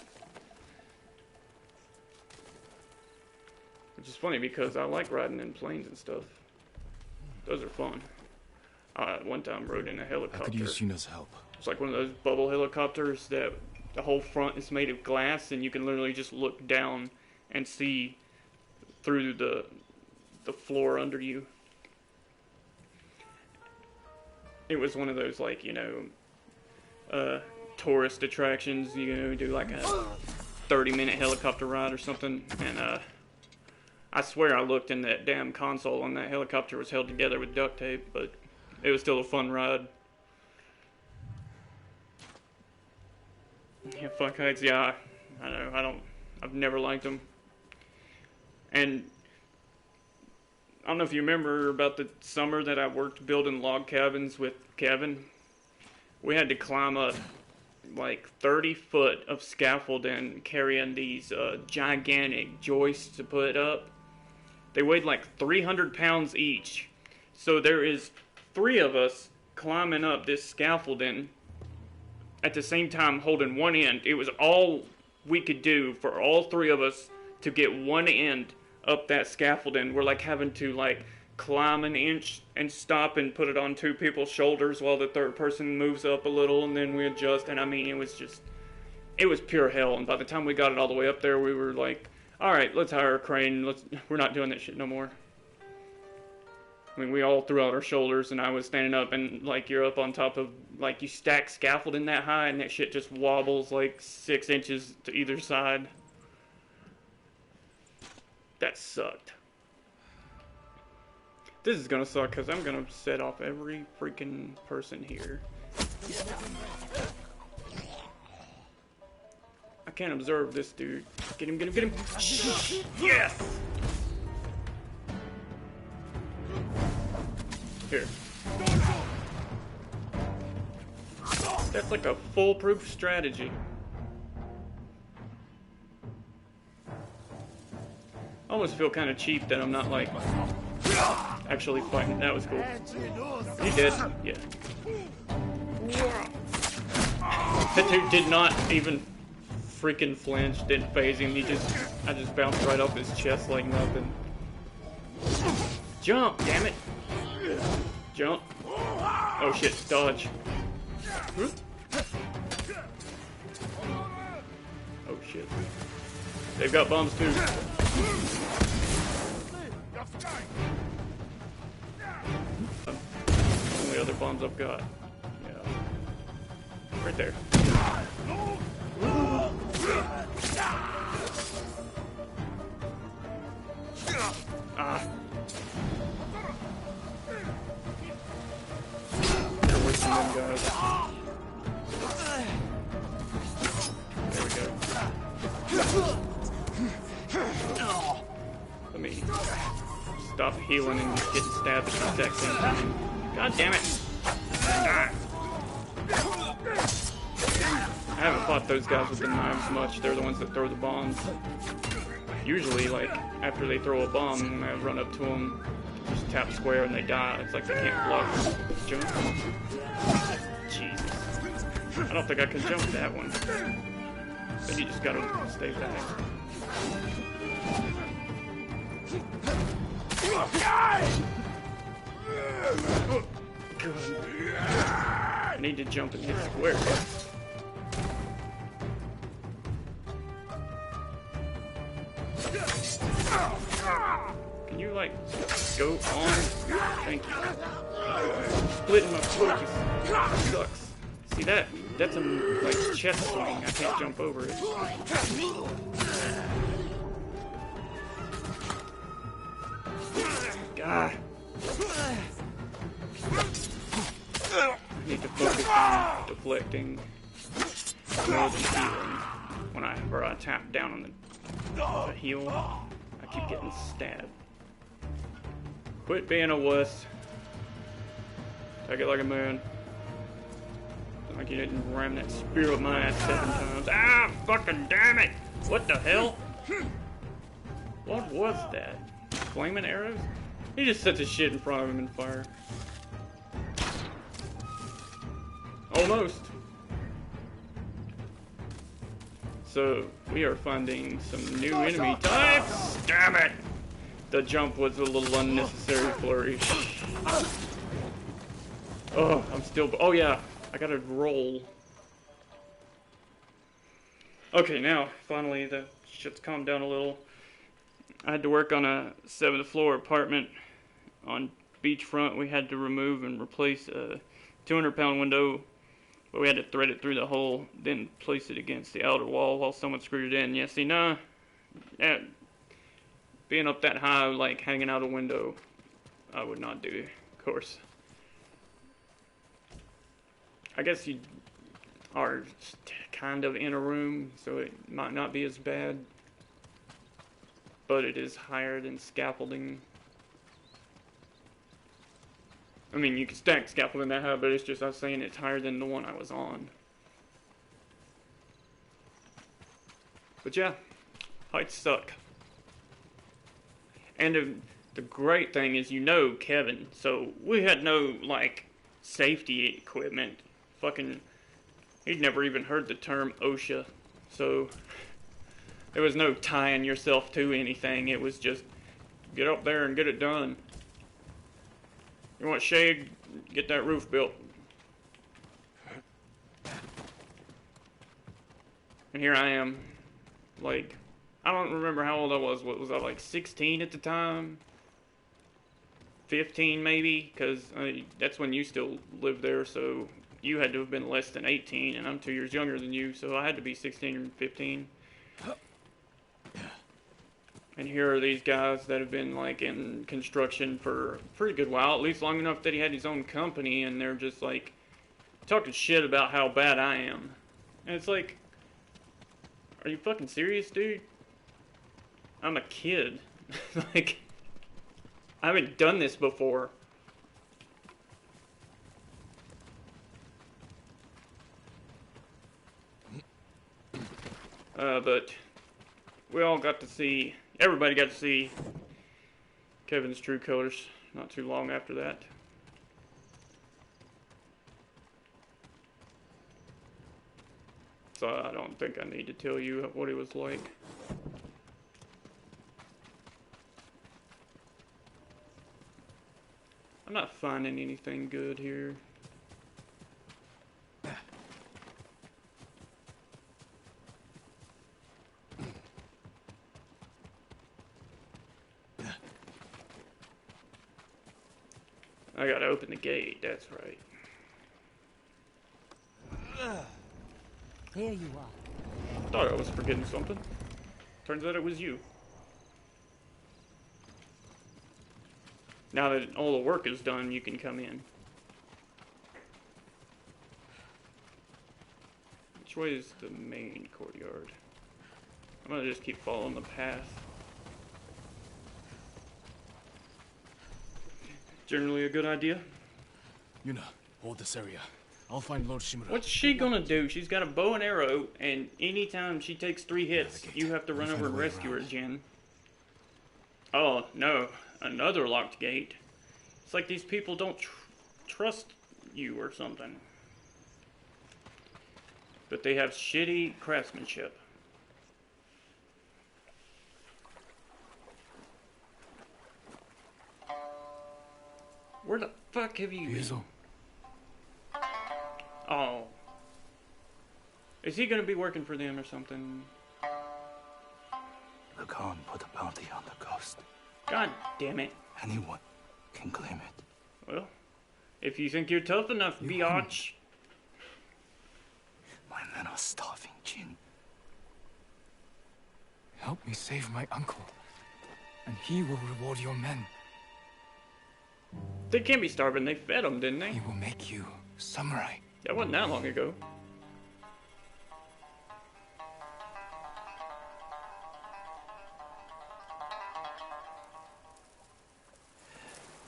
Which is funny because I like riding in planes and stuff. Those are fun. One time rode in a helicopter. I could use Sheena's help. It's like one of those bubble helicopters that the whole front is made of glass, and you can literally just look down and see through the floor under you. It was one of those, like, you know, tourist attractions. You know, do like a 30-minute helicopter ride or something, and I swear I looked in that damn console and that helicopter was held together with duct tape, but it was still a fun ride. Yeah, fuck heights, yeah, I know, I've never liked them. And I don't know if you remember about the summer that I worked building log cabins with Kevin. We had to climb up like 30 foot of scaffolding carrying these gigantic joists to put up. They weighed like 300 pounds each. So there is 3 of us climbing up this scaffolding at the same time holding one end. It was all we could do for all 3 of us to get one end up that scaffolding. We're like having to like climb an inch and stop and put it on 2 people's shoulders while the 3rd person moves up a little, and then we adjust. And I mean, it was pure hell. And by the time we got it all the way up there, we were like, all right, let's hire a crane. We're not doing that shit no more. I mean, we all threw out our shoulders, and I was standing up, and like you're up on top of, like, you stack scaffolding that high, and that shit just wobbles like 6 inches to either side. That sucked. This is gonna suck because I'm gonna set off every freaking person here. I can't observe this dude. Get him, get him, get him. Yes! Here. That's like a foolproof strategy. I almost feel kind of cheap that I'm not like actually fighting. That was cool. You dead? Yeah. That dude did not even freaking flinch, didn't phase him. I just bounced right off his chest like nothing. Jump, damn it! Jump. Oh shit, dodge. Oh shit. They've got bombs too. Only other bombs I've got. Yeah. Right there. Ah. They're wasting them guys. There we go. Let me stop healing and getting stabbed at the exact same time. God damn it! Ah. I haven't fought those guys with the knives much. They're the ones that throw the bombs. Usually, like, after they throw a bomb, I run up to them, just tap square, and they die. It's like they can't block. Jump. Jesus. I don't think I can jump that one. Then you just gotta stay back. Oh, God. I need to jump and hit square. Can you, like, go on? Thank you. Splitting my focus. Sucks. See that? That's a, like, chest swing. I can't jump over it. God. I need to focus on deflecting more than healing. When I tap down on the heal, I keep getting stabbed. Quit being a wuss. Take it like a man. Like you didn't ram that spear up my ass 7 times. Ah, fucking damn it! What the hell? What was that? Flaming arrows? He just set the shit in front of him and fire. Almost. So, we are finding some new enemy types. Damn it! The jump was a little unnecessary flourish. Oh, I'm still... Oh, yeah. I gotta roll. Okay, now, finally, the shit's calmed down a little. I had to work on a 7th floor apartment on beachfront. We had to remove and replace a 200-pound window, but we had to thread it through the hole, then place it against the outer wall while someone screwed it in. Yeah, see, nah, being up that high, like hanging out a window, I would not do, of course. I guess you are kind of in a room, so it might not be as bad, but it is higher than scaffolding. I mean, you can stack scaffolding that high, but it's just, I was saying it's higher than the one I was on. But yeah, heights suck. And the great thing is, you know Kevin, so we had no, like, safety equipment. Fucking, he'd never even heard the term OSHA, so there was no tying yourself to anything. It was just, get up there and get it done. You want shade? Get that roof built. And here I am, like, I don't remember how old I was. What was I, like 16 at the time? 15 maybe? Because that's when you still lived there, so you had to have been less than 18, and I'm 2 years younger than you, so I had to be 16 or 15. And here are these guys that have been, like, in construction for a pretty good while, at least long enough that he had his own company, and they're just, like, talking shit about how bad I am. And it's like, are you fucking serious, dude? I'm a kid. Like, I haven't done this before. But we all got to see, everybody got to see Kevin's true colors not too long after that. So I don't think I need to tell you what he was like. I'm not finding anything good here. I gotta open the gate, that's right. Here you are. Thought I was forgetting something. Turns out it was you. Now that all the work is done, you can come in. Which way is the main courtyard? I'm gonna just keep following the path. Generally a good idea. Yuna, hold this area. I'll find Lord Shimura. What's she gonna do? She's got a bow and arrow, and anytime she takes 3 hits, you have to run over and rescue her, Jen. Oh, no. Another locked gate. It's like these people don't trust you or something. But they have shitty craftsmanship. Where the fuck have you been? Oh. Is he gonna be working for them or something? The Khan put a bounty on the ghost. God damn it. Anyone can claim it. Well, if you think you're tough enough, biatch. My men are starving, Jin. Help me save my uncle, and he will reward your men. They can't be starving. They fed them, didn't they? He will make you samurai. That wasn't that long ago.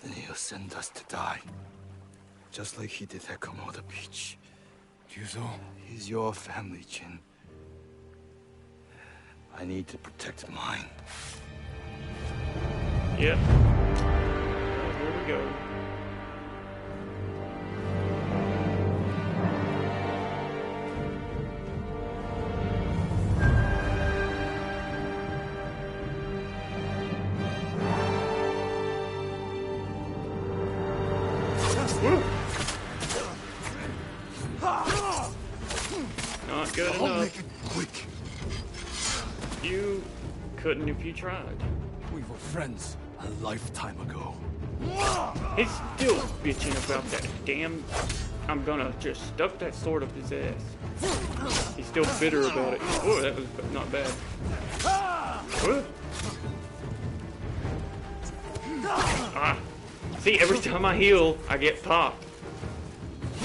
Then he'll send us to die. Just like he did at Komoda Beach. Yuzo. He's your family, Jin. I need to protect mine. Yep. Here we go. good I'll enough. make it quick. You couldn't if you tried. We were friends a lifetime ago. He's still bitching about that damn... I'm gonna just stuck that sword up his ass. He's still bitter about it. Oh, that was not bad. Ah. See, every time I heal, I get popped.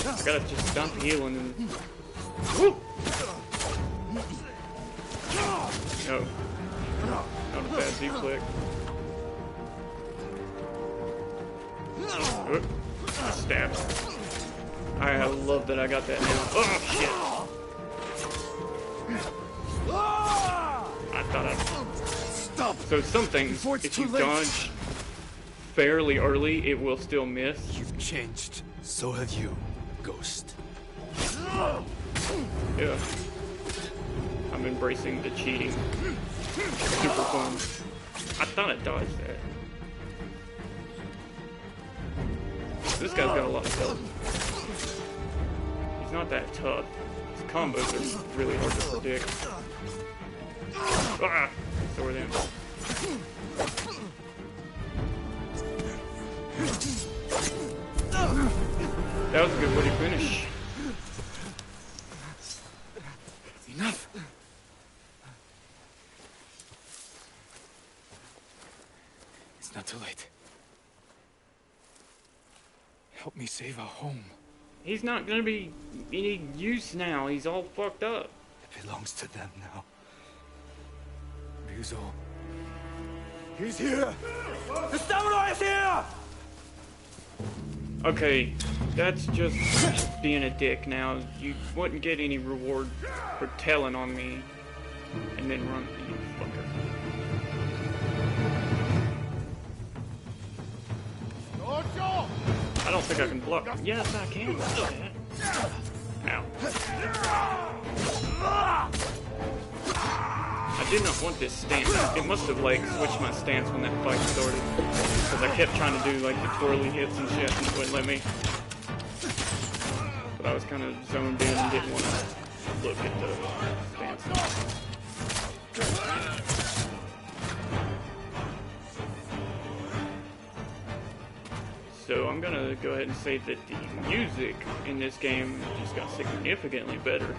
I gotta just stop healing and... Woo! No. Not a bad deflect. Stab. I love that I got that now. Oh, shit. I thought I'd... Stop. So some things, if you dodge fairly early, it will still miss. You've changed. So have you, Ghost. Yeah. I'm embracing the cheating. Super fun. I thought I dodged that. This guy's got a lot of health. He's not that tough. His combos are really hard to predict. Ah! So are them. That was a good way to finish. Enough. It's not too late. Help me save our home. He's not gonna be any use now. He's all fucked up. It belongs to them now. Ryuzo. He's here! The samurai is here! Okay, that's just being a dick now. You wouldn't get any reward for telling on me and then run, you fucker. I don't think I can block. Yes, I can block that. Ow. I did not want this stance. It must have, like, switched my stance when that fight started. Because I kept trying to do, like, the twirly hits and shit, and it wouldn't let me. But I was kind of zoned in and didn't want to look at the stance. So I'm gonna go ahead and say that the music in this game just got significantly better.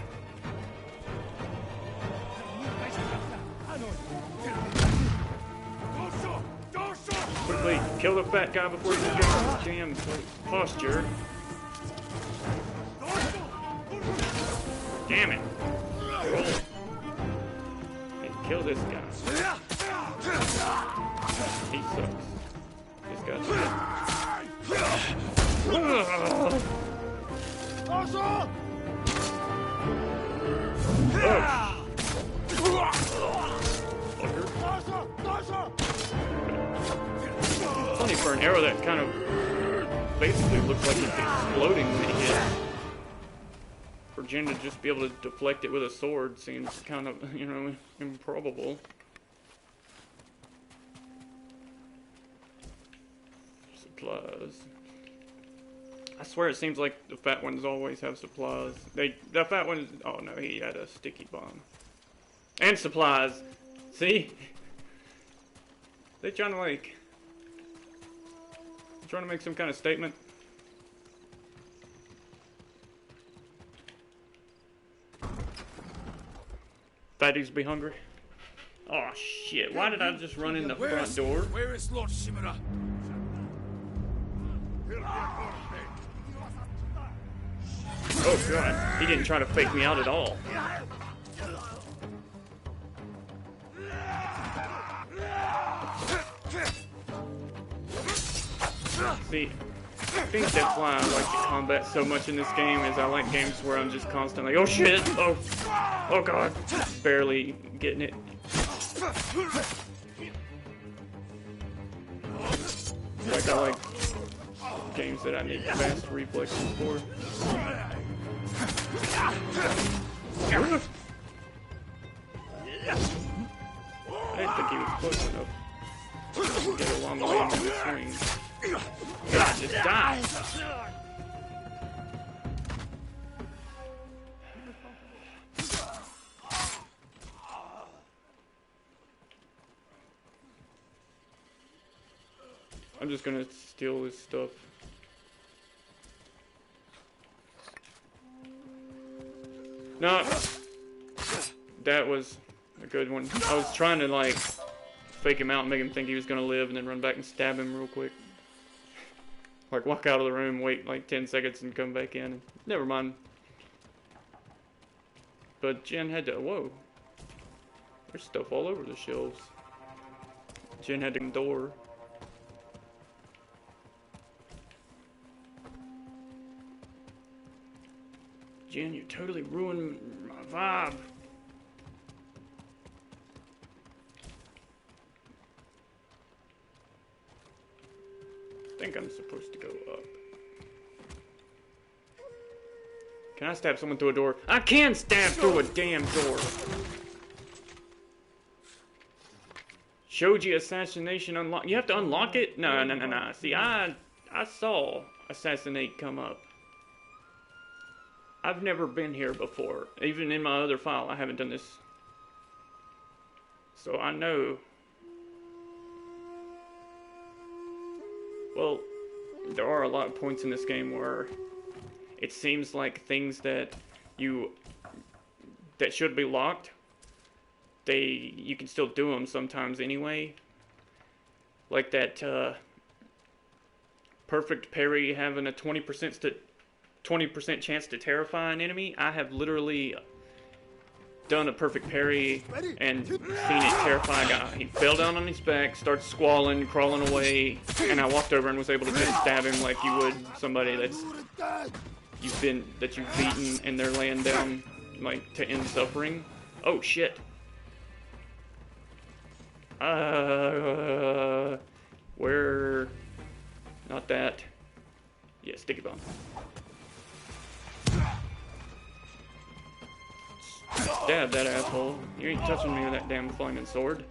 Quickly, kill the fat guy before he can get on his damn posture. Damn it. Roll. And kill this guy. He sucks. This guy's dead. Funny for an arrow that kind of basically looks like it's exploding when it hits. For Jin to just be able to deflect it with a sword seems kind of, you know, improbable. Supplies. I swear it seems like the fat ones always have supplies. The fat ones, oh no, he had a sticky bomb. And supplies. See? They trying to make some kind of statement. Fatties be hungry. Oh shit, why did I just run in the front door? Where is Lord Shimura? Oh god, he didn't try to fake me out at all. See, I think that's why I like the combat so much in this game, is I like games where I'm just constantly, oh shit, oh god, barely getting it. Like I like games that I need fast reflexes for. I didn't think he was close enough to get a long way in the swing. God, just die! I'm just gonna steal his stuff. No, that was a good one. I was trying to like fake him out and make him think he was gonna live and then run back and stab him real quick. Like walk out of the room, wait like 10 seconds and come back in. Never mind. But Jen had to, whoa. There's stuff all over the shelves. Jen had to door. Jen, you totally ruined my vibe. I think I'm supposed to go up. Can I stab someone through a door? I can stab through a damn door! Shoji assassination unlock. You have to unlock it? No. See, I saw assassinate come up. I've never been here before. Even in my other file, I haven't done this. So I know. Well, there are a lot of points in this game where it seems like things that should be locked, you can still do them sometimes anyway. Like that perfect parry having a 20% chance to terrify an enemy. I have literally done a perfect parry and seen it terrify a guy. He fell down on his back, starts squalling, crawling away, and I walked over and was able to just stab him like you would somebody you've beaten and they're laying down like to end suffering. Oh shit. Where? Not that. Yeah, sticky bomb. Stab that asshole. You ain't touching me with that damn flaming sword.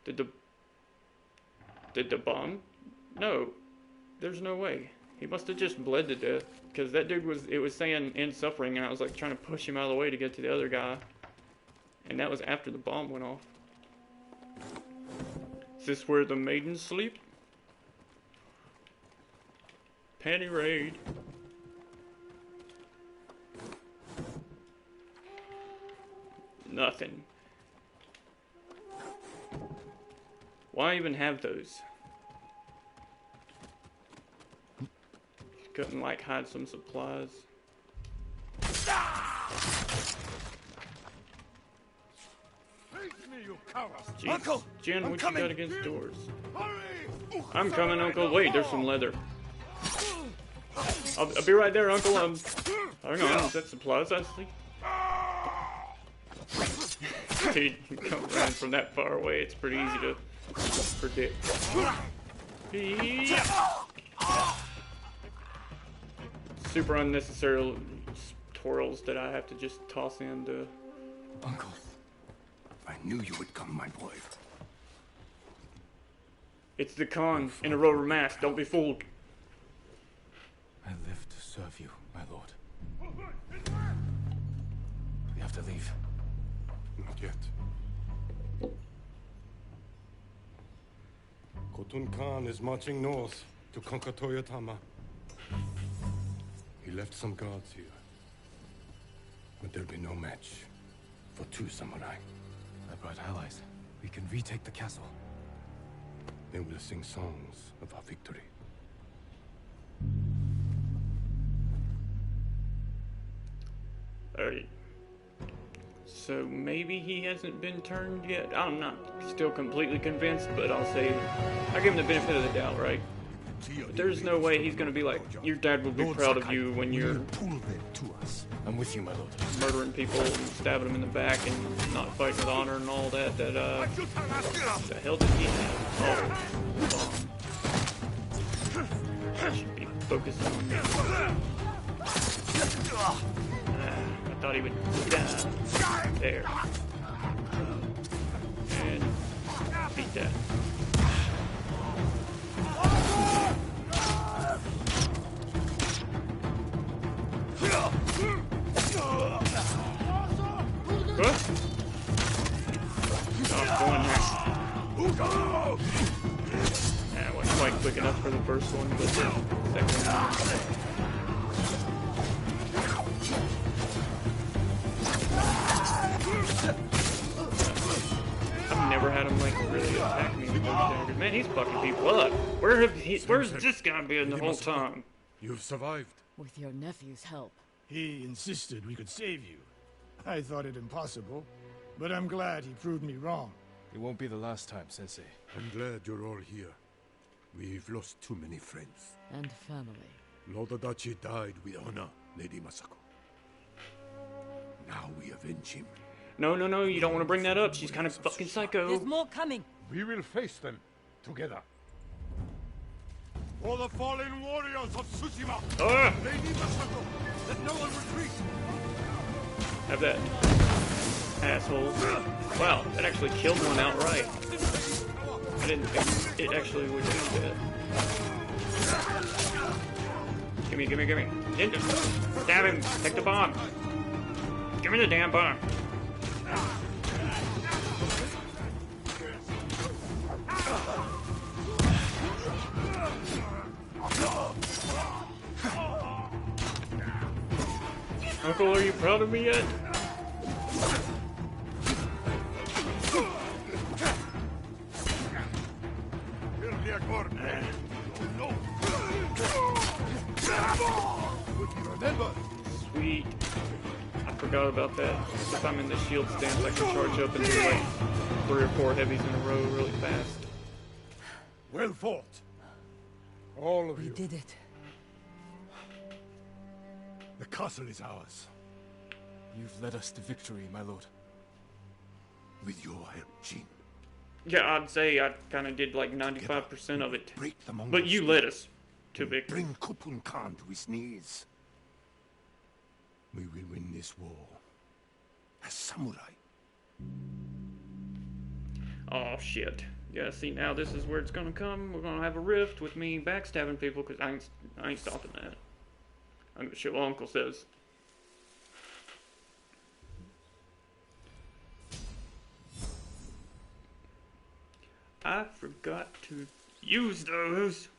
Did the bomb? No. There's no way. He must have just bled to death. Because that dude it was saying end suffering, and I was like trying to push him out of the way to get to the other guy. And that was after the bomb went off. Is this where the maidens sleep? Panty raid. Nothing. Why even have those? Couldn't like hide some supplies. Jeez. Uncle, Jen, what you got against doors? Hurry! I'm coming, Uncle. Wait, there's some leather. I'll be right there, Uncle. Hang on, is that supplies I see? Dude, you come running from that far away. It's pretty easy to predict. Super unnecessary tutorials that I have to just toss into. Uncle, I knew you would come, my boy. It's the Khan in a rubber mask. Don't be fooled. I live to serve you, my lord. We have to leave. Not yet. Khotun Khan is marching north to conquer Toyotama. He left some guards here. But there'll be no match for 2 samurai. I brought allies. We can retake the castle. They will sing songs of our victory. Alright. So maybe he hasn't been turned yet. I'm not still completely convinced, but I'll say I give him the benefit of the doubt, right? But there's no way he's gonna be like, your dad would be proud of you when you're I'm with you, my lord. Murdering people and stabbing them in the back and not fighting with honor and all that. The hell did he have? Oh, I should be focusing on this. I thought he would die. There. And beat that. What? Stop going there. quick enough for the first one, but the second one. I've never had him like really attack me before. Man, he's fucking people up. Where's this guy been the whole time? You've survived. With your nephew's help. He insisted we could save you. I thought it impossible, but I'm glad he proved me wrong. It won't be the last time, Sensei. I'm glad you're all here. We've lost too many friends. And family. Lord Adachi died with honor, Lady Masako. Now we avenge him. No, you don't want to bring that up. She's kind of fucking psycho. There's more coming. We will face them together. For the fallen warriors of Tsushima! Lady Masako, let no one retreat! Have that. Asshole. Wow, that actually killed one outright. I didn't think it actually would do that. Gimme. Ninja! Stab him! Take the bomb! Give me the damn bomb! Uncle, are you proud of me yet? Sweet. I forgot about that. If I'm in the shield stance, I can charge up and do like 3 or 4 heavies in a row really fast. Well fought. All of you. We did it. The castle is ours. You've led us to victory, my lord. With your help, Jin. Yeah, I'd say I kind of did like 95% of it. Break the Mongols. But you led us to victory. Bring Kupun Khan to his knees. We will win this war. As samurai. Oh shit. Yeah, see now this is where it's gonna come. We're gonna have a rift with me backstabbing people because I ain't stopping that. I'm gonna show what Uncle says. I forgot to use those.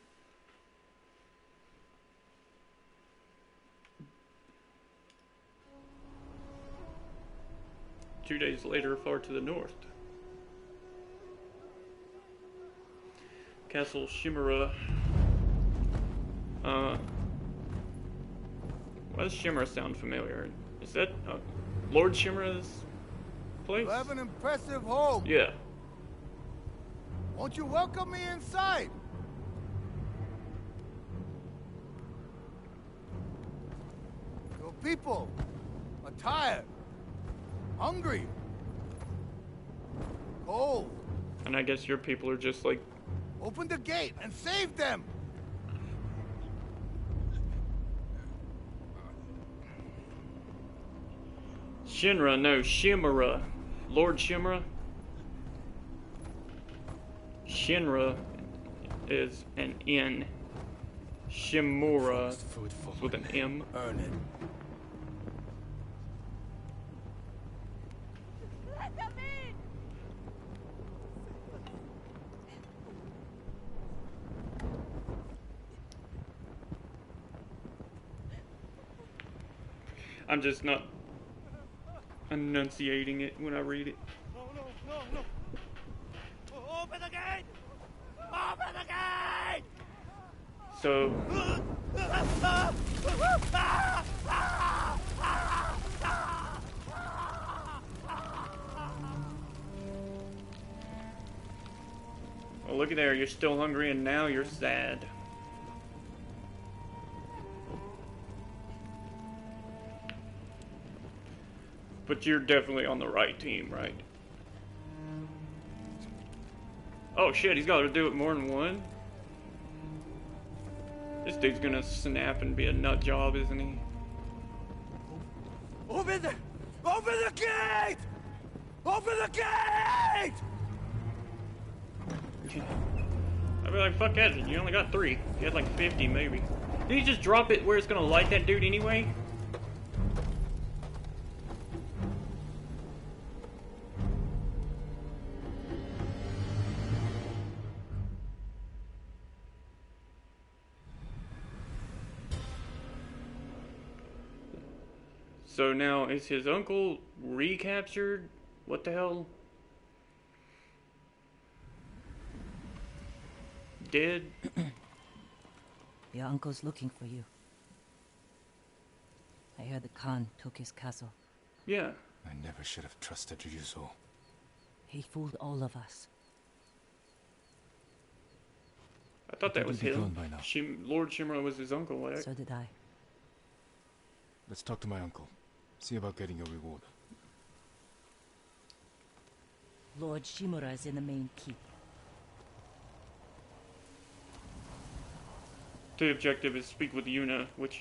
Two days later, far to the north. Castle Shimura. Why does Shimura sound familiar? Is that Lord Shimura's place? You have an impressive home. Yeah. Won't you welcome me inside? Your people are tired, hungry, cold. And I guess your people are just like... Open the gate and save them! Shinra, no, Shimura. Lord Shimura? Shinra is an N. Shimura is with an M. Earn it. Let them in! I'm just not enunciating it when I read it. No. Open the gate! Open the gate! So... Well, look at there, you're still hungry and now you're sad. But you're definitely on the right team, right? Oh shit, he's got to do it more than one? This dude's gonna snap and be a nut job, isn't he? Open the gate! Open the gate! I'd be like, fuck that, you only got 3. You had like 50 maybe. Did he just drop it where it's gonna light that dude anyway? So now, is his uncle recaptured? What the hell? Dead? Your uncle's looking for you. I heard the Khan took his castle. Yeah. I never should have trusted Ryuzo. He fooled all of us. I thought that was him. By now. Lord Shimura was his uncle, right? So did I. Let's talk to my uncle. See about getting your reward. Lord Shimura is in the main keep. The objective is speak with Yuna, which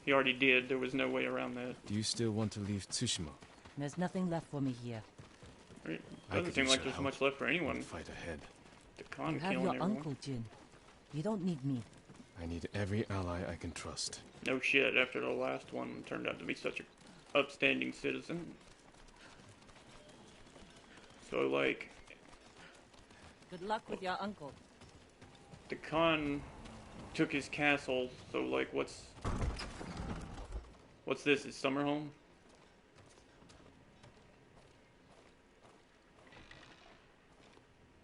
he already did. There was no way around that. Do you still want to leave Tsushima? There's nothing left for me here. It doesn't seem like there's much left for anyone. Fight ahead. The Khan You have killing your everyone. uncle, Jin. You don't need me. I need every ally I can trust. No shit, after the last one turned out to be such a upstanding citizen. So, like... Good luck with your uncle. The Khan took his castle, so, like, what's this? His summer home?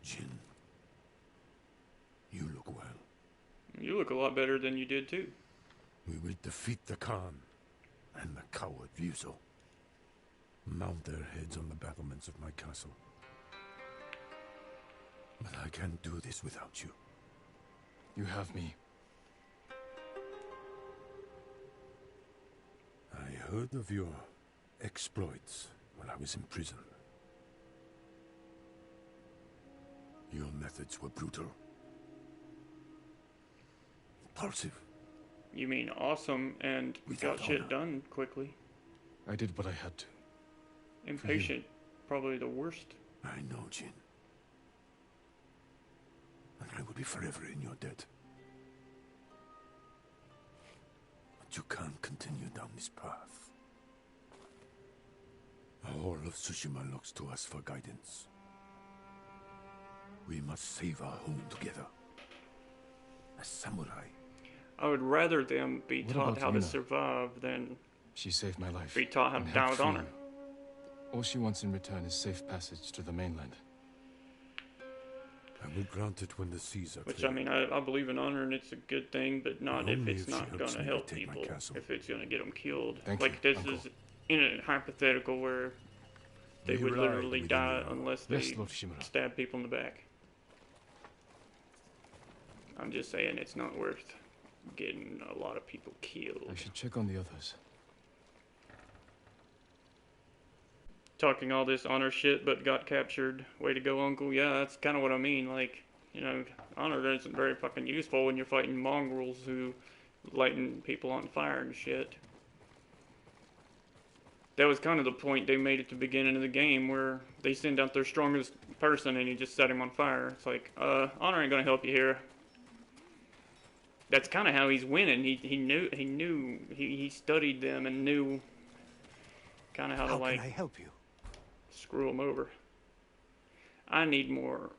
Jin, you look well. You look a lot better than you did, too. We will defeat the Khan and the coward Ryuzo. Mount their heads on the battlements of my castle. But I can't do this without you. You have me. I heard of your exploits when I was in prison. Your methods were brutal. Impulsive. You mean awesome and Without got shit honor. done quickly. I did what I had to. Impatient. Probably the worst. I know, Jin. And I will be forever in your debt. But you can't continue down this path. All of Tsushima looks to us for guidance. We must save our home together. As samurai. I would rather them be What taught about how to Yuna? survive than She saved my life. be taught how to and die helped with free honor. me. All she wants in return is safe passage to the mainland. I will grant it when the seas are Which, clear. I mean, I believe in honor and it's a good thing, but not if Only it's if she not helps going to me help retake my people. castle. If it's going to get them killed. Thank like, you, this Uncle. is in a hypothetical where they We would ride literally within die your- unless they Yes, Lord Shimura. stab people in the back. I'm just saying it's not worth getting a lot of people killed. I should check on the others. Talking all this honor shit but got captured. Way to go, Uncle. Yeah, that's kind of what I mean. Like, you know, honor isn't very fucking useful when you're fighting mongrels who lighting people on fire and shit. That was kind of the point they made at the beginning of the game where they send out their strongest person and you just set him on fire. It's like, honor ain't gonna help you here. That's kind of how he's winning. He studied them and knew kind of how to, How like, can I help you? screw them over. I need more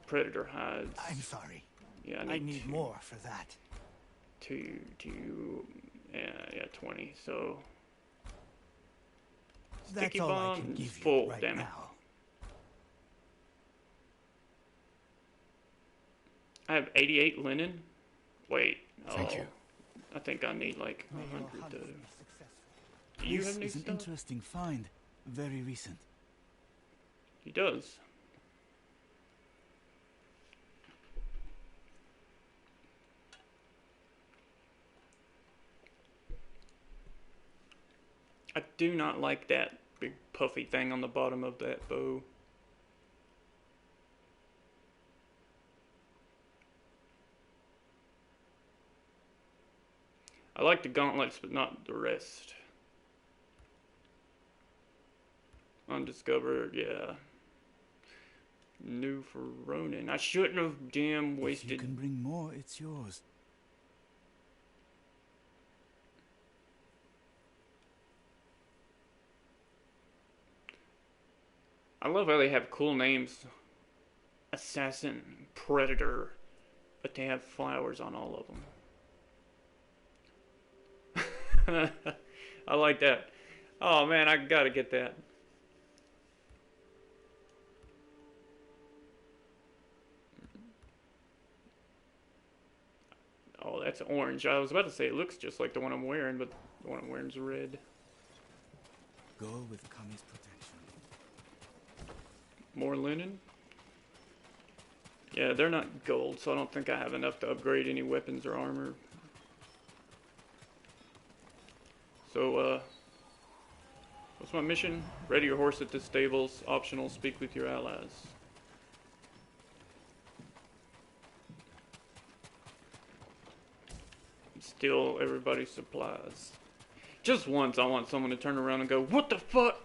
predator hides. I'm sorry. Yeah, I need more for that. Yeah, 20. So That's sticky all I bomb can is give you full. right Damn it. now. I have 88 linen. Wait. Thank you. I think I need like 100 though. Do you This have new is an stuff? interesting find. Very recent. He does. I do not like that big puffy thing on the bottom of that bow. I like the gauntlets, but not the rest. Undiscovered, yeah. New for Ronin. I shouldn't have damn If you wasted. can bring more, it's yours. I love how they have cool names. Assassin, Predator, but they have flowers on all of them. I like that. Oh man, I gotta get that. Oh, that's orange. I was about to say it looks just like the one I'm wearing, but the one I'm wearing is red. Go with Kami's protection. More linen? Yeah, they're not gold, so I don't think I have enough to upgrade any weapons or armor. So, what's my mission? Ready your horse at the stables. Optional, speak with your allies. Steal everybody's supplies. Just once I want someone to turn around and go, what the fuck?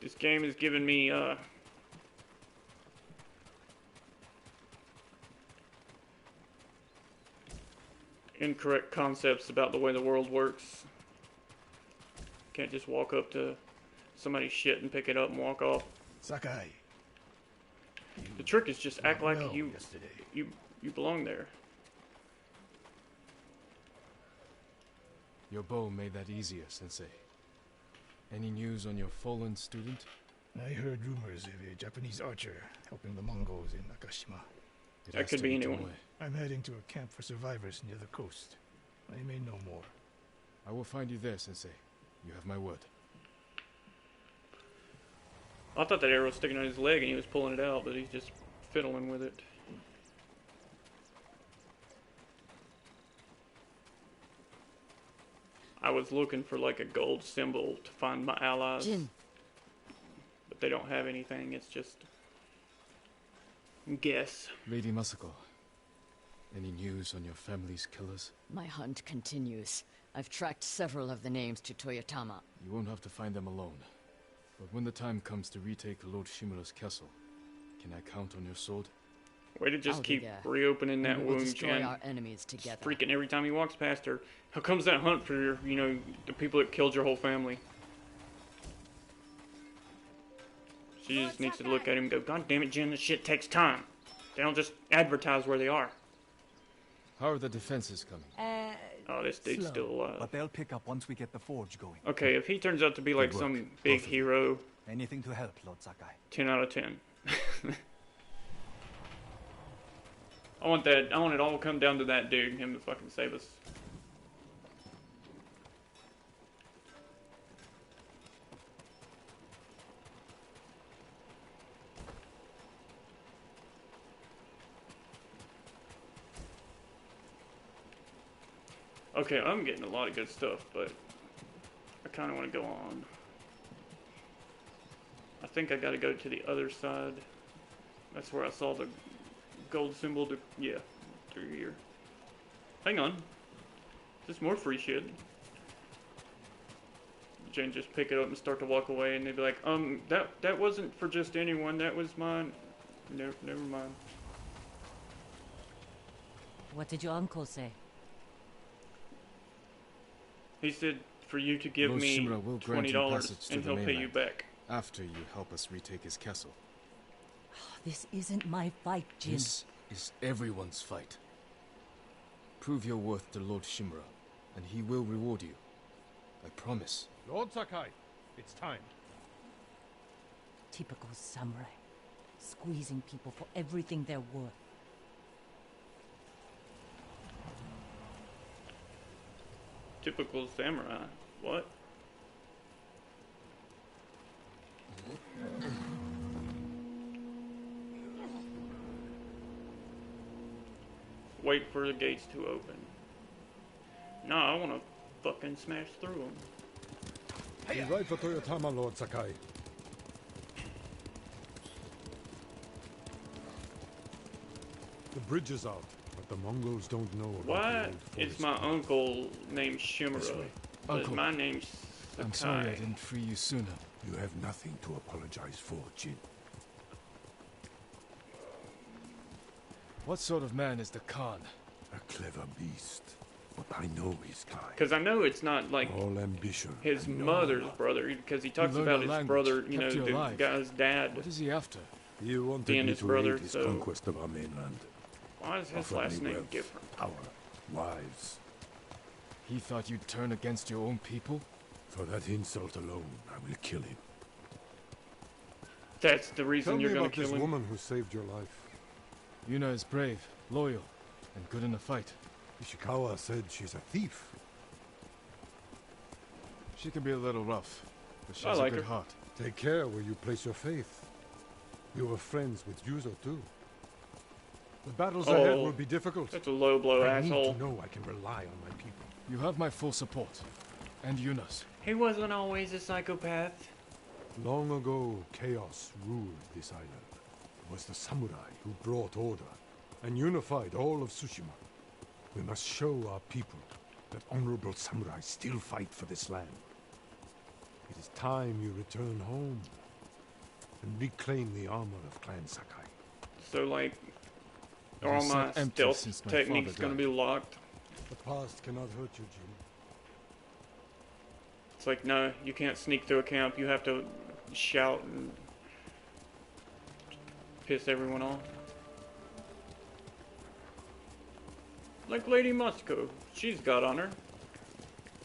This game is giving me, incorrect concepts about the way the world works. Can't just walk up to somebody's shit and pick it up and walk off. Sakai. The trick is just act like you belong there. Your bow made that easier, Sensei. Any news on your fallen student? I heard rumors of a Japanese archer helping the Mongols in Nakashima. That could be anyone. I'm heading to a camp for survivors near the coast. I may know more. I will find you there, Sensei. You have my word. I thought that arrow was sticking on his leg and he was pulling it out, but he's just fiddling with it. I was looking for like a gold symbol to find my allies. Jin. But they don't have anything, it's just guess. Lady Masako, any news on your family's killers? My hunt continues. I've tracked several of the names to Toyotama. You won't have to find them alone. But when the time comes to retake Lord Shimura's castle, can I count on your sword? Way to just keep reopening that wound, destroy Jen. our enemies together. Freaking every time he walks past her. How comes that hunt for your, you know, the people that killed your whole family? She just needs to look at him and go, God damn it, Jen, this shit takes time. They don't just advertise where they are. How are the defenses coming? Oh, this dude's still alive. But they'll pick up once we get the forge going. Okay, if he turns out to be like some big hero, anything to help, Lord Sakai. 10 out of 10. I want it all to come down to that dude, him to fucking save us. Okay, I'm getting a lot of good stuff, but I kind of want to go on. I think I got to go to the other side. That's where I saw the gold symbol to, yeah, through here. Hang on. Just more free shit. Jane just pick it up and start to walk away, and they'd be like, that wasn't for just anyone, that was mine. Never mind. What did your uncle say? He said for you to give Lord me Shimura will grant you $20 passage to and the he'll pay you mainland back. after you help us retake his castle. This isn't my fight, Jin. This is everyone's fight. Prove your worth to Lord Shimura, and he will reward you. I promise. Lord Sakai, it's time. Typical samurai. Squeezing people for everything they're worth. Typical samurai. What? Wait for the gates to open. No, I want to fucking smash through them. Be right for Toyotama, Lord Sakai. The bridge is out, but the Mongols don't know about Why the old is forest. my uncle named Shimura? But Uncle, my name's Sakai. I'm sorry I didn't free you sooner. You have nothing to apologize for, Jin. What sort of man is the Khan? A clever beast, but I know his kind. Because I know it's not like All ambition. his and mother's no- brother, because he talks learned about our his language, brother, you know, kept you the alive. guy's dad. What is he after? He wanted being me his to brother, aid his so- conquest of our mainland. Why is his Offered last me name wealth, different? power, wives. He thought you'd turn against your own people? For that insult alone, I will kill him. That's the reason Tell you're me gonna about kill this him? woman who saved your life. Yuna is brave, loyal, and good in a fight. Ishikawa said she's a thief. She can be a little rough, but she I has like a good her. heart. Take care where you place your faith. You were friends with Yuzo too. The battles ahead will be difficult. That's a low blow, I asshole. need to know I can rely on my people. You have my full support. And Yuna's. He wasn't always a psychopath. Long ago, chaos ruled this island. It was the samurai who brought order and unified all of Tsushima. We must show our people that honorable samurai still fight for this land. It is time you return home and reclaim the armor of Clan Sakai. So, like, You all sat my empty stealth since my techniques father gonna be died. locked. The past cannot hurt you, Jin. It's like, no, you can't sneak through a camp. You have to shout and piss everyone off. Like Lady Musco. She's got on her.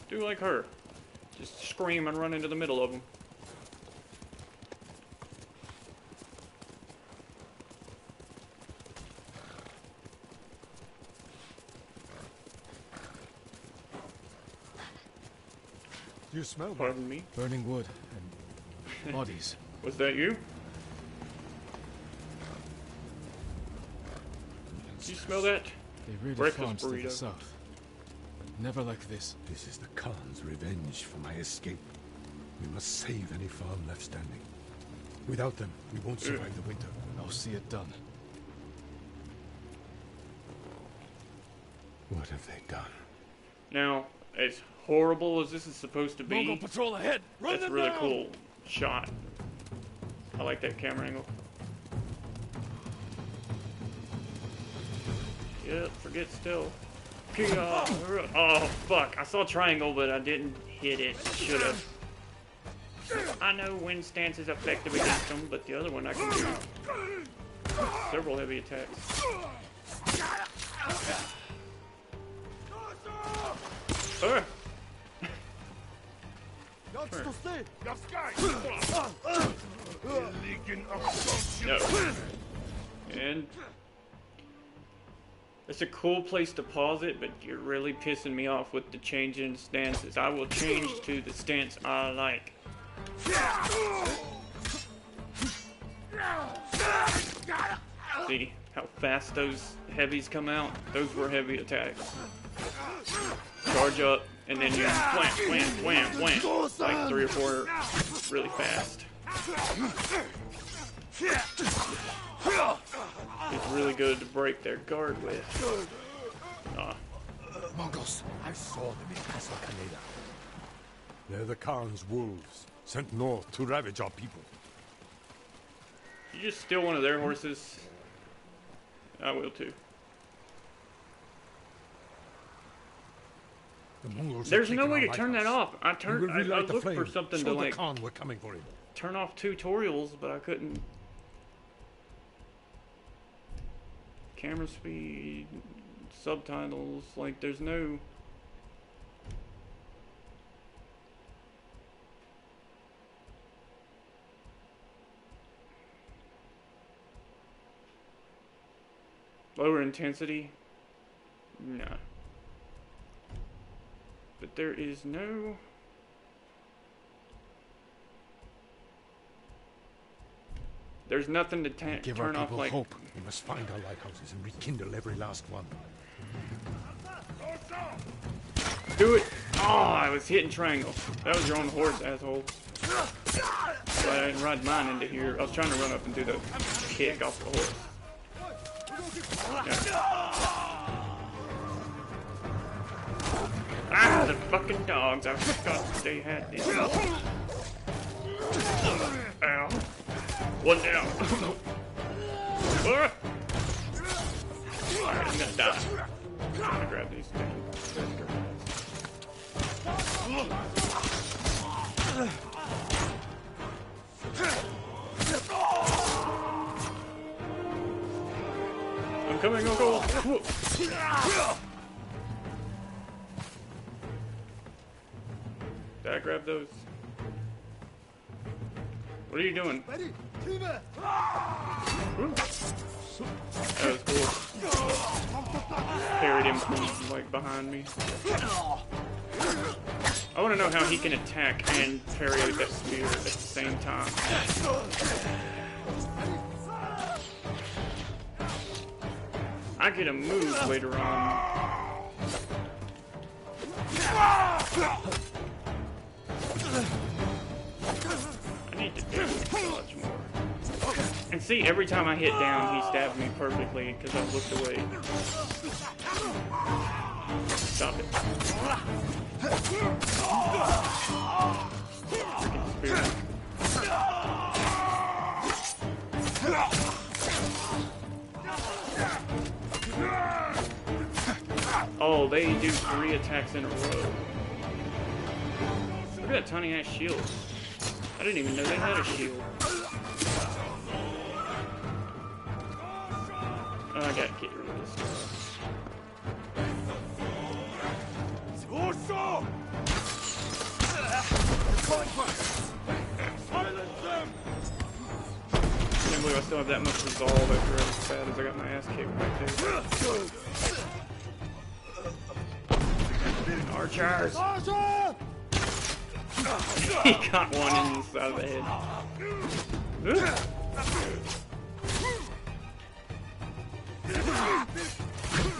Do like her. Just scream and run into the middle of them. Do you smell that? Pardon me? Burning wood and bodies. Was that you? Did you smell that? They raided Breakfast farms to the burrito. south. But never like this. This is the Khan's revenge for my escape. We must save any farm left standing. Without them, we won't survive the winter. I'll see it done. What have they done? Now, as horrible as this is supposed to be, Mongol patrol ahead! Run that's a them really down! cool shot. I like that camera angle. Yep, forget stealth. Oh, fuck. I saw triangle, but I didn't hit it. Should've. I know wind stance is effective against them, but the other one I can do several heavy attacks. No. And it's a cool place to pause it, but you're really pissing me off with the change in stances. I will change to the stance I like. See how fast those heavies come out? Those were heavy attacks. Charge up, and then you wham, wham, wham, wham. Like 3 or 4 really fast. It's really good to break their guard with. Mongols! I saw them in Castle Kaneda. They're the Khan's wolves, sent north to ravage our people. You just steal one of their horses, I will too. The Mongols There's have no taken way our to turn that lighthouse. off. I We will relight the looked for flames. something Show to the like Khan we're coming for him. turn off tutorials, but I couldn't. Camera speed, subtitles, like there's no. Lower intensity? No. But there is no... There's nothing to Give turn our off people like... hope. We must find our lighthouses and rekindle every last one. Do it! Oh, I was hitting triangle. That was your own horse, asshole. Glad I didn't ride mine into here. I was trying to run up and do the kick off the horse. Yeah. Ah, the fucking dogs. I forgot they had this. Ow. One down. Alright, I'm gonna die. I'm gonna grab these things. I'm coming, Uncle! Did I grab those? What are you doing? That was cool. Carried him from like behind me. I want to know how he can attack and parry that spear at the same time. I get a move later on. I need to dodge more. And see, every time I hit down, he stabbed me perfectly because I looked away. Stop it. Freaking spear. Oh, they do 3 attacks in a row. Look at that tiny ass shield. I didn't even know they had a shield. Oh, I gotta get rid of this stuff. I can't believe I still have that much resolve after as bad as I got my ass kicked back there. Archers! He got one in the side of the head.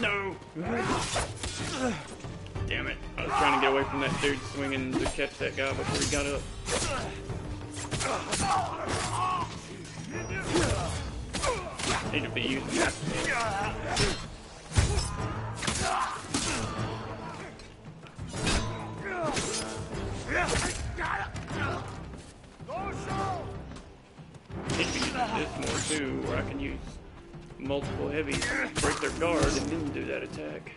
No! Damn it. I was trying to get away from that dude swinging to catch that guy before he got up. Need to be using that. Need to be using this more too, where I can use multiple heavies, break their guard, and then do that attack.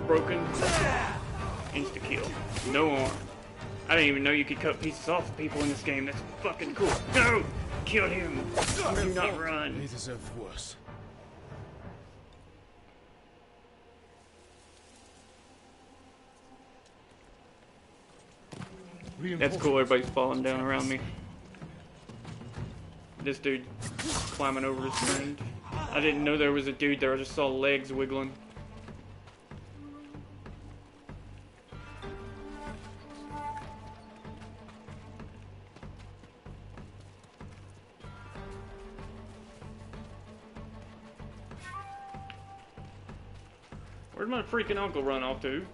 Broken. Insta kill. No arm. I didn't even know you could cut pieces off of people in this game. That's fucking cool. No! Kill him! Do not run. They deserve worse. That's cool, everybody's falling down around me. This dude climbing over his friend. I didn't know there was a dude there, I just saw legs wiggling. Where'd my freaking uncle run off to?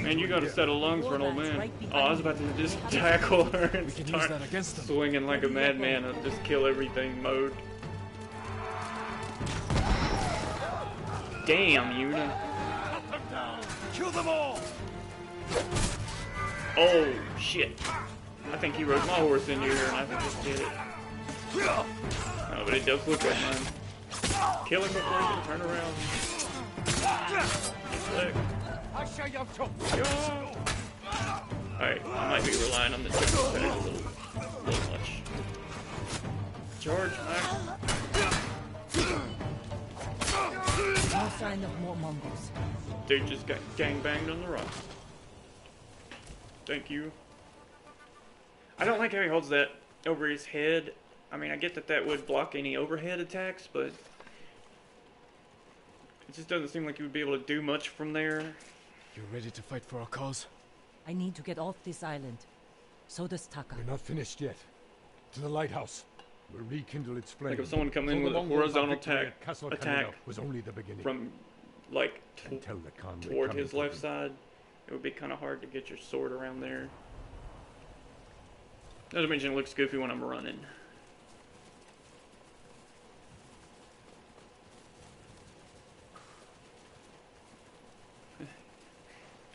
Man, you got a set of lungs for an old man. Oh, I was about to just tackle her and start swinging like a madman and just kill everything mode. Damn, Yuna. Kill them all! Oh, shit. I think he rode my horse in here and I just did it. Oh, but it does look like mine. Kill him before he can turn around. Alright, I might be relying on the jump attack a little much. Charge, Max. No sign of more Mongols. Dude just got gangbanged on the rock. Thank you. I don't like how he holds that over his head. I mean, I get that that would block any overhead attacks, but it just doesn't seem like he would be able to do much from there. You ready to fight for our cause? I need to get off this island. So does Taka. We're not finished yet. To the lighthouse. We'll rekindle its flame. Like if someone come in with a horizontal attack was only the beginning. From like toward his left side, it would be kind of hard to get your sword around there. Not to mention it looks goofy when I'm running.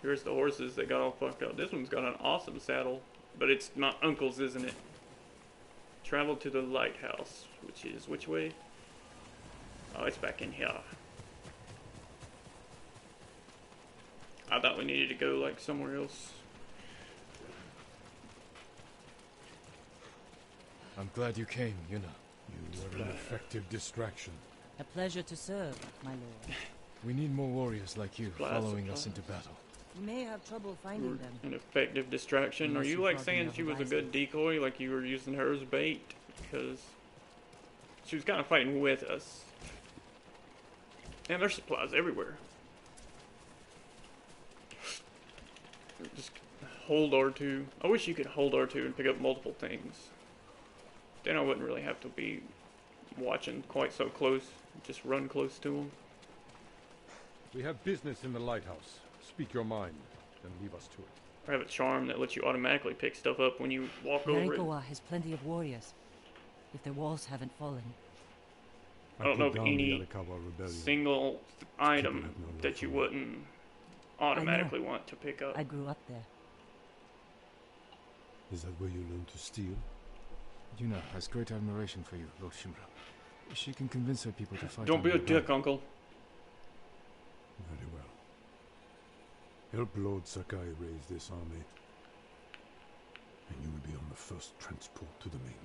Here's the horses that got all fucked up. This one's got an awesome saddle, but it's my uncle's, isn't it? Travel to the lighthouse, which is which way? Oh, it's back in here. I thought we needed to go like somewhere else. I'm glad you came, Yuna. You were an effective distraction. A pleasure to serve, my lord. We need more warriors like you following us into battle. You may have trouble finding them. An effective distraction. Unless Are you you like brought saying enough she was a advisors. good decoy, like you were using her as bait? Because she was kind of fighting with us. And there's supplies everywhere. Just hold R2. I wish you could hold R2 and pick up multiple things. Then I wouldn't really have to be watching quite so close. Just run close to them. We have business in the lighthouse. Speak your mind, then leave us to it. I have a charm that lets you automatically pick stuff up when you walk over it. Yarikawa has plenty of warriors, if their walls haven't fallen. I don't know of put down the any Yarikawa rebellion. single item that you wouldn't automatically I know. want to pick up. I grew up there. Is that where you learned to steal? Yuna has great admiration for you, Lord Shimbra. She can convince her people to fight. Don't be on a your dick, back. Uncle. Very well. Help Lord Sakai raise this army, and you will be on the first transport to the mainland.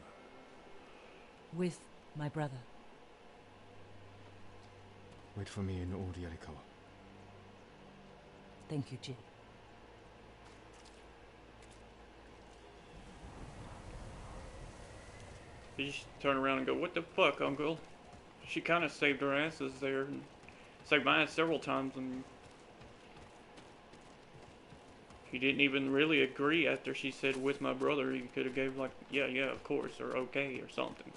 With my brother. Wait for me in Old Yarikawa. Thank you, Jin. You just turn around and go, "What the fuck, Uncle?" She kind of saved her asses there. And saved my ass several times, and he didn't even really agree after she said, "with my brother." He could have gave like, yeah, of course, or okay, or something.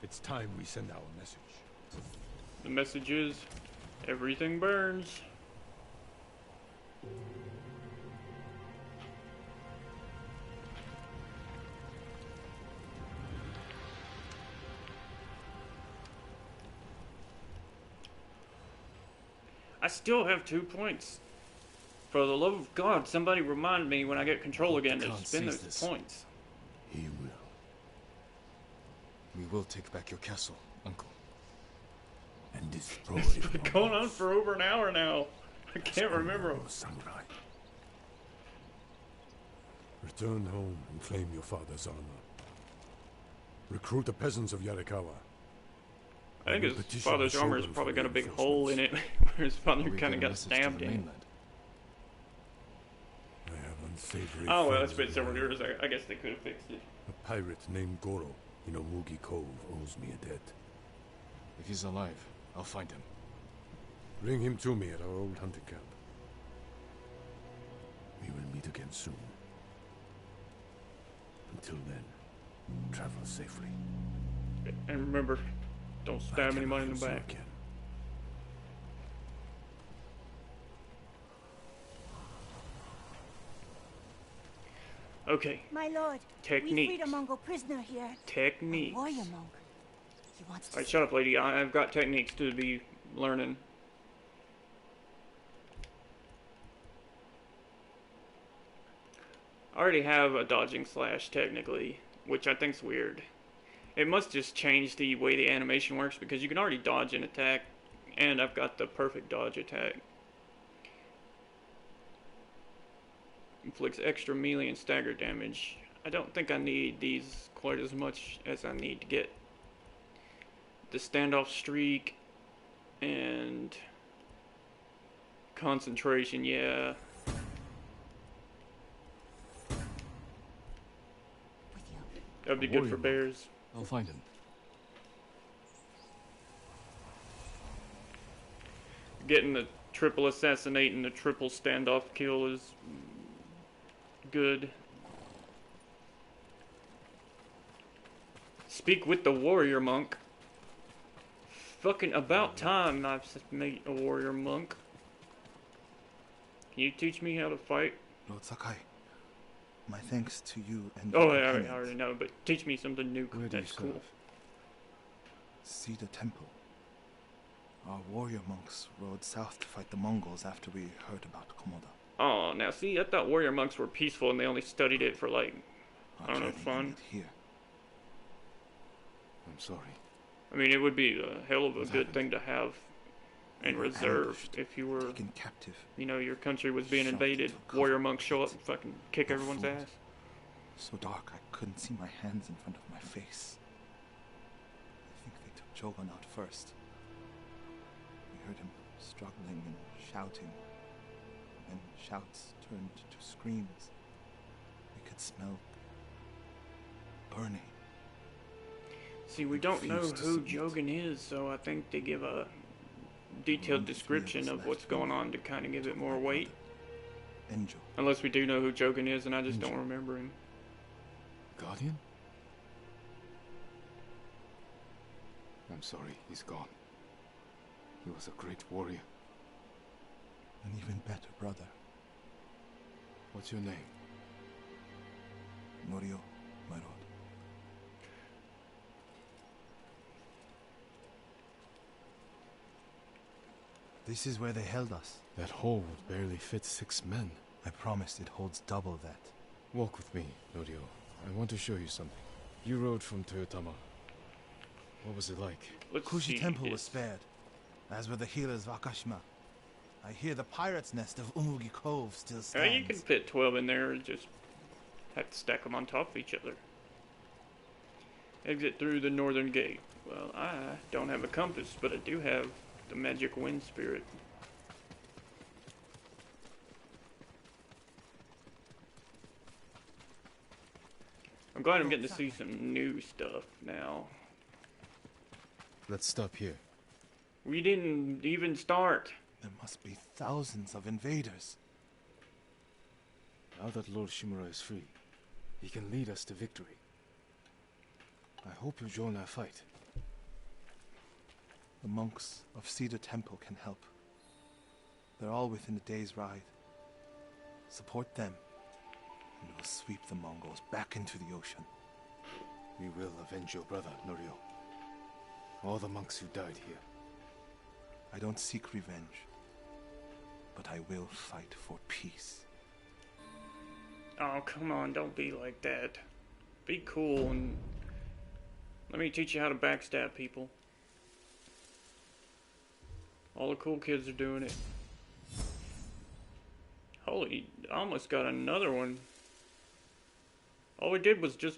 It's time we send our message. The message is, everything burns. I still have 2 points. For the love of God, somebody remind me when I get control again to spend those points. He will. We will take back your castle, Uncle. And destroy It's been going on for over an hour now. I can't remember. Samurai. Return home and claim your father's honor. Recruit the peasants of Yarikawa. I think his father's armor has probably got a big hole in it, where his father kind of got stabbed in. I have unsavory Oh, well, that's friends been several in years. I guess they could have fixed it. A pirate named Goro in Omugi Cove owes me a debt. If he's alive, I'll find him. Bring him to me at our old hunting camp. We will meet again soon. Until then, travel safely. And remember, don't stab anybody in the back. Okay. My lord, we Techniques. freed a Mongol prisoner here. Techniques. A warrior monk. He wants to Alright, shut up, lady. I've got techniques to be learning. I already have a dodging slash, technically, which I think's weird. It must just change the way the animation works, because you can already dodge an attack, and I've got the perfect dodge attack. Inflicts extra melee and stagger damage. I don't think I need these quite as much as I need to get the standoff streak and concentration, yeah. That'd be good for bears. I'll find him. Getting the triple assassinate and the triple standoff kill is good. Speak with the warrior monk. Fucking about time I've made a warrior monk. Can you teach me how to fight? Lord Sakai, my thanks to you and Oh, your I companions. already know, but teach me something new. Where do you That's cool. serve? Cedar Temple. Our warrior monks rode south to fight the Mongols after we heard about Komoda. Oh, now see, I thought warrior monks were peaceful and they only studied it for like, I don't know, journey fun. ended here. I'm sorry. I mean, it would be a hell of a good thing to have and were reserved. If you were taken captive, you know, your country was being shot invaded, to a warrior covered monks show up pit and fucking kick of everyone's food. ass. So dark I couldn't see my hands in front of my face. I think they took Jogan out first. We heard him struggling and shouting. Then shouts turned to screams. We could smell burning. See, we don't know refused to who submit. Jogan is, so I think they give a detailed description of what's going on to kind of give it more weight. Enjo. Unless we do know who Jogan is, and I just don't remember him. Guardian? I'm sorry, he's gone. He was a great warrior. An even better brother. What's your name? Norio, my lord. This is where they held us. That hole would barely fit 6 men. I promised it holds double that. Walk with me, Norio. I want to show you something. You rode from Toyotama. What was it like? Kushi Temple was spared, as were the healers of Akashima. I hear the pirate's nest of Umugi Cove still stands. You can fit 12 in there and just have to stack them on top of each other. Exit through the northern gate. Well, I don't have a compass, but I do have the magic wind spirit. I'm glad I'm getting to see some new stuff now. Let's stop here. We didn't even start. There must be thousands of invaders. Now that Lord Shimura is free, he can lead us to victory. I hope you join our fight. The monks of Cedar Temple can help. They're all within a day's ride. Support them, and we'll sweep the Mongols back into the ocean. We will avenge your brother, Norio. All the monks who died here. I don't seek revenge, but I will fight for peace. Oh, come on, don't be like that. Be cool and let me teach you how to backstab people. All the cool kids are doing it. Holy, I almost got another one. All we did was just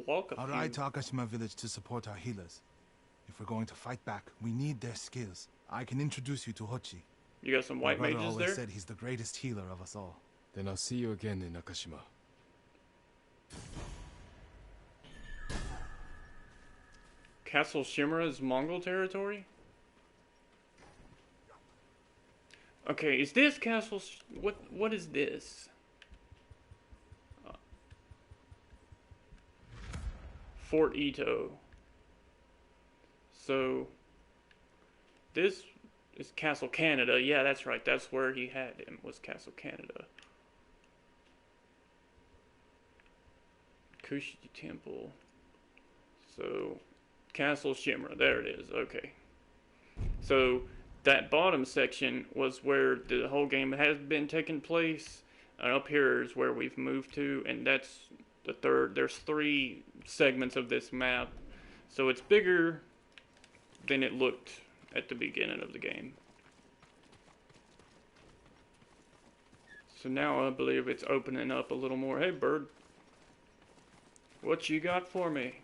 walk a I'll few. ride to Akashima village to support our healers. If we're going to fight back, we need their skills. I can introduce you to Hochi. You got some white My brother mages always there? said he's the greatest healer of us all. Then I'll see you again in Akashima. Castle Shimura is Mongol territory? Okay, is this Castle... What is this? Fort Ito. So, this is Castle Canada. Yeah, that's right. That's where he had him, was Castle Canada. Kushi Temple. So, Castle Shimura. There it is. Okay. So, that bottom section was where the whole game has been taking place. And up here is where we've moved to. And that's the third. There's 3 segments of this map. So, it's bigger than it looked at the beginning of the game. So now I believe it's opening up a little more. Hey, bird. What you got for me?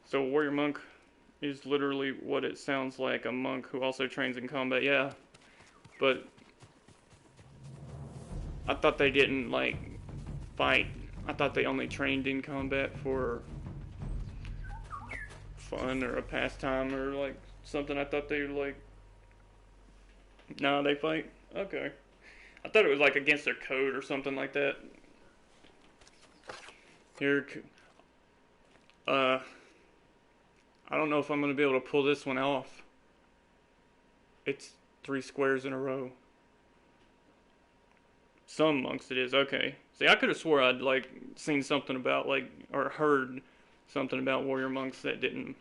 So warrior monk is literally what it sounds like, a monk who also trains in combat. Yeah, but I thought they didn't like fight. I thought they only trained in combat for fun or a pastime or like something. I thought they were like, no, they fight. Okay, I thought it was like against their code or something like that. Here, I don't know if I'm going to be able to pull this one off. It's 3 squares in a row. Some monks it is, okay. See, I could have swore I'd, like, seen something about, like, or heard something about warrior monks that didn't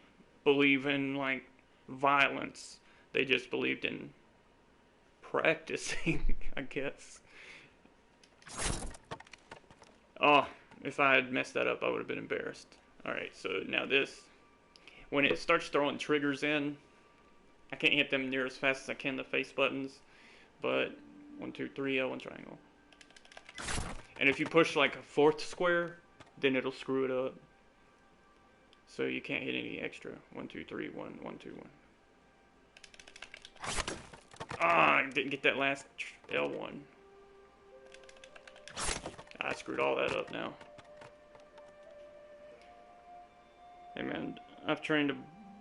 believe in, like, violence. They just believed in practicing, I guess. Oh, if I had messed that up, I would have been embarrassed. Alright, so now this, when it starts throwing triggers in, I can't hit them near as fast as I can the face buttons, but 1, 2, 3, L1 triangle. And if you push like a 4th square, then it'll screw it up. So you can't hit any extra. 1, 2, 3, 1, 1, 2, 1. Ah, I didn't get that last L1. I screwed all that up now. Hey man, I've trained a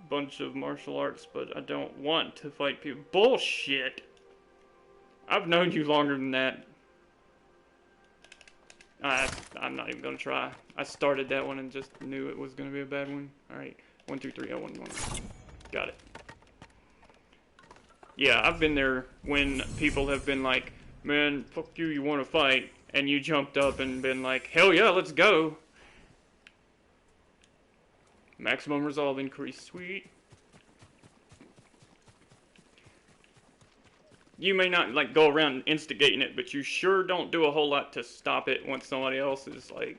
bunch of martial arts, but I don't want to fight people. Bullshit! I've known you longer than that. I'm not even gonna try. I started that one and just knew it was gonna be a bad one. Alright, 1, 2, 3, L1, 1. Got it. Yeah, I've been there when people have been like, man, fuck you, you wanna fight? And you jumped up and been like, hell yeah, let's go. Maximum resolve increase, sweet. You may not like go around instigating it, but you sure don't do a whole lot to stop it once somebody else is like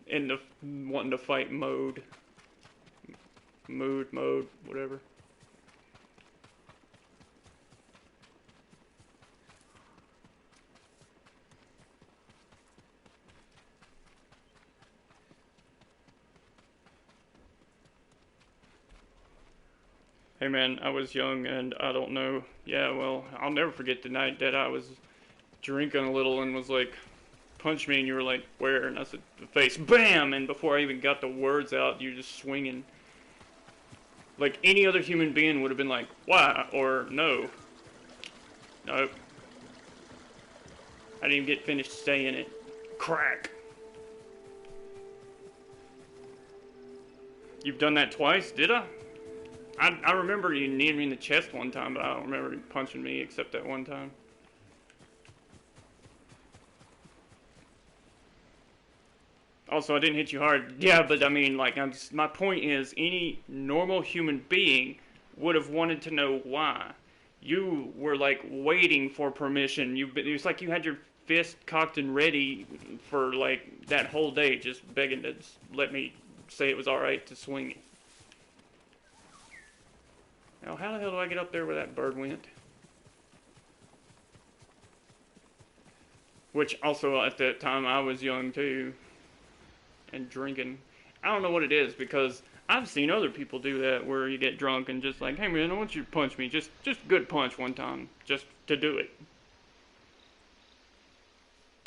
in the wanting to fight mode, whatever. Hey man, I was young and I don't know. Yeah, well, I'll never forget the night that I was drinking a little and was like, punch me, and you were like, where? And I said, the face. BAM! And before I even got the words out, you're just swinging. Like any other human being would have been like, why? Or no. Nope. I didn't even get finished saying it. Crack. You've done that twice, did I? I remember you kneeing me in the chest one time, but I don't remember you punching me except that one time. Also, I didn't hit you hard. Yeah, but I mean, like, my point is, any normal human being would have wanted to know why. You were, like, waiting for permission. It was like you had your fist cocked and ready for, like, that whole day, just begging to let me say it was alright to swing it. Now, how the hell do I get up there where that bird went? Which, also, at that time, I was young, too. And drinking. I don't know what it is, because I've seen other people do that, where you get drunk and just like, hey man, I want you to punch me. Just a good punch one time. Just to do it.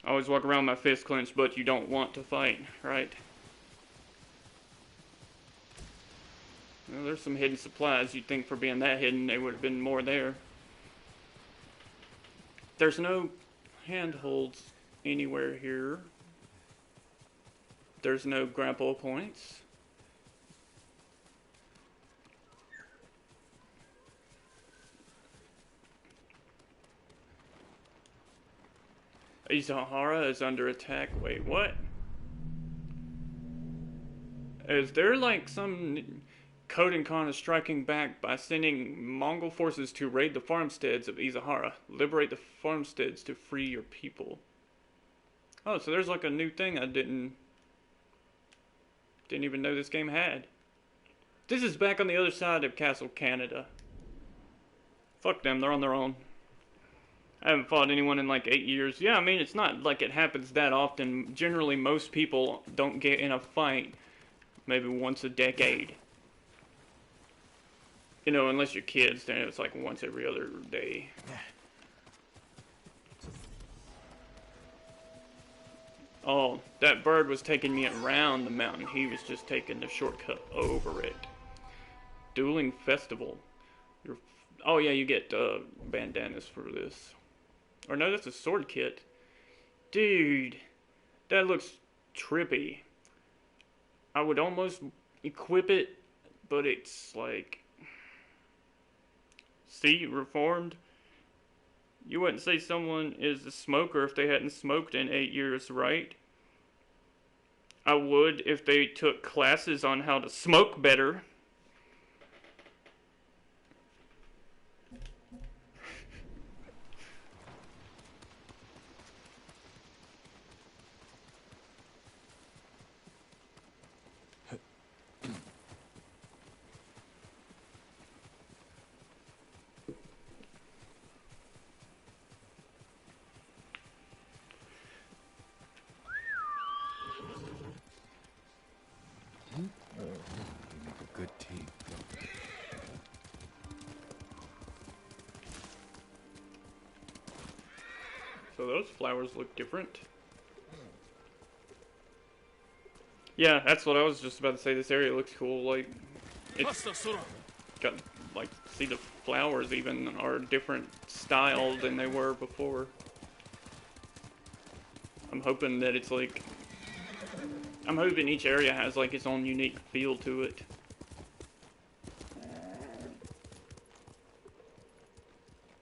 I always walk around with my fist clenched, but you don't want to fight, right? Well, there's some hidden supplies. You'd think for being that hidden, there would have been more there. There's no handholds anywhere here. There's no grapple points. Izahara is under attack. Wait, what? Is there like some Kodokan is striking back by sending Mongol forces to raid the farmsteads of Izahara. Liberate the farmsteads to free your people. Oh, so there's like a new thing I didn't even know this game had. This is back on the other side of Castle Canada. Fuck them, they're on their own. I haven't fought anyone in like 8 years. Yeah, I mean, it's not like it happens that often. Generally, most people don't get in a fight maybe once a decade. You know, unless you're kids, then it's like once every other day. Oh, that bird was taking me around the mountain. He was just taking the shortcut over it. Dueling Festival. Oh yeah, you get bandanas for this. Or no, that's a sword kit. Dude, that looks trippy. I would almost equip it, but it's like... See, reformed. You wouldn't say someone is a smoker if they hadn't smoked in 8 years, right? I would if they took classes on how to smoke better. those flowers look different. Yeah, that's what I was just about to say. This area looks cool. Like, it's got, like, see the flowers even are different style than they were before. I'm hoping that it's like, I'm hoping each area has like its own unique feel to it.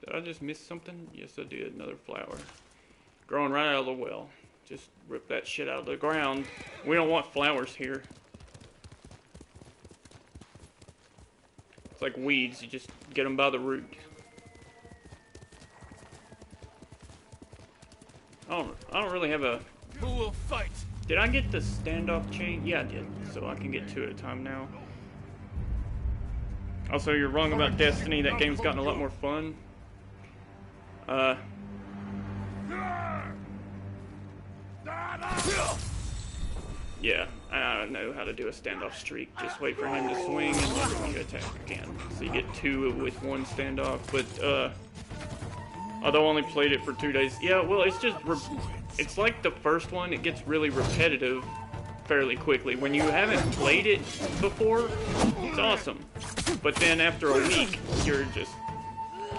Did I just miss something? Yes, I did. Another flower. Growing right out of the well. Just rip that shit out of the ground. We don't want flowers here. It's like weeds. You just get them by the root. I don't really have a... Who will fight? Did I get the standoff chain? Yeah, I did. So I can get two at a time now. Also, you're wrong about Destiny. That game's gotten a lot more fun. Yeah, I know how to do a standoff streak. Just wait for him to swing and then you attack again. So you get two with one standoff. But, although I only played it for 2 days. Yeah, well, it's just... It's like the first one. It gets really repetitive fairly quickly. When you haven't played it before, it's awesome. But then after a week, you're just...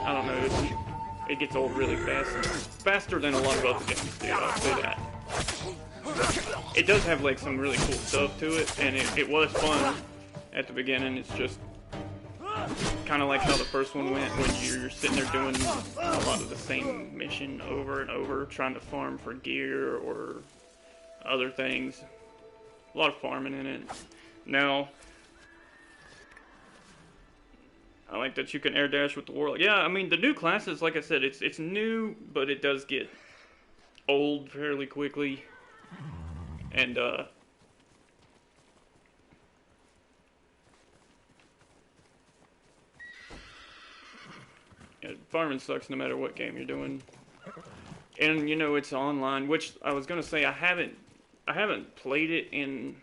I don't know. It gets old really fast. Faster than a lot of other games do, I'll say that. It does have like some really cool stuff to it, and it was fun at the beginning. It's just kind of like how the first one went, when you're sitting there doing a lot of the same mission over and over, trying to farm for gear or other things. A lot of farming in it. Now, I like that you can air dash with the warlock. Yeah, I mean, the new classes, like I said, it's new, but it does get old fairly quickly. And, yeah, farming sucks no matter what game you're doing. And, you know, it's online, which I was gonna say I haven't played it in...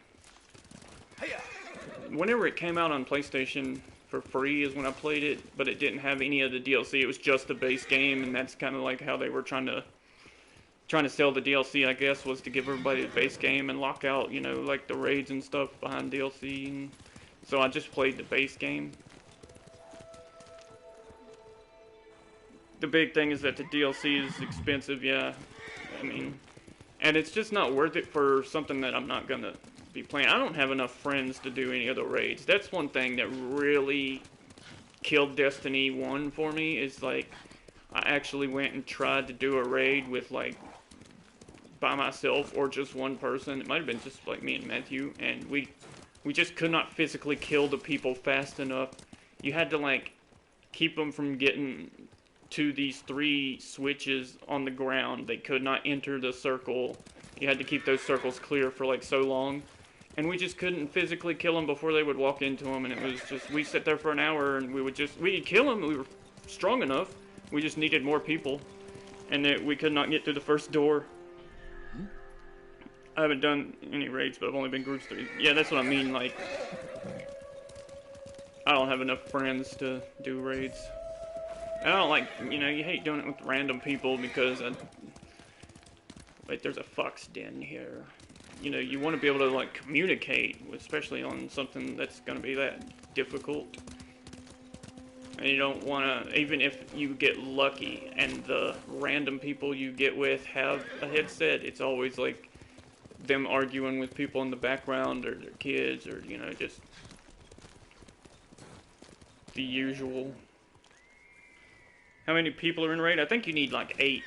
Whenever it came out on PlayStation for free is when I played it, but it didn't have any of the DLC. It was just the base game, and that's kind of like how they were trying to sell the DLC, I guess, was to give everybody the base game and lock out, you know, like the raids and stuff behind DLC. And so I just played the base game. The big thing is that the DLC is expensive, yeah. I mean, and it's just not worth it for something that I'm not gonna be playing. I don't have enough friends to do any of the raids. That's one thing that really killed Destiny 1 for me, is like, I actually went and tried to do a raid with like, by myself or just one person. It might have been just like me and Matthew, and we just could not physically kill the people fast enough. You had to like keep them from getting to these 3 switches on the ground. They could not enter the circle. You had to keep those circles clear for like so long, and we just couldn't physically kill them before they would walk into them. And it was just, we sat there for an hour and we'd kill them. We were strong enough. We just needed more people, and we could not get through the first door. I haven't done any raids, but I've only been groups 3. Yeah, that's what I mean, like, I don't have enough friends to do raids. I don't like, you know, you hate doing it with random people because, wait, there's a fox den here. You know, you want to be able to, like, communicate, especially on something that's going to be that difficult. And you don't want to, even if you get lucky and the random people you get with have a headset, it's always like them arguing with people in the background or their kids, or, you know, just the usual. How many people are in raid? I think you need like 8.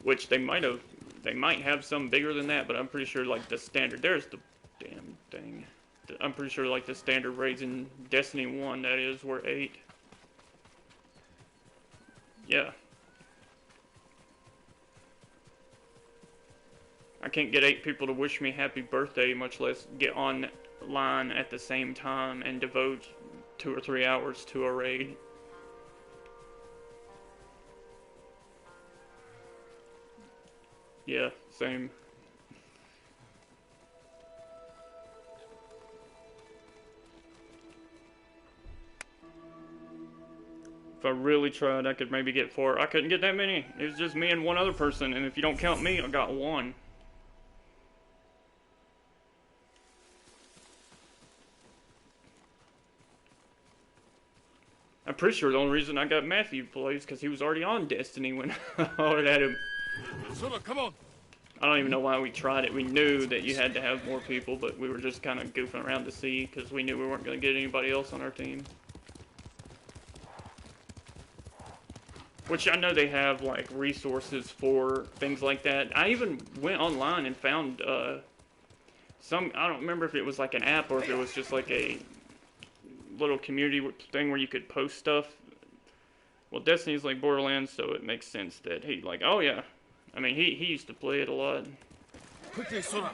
Which they might have some bigger than that, but I'm pretty sure like the standard, there's the damn thing. I'm pretty sure like the standard raids in Destiny 1, that is, were 8. Yeah. I can't get 8 people to wish me happy birthday, much less get online at the same time and devote 2 or 3 hours to a raid. Yeah, same. If I really tried, I could maybe get 4. I couldn't get that many. It was just me and one other person, and if you don't count me, I got 1. I'm pretty sure the only reason I got Matthew plays because he was already on Destiny when I hollered at him. Sora, come on. I don't even know why we tried it. We knew that you had to have more people, but we were just kind of goofing around to see because we knew we weren't going to get anybody else on our team. Which I know they have like resources for things like that. I even went online and found some, I don't remember if it was like an app or if it was just like a little community thing where you could post stuff. Well, Destiny's like Borderlands, so it makes sense that he like, oh yeah. I mean, he used to play it a lot. Quickly, Sora.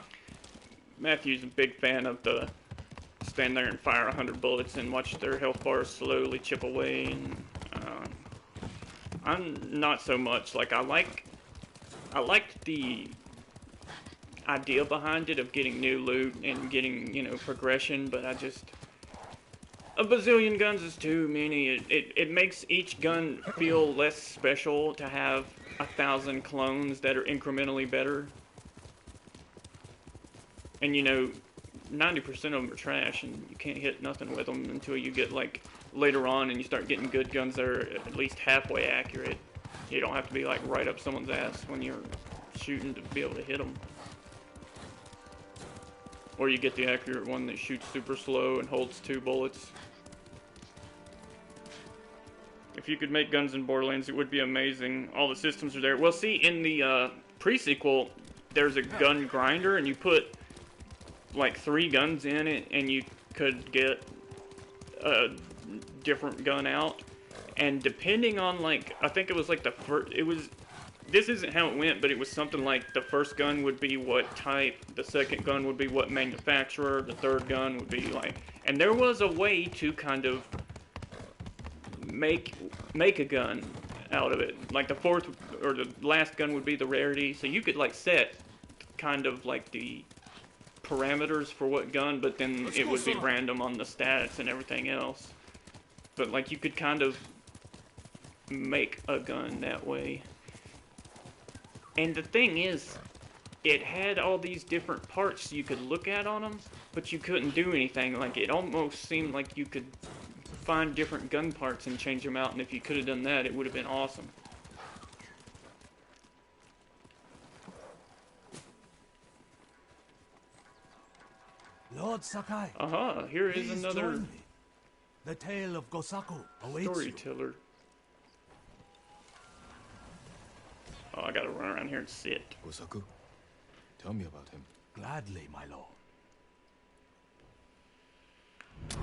Matthew's a big fan of the stand there and fire 100 bullets and watch their health bars slowly chip away. And I'm not so much. Like I liked the idea behind it of getting new loot and getting, you know, progression, but I just, a bazillion guns is too many. It makes each gun feel less special to have 1,000 clones that are incrementally better. And you know, 90% of them are trash, and you can't hit nothing with them until you get like later on and you start getting good guns that are at least halfway accurate. You don't have to be like right up someone's ass when you're shooting to be able to hit them. Or you get the accurate one that shoots super slow and holds 2 bullets. If you could make guns in Borderlands, it would be amazing. All the systems are there. Well, see, in the pre-sequel, there's a gun grinder, and you put like 3 guns in it, and you could get a different gun out. And depending on, like, I think it was like the first, this isn't how it went, but it was something like the first gun would be what type, the second gun would be what manufacturer, the third gun would be like, and there was a way to kind of make a gun out of it. Like the fourth or the last gun would be the rarity, so you could like set kind of like the parameters for what gun, but then it would be random on the stats and everything else. But like you could kind of make a gun that way. And the thing is, it had all these different parts you could look at on them, but you couldn't do anything. Like it almost seemed like you could find different gun parts and change them out, and if you could have done that, it would have been awesome. Lord Sakai. Here is another The tale of Gosaku awaits storyteller. Oh, I gotta run around here and sit. Gosaku, tell me about him. Gladly, my lord.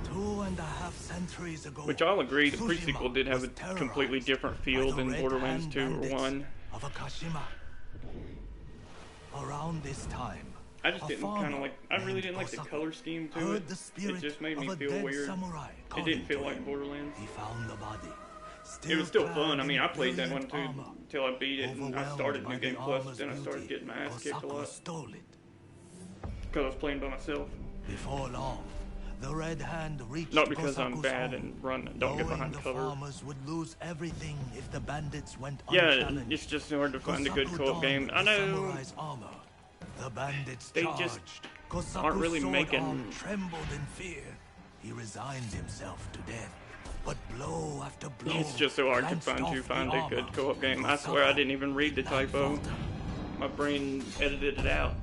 2.5 centuries ago, Which I'll agree, the Tsushima pre-sequel did have a was completely different feel than Borderlands 2 or 1. Of Akashima. Around this time, I just didn't kind of like, I really didn't like the color scheme to it. It just made me feel weird. It didn't feel like Borderlands. He found the body. It was still fun. I mean, I played that one too until I beat it, and I started New Game Plus, but then I started getting my ass kicked a lot. Because I was playing by myself. Before long, the Red Hand reached Not because Gosaku's I'm bad home, and don't get behind the cover. farmers would lose everything if the bandits went Yeah, unchallenged. it's just hard to find a good Gosaku co-op game. I donned the know samurai's armor. The bandits they charged. just Gosaku's aren't really sword making. arm trembled in fear. He resigned himself to death. But blow after blow, It's just so hard to glanced find off the a good armor. co-op game. I swear I didn't even read the typo. My brain edited it out.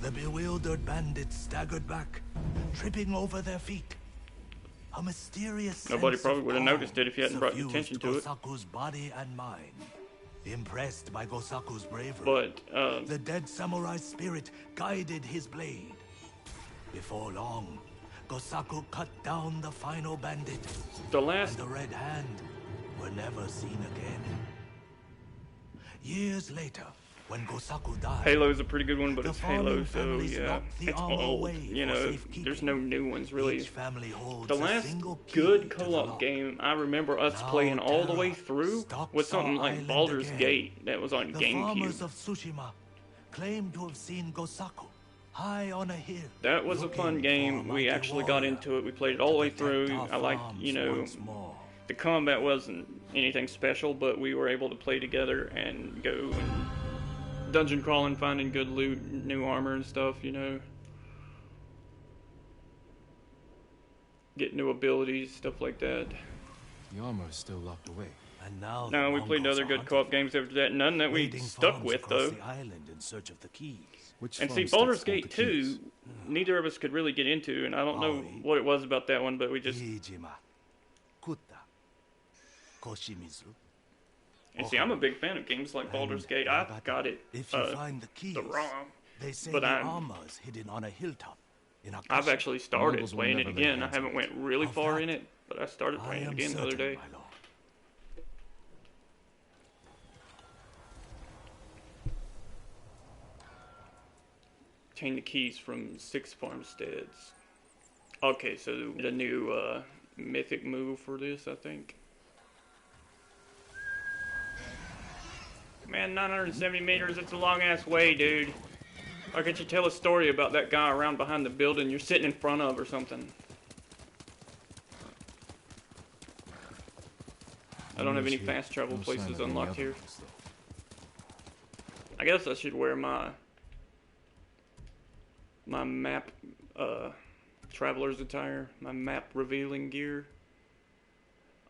The bewildered bandits staggered back, tripping over their feet. A mysterious Nobody sense probably of would have awe noticed it if you hadn't brought suffused attention to it. Gosaku's body and mind. Impressed by Gosaku's bravery, But the dead samurai's spirit guided his blade. Before long, Gosaku cut down the final bandit. The last and the Red Hand were never seen again. Years later, when Gosaku died, Halo's a pretty good one, but the it's Halo, farming so families yeah, locked the it's armor old. away You for know, safekeeping. there's no new ones really. Each family holds The a last single key good to the co-op lock. game I remember us playing all the way through was something like Island Baldur's again. Gate that was on The farmers GameCube. of Tsushima claim to have seen Gosaku high on a hill. That was a fun game. We actually got into it. We played it all the way through. I liked, you know, the combat wasn't anything special, but we were able to play together and go and dungeon crawling, finding good loot, new armor and stuff, you know. Get new abilities, stuff like that. The armor is still locked away. And now No, we played other good co-op games after that. None that we stuck with, though. The island in search of the keys. And see, Baldur's Gate 2, neither of us could really get into, and I don't know what it was about that one, but we just... And see, I'm a big fan of games like Baldur's Gate. I got it If you find the keys, wrong, they say but the armor is hidden on a hilltop. I've actually started playing it again. I haven't went really far in it, but I started playing it again the other day. Obtain the keys from 6 farmsteads. Okay, so the new mythic move for this, I think. Man, 970 meters, it's a long ass way, dude. Why can't you tell a story about that guy around behind the building you're sitting in front of or something? I don't have any fast travel places unlocked here. I guess I should wear my map traveler's attire, my map revealing gear.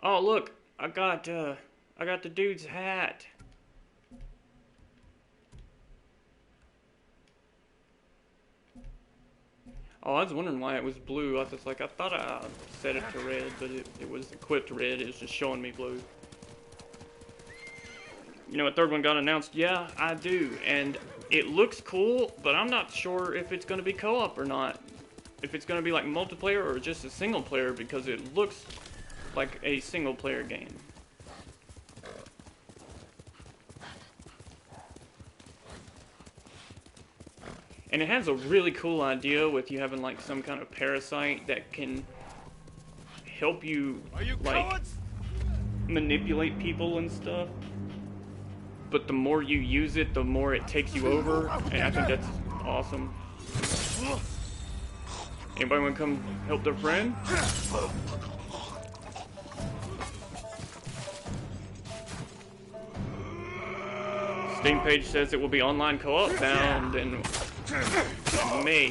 Oh look, I got the dude's hat. Oh, I was wondering why it was blue. I thought I set it to red, but it was equipped red. It was just showing me blue. You know, a third one got announced. Yeah, I do, and it looks cool, but I'm not sure if it's going to be co-op or not. If it's going to be like multiplayer or just a single player, because it looks like a single player game. And it has a really cool idea with you having like some kind of parasite that can help you like manipulate people and stuff. But the more you use it, the more it takes you over, and I think that's awesome. Anybody want to come help their friend? Steam page says it will be online co-op bound, and may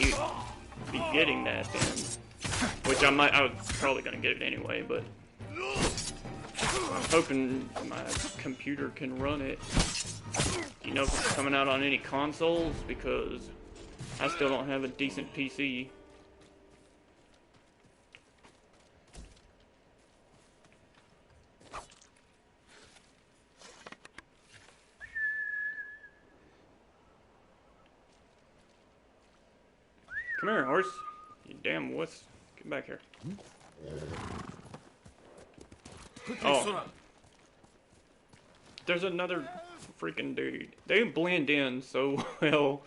be getting that then. Which I was probably gonna get it anyway, but I'm hoping my computer can run it. You know if it's coming out on any consoles, because I still don't have a decent PC. Come here, horse. You damn wuss. Get back here. Oh. There's another freaking dude. They blend in so well.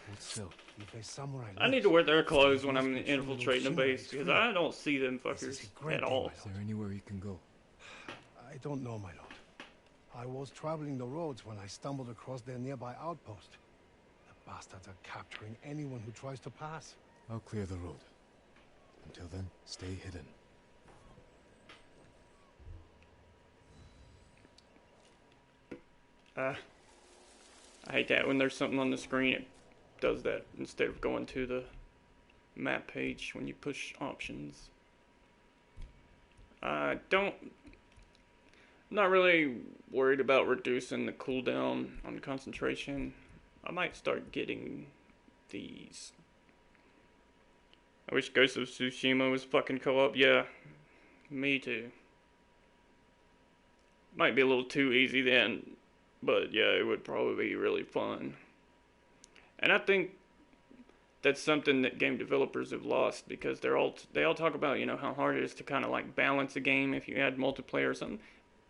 I need to wear their clothes when I'm infiltrating a base, because I don't see them fuckers at all. Is there anywhere you can go? I don't know, my lord. I was traveling the roads when I stumbled across their nearby outpost. The bastards are capturing anyone who tries to pass. I'll clear the road. Until then, stay hidden. I hate that when there's something on the screen, it does that instead of going to the map page when you push options. I'm not really worried about reducing the cooldown on concentration. I might start getting these. I wish Ghost of Tsushima was fucking co-op. Yeah, me too. Might be a little too easy then, but yeah, it would probably be really fun. And I think that's something that game developers have lost, because they all talk about, you know, how hard it is to kind of like balance a game if you add multiplayer or something.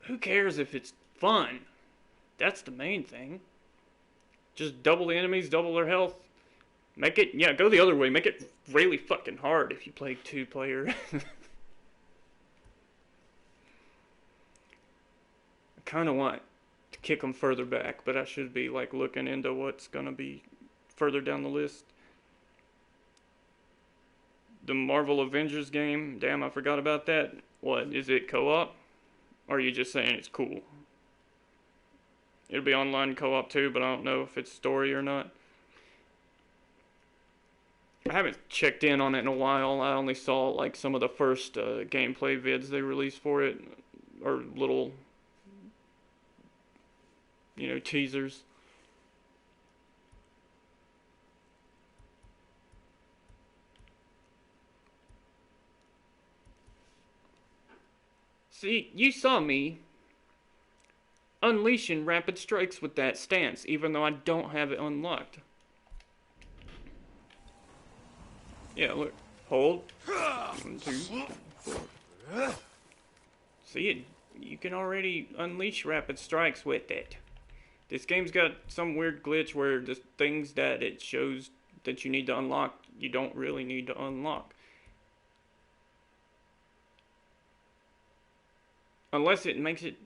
Who cares if it's fun? That's the main thing. Just double the enemies, double their health. Make it, yeah, go the other way. Make it really fucking hard if you play 2-player. I kind of want to kick them further back, but I should be like looking into what's going to be further down the list. The Marvel Avengers game, damn, I forgot about that. What, is it co-op? Or are you just saying it's cool? It'll be online co-op too, but I don't know if it's story or not. I haven't checked in on it in a while. I only saw like some of the first gameplay vids they released for it, or little, teasers. See, you saw me unleashing rapid strikes with that stance, even though I don't have it unlocked. Yeah, look. Hold. 1, 2, 3, 4. See it? You can already unleash rapid strikes with it. This game's got some weird glitch where the things that it shows that you need to unlock, you don't really need to unlock. Unless it makes it...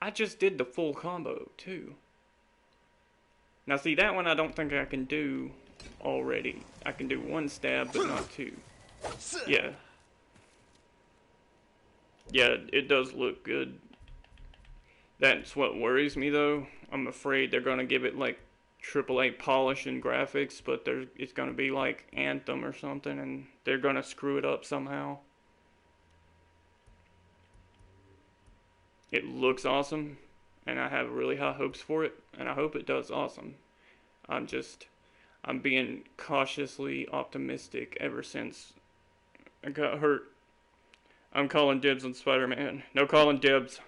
I just did the full combo, too. Now see, that one I don't think I can do already. I can do 1 stab, but not 2. Yeah. Yeah, it does look good. That's what worries me, though. I'm afraid they're going to give it, like, AAA polish and graphics, but it's going to be like Anthem or something, and they're going to screw it up somehow. It looks awesome, and I have really high hopes for it, and I hope it does awesome. I'm being cautiously optimistic ever since I got hurt. I'm calling dibs on Spider-Man. No calling dibs.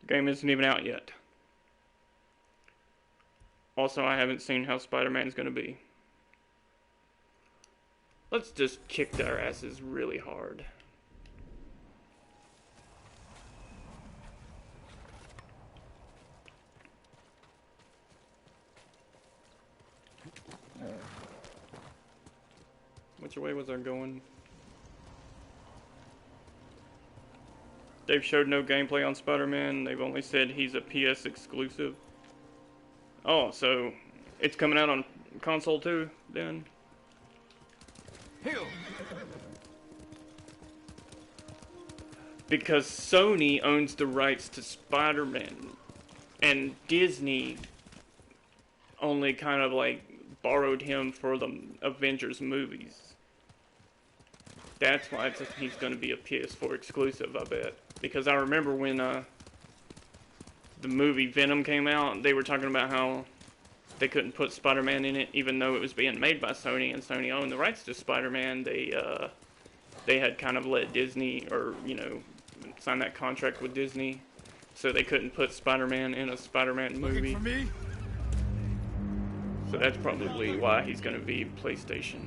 The game isn't even out yet. Also, I haven't seen how Spider-Man's gonna be. Let's just kick their asses really hard. Which way was I going? They've showed no gameplay on Spider-Man. They've only said he's a PS exclusive. Oh, so it's coming out on console too, then? Because Sony owns the rights to Spider-Man, and Disney only kind of like borrowed him for the Avengers movies. That's why he's going to be a PS4 exclusive, I bet. Because I remember when the movie Venom came out, they were talking about how they couldn't put Spider-Man in it, even though it was being made by Sony, and Sony owned the rights to Spider-Man. They had kind of let Disney, or, sign that contract with Disney, so they couldn't put Spider-Man in a Spider-Man movie. Looking for me? So that's probably why he's going to be PlayStation.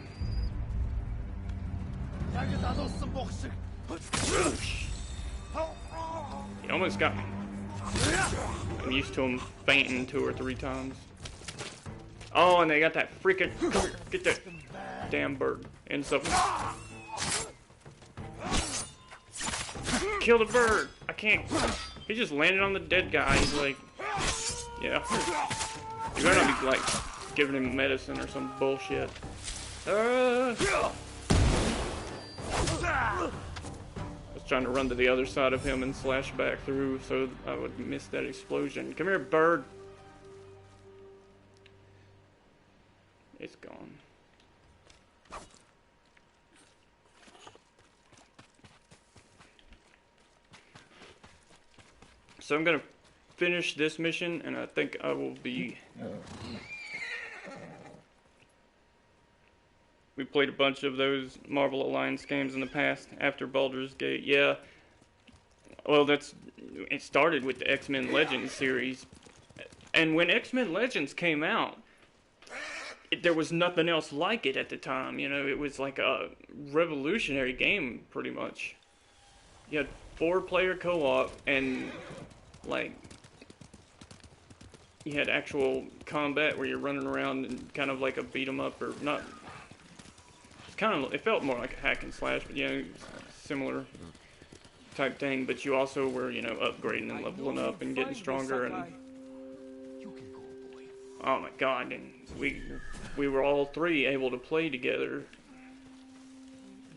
He almost got me. I'm used to him fainting 2 or 3 times. Oh, and they got that freaking... Come here, get that damn bird. And so... Kill the bird! I can't... He just landed on the dead guy. He's like... Yeah. You better not be, like, giving him medicine or some bullshit. I was trying to run to the other side of him and slash back through so I would miss that explosion. Come here, bird. It's gone. So I'm gonna finish this mission, and I think I will be... We played a bunch of those Marvel Alliance games in the past after Baldur's Gate. Yeah. Well, it started with the X-Men Legends series. And when X-Men Legends came out, there was nothing else like it at the time. It was like a revolutionary game, pretty much. You had 4-player co-op, and, like, you had actual combat where you're running around and kind of like a beat-em-up, or not... It felt more like a hack and slash, but similar type thing. But you also were, upgrading and leveling up and getting stronger. And Oh my god, and we were all three able to play together.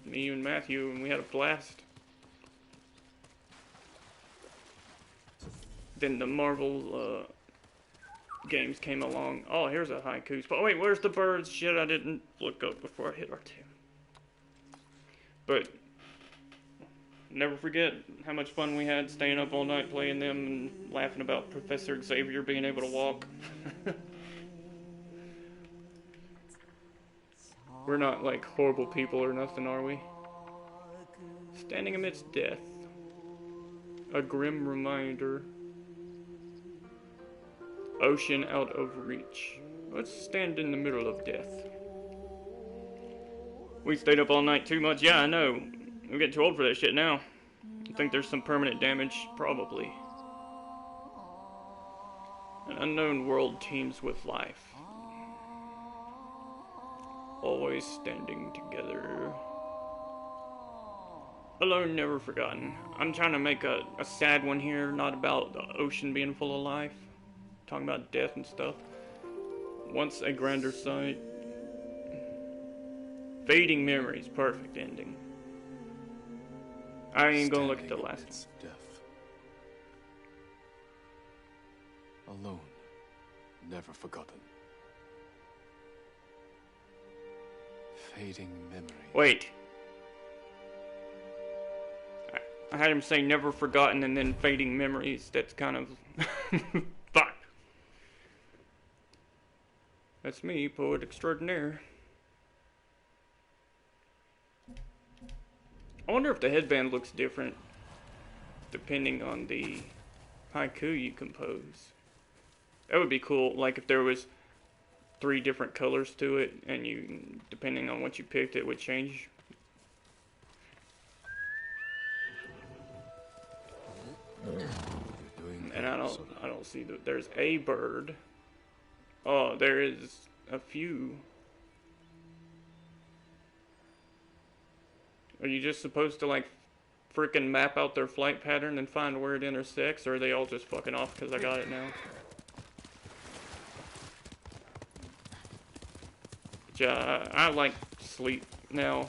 Me and Matthew, and we had a blast. Then the Marvel games came along. Oh, here's a haiku spot. Oh, wait, where's the birds? Shit, I didn't look up before I hit R2. But never forget how much fun we had staying up all night playing them and laughing about Professor Xavier being able to walk. We're not like horrible people or nothing, are we? Standing amidst death. A grim reminder. Ocean out of reach. Let's stand in the middle of death. We stayed up all night too much. Yeah, I know. I'm getting too old for that shit now. I think there's some permanent damage. Probably. An unknown world teems with life. Always standing together. Alone, never forgotten. I'm trying to make a sad one here, not about the ocean being full of life. Talking about death and stuff. Once a grander sight. Fading memories, perfect ending. I ain't gonna look at the last one. Death. Alone, never forgotten. Fading memory. Wait. I had him say never forgotten and then fading memories. That's kind of... Fuck. That's me, poet extraordinaire. I wonder if the headband looks different depending on the haiku you compose. That would be cool, like if there was 3 different colors to it, and you, depending on what you picked, it would change. And I don't see that there's a bird. Oh, there is a few. Are you just supposed to like freaking map out their flight pattern and find where it intersects, or are they all just fucking off because I got it now? Yeah, I like sleep now.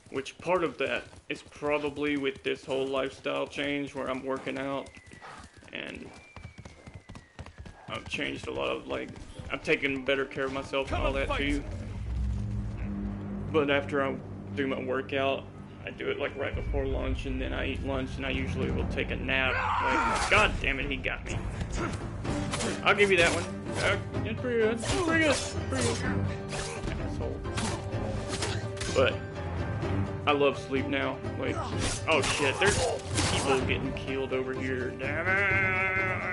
Which part of that is probably with this whole lifestyle change where I'm working out and I've changed a lot of, like, I've taken better care of myself and all that too. But after I do my workout, I do it like right before lunch, and then I eat lunch, and I usually will take a nap. Like, God damn it, he got me. I'll give you that one. It's pretty good. It's pretty good. Pretty good. Asshole. But I love sleep now. Like, oh shit, there's people getting killed over here. Damn it.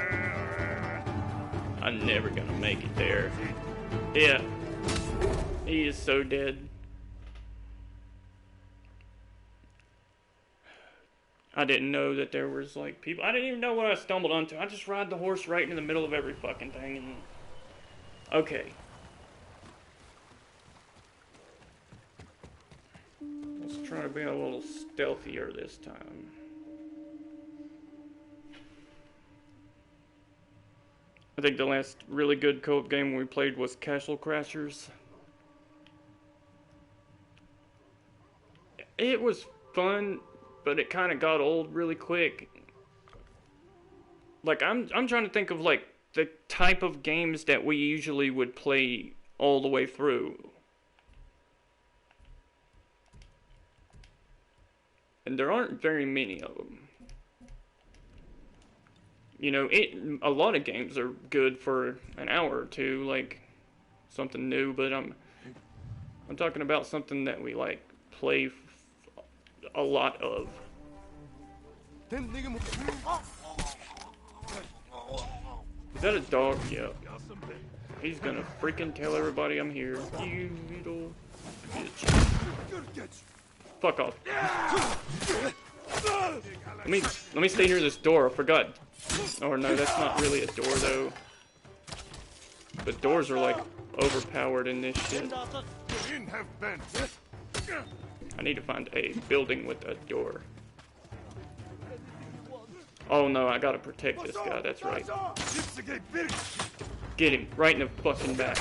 I'm never gonna make it there. Yeah. He is so dead. I didn't know that there was like people. I didn't even know what I stumbled onto. I just ride the horse right in the middle of every fucking thing and... Okay. Let's try to be a little stealthier this time. I think the last really good co-op game we played was Castle Crashers. It was fun, but it kind of got old really quick. Like, I'm trying to think of, like, the type of games that we usually would play all the way through. And there aren't very many of them. You know, a lot of games are good for an hour or two, like, something new, but I'm talking about something that we, like, play a lot of. Is that a dog? Yeah. He's gonna freaking tell everybody I'm here. You little bitch. Fuck off. Let me stay near this door. I forgot. Or no, that's not really a door though. But doors are like overpowered in this shit. I need to find a building with a door. Oh no, I gotta protect this guy, that's right. Get him, right in the fucking back.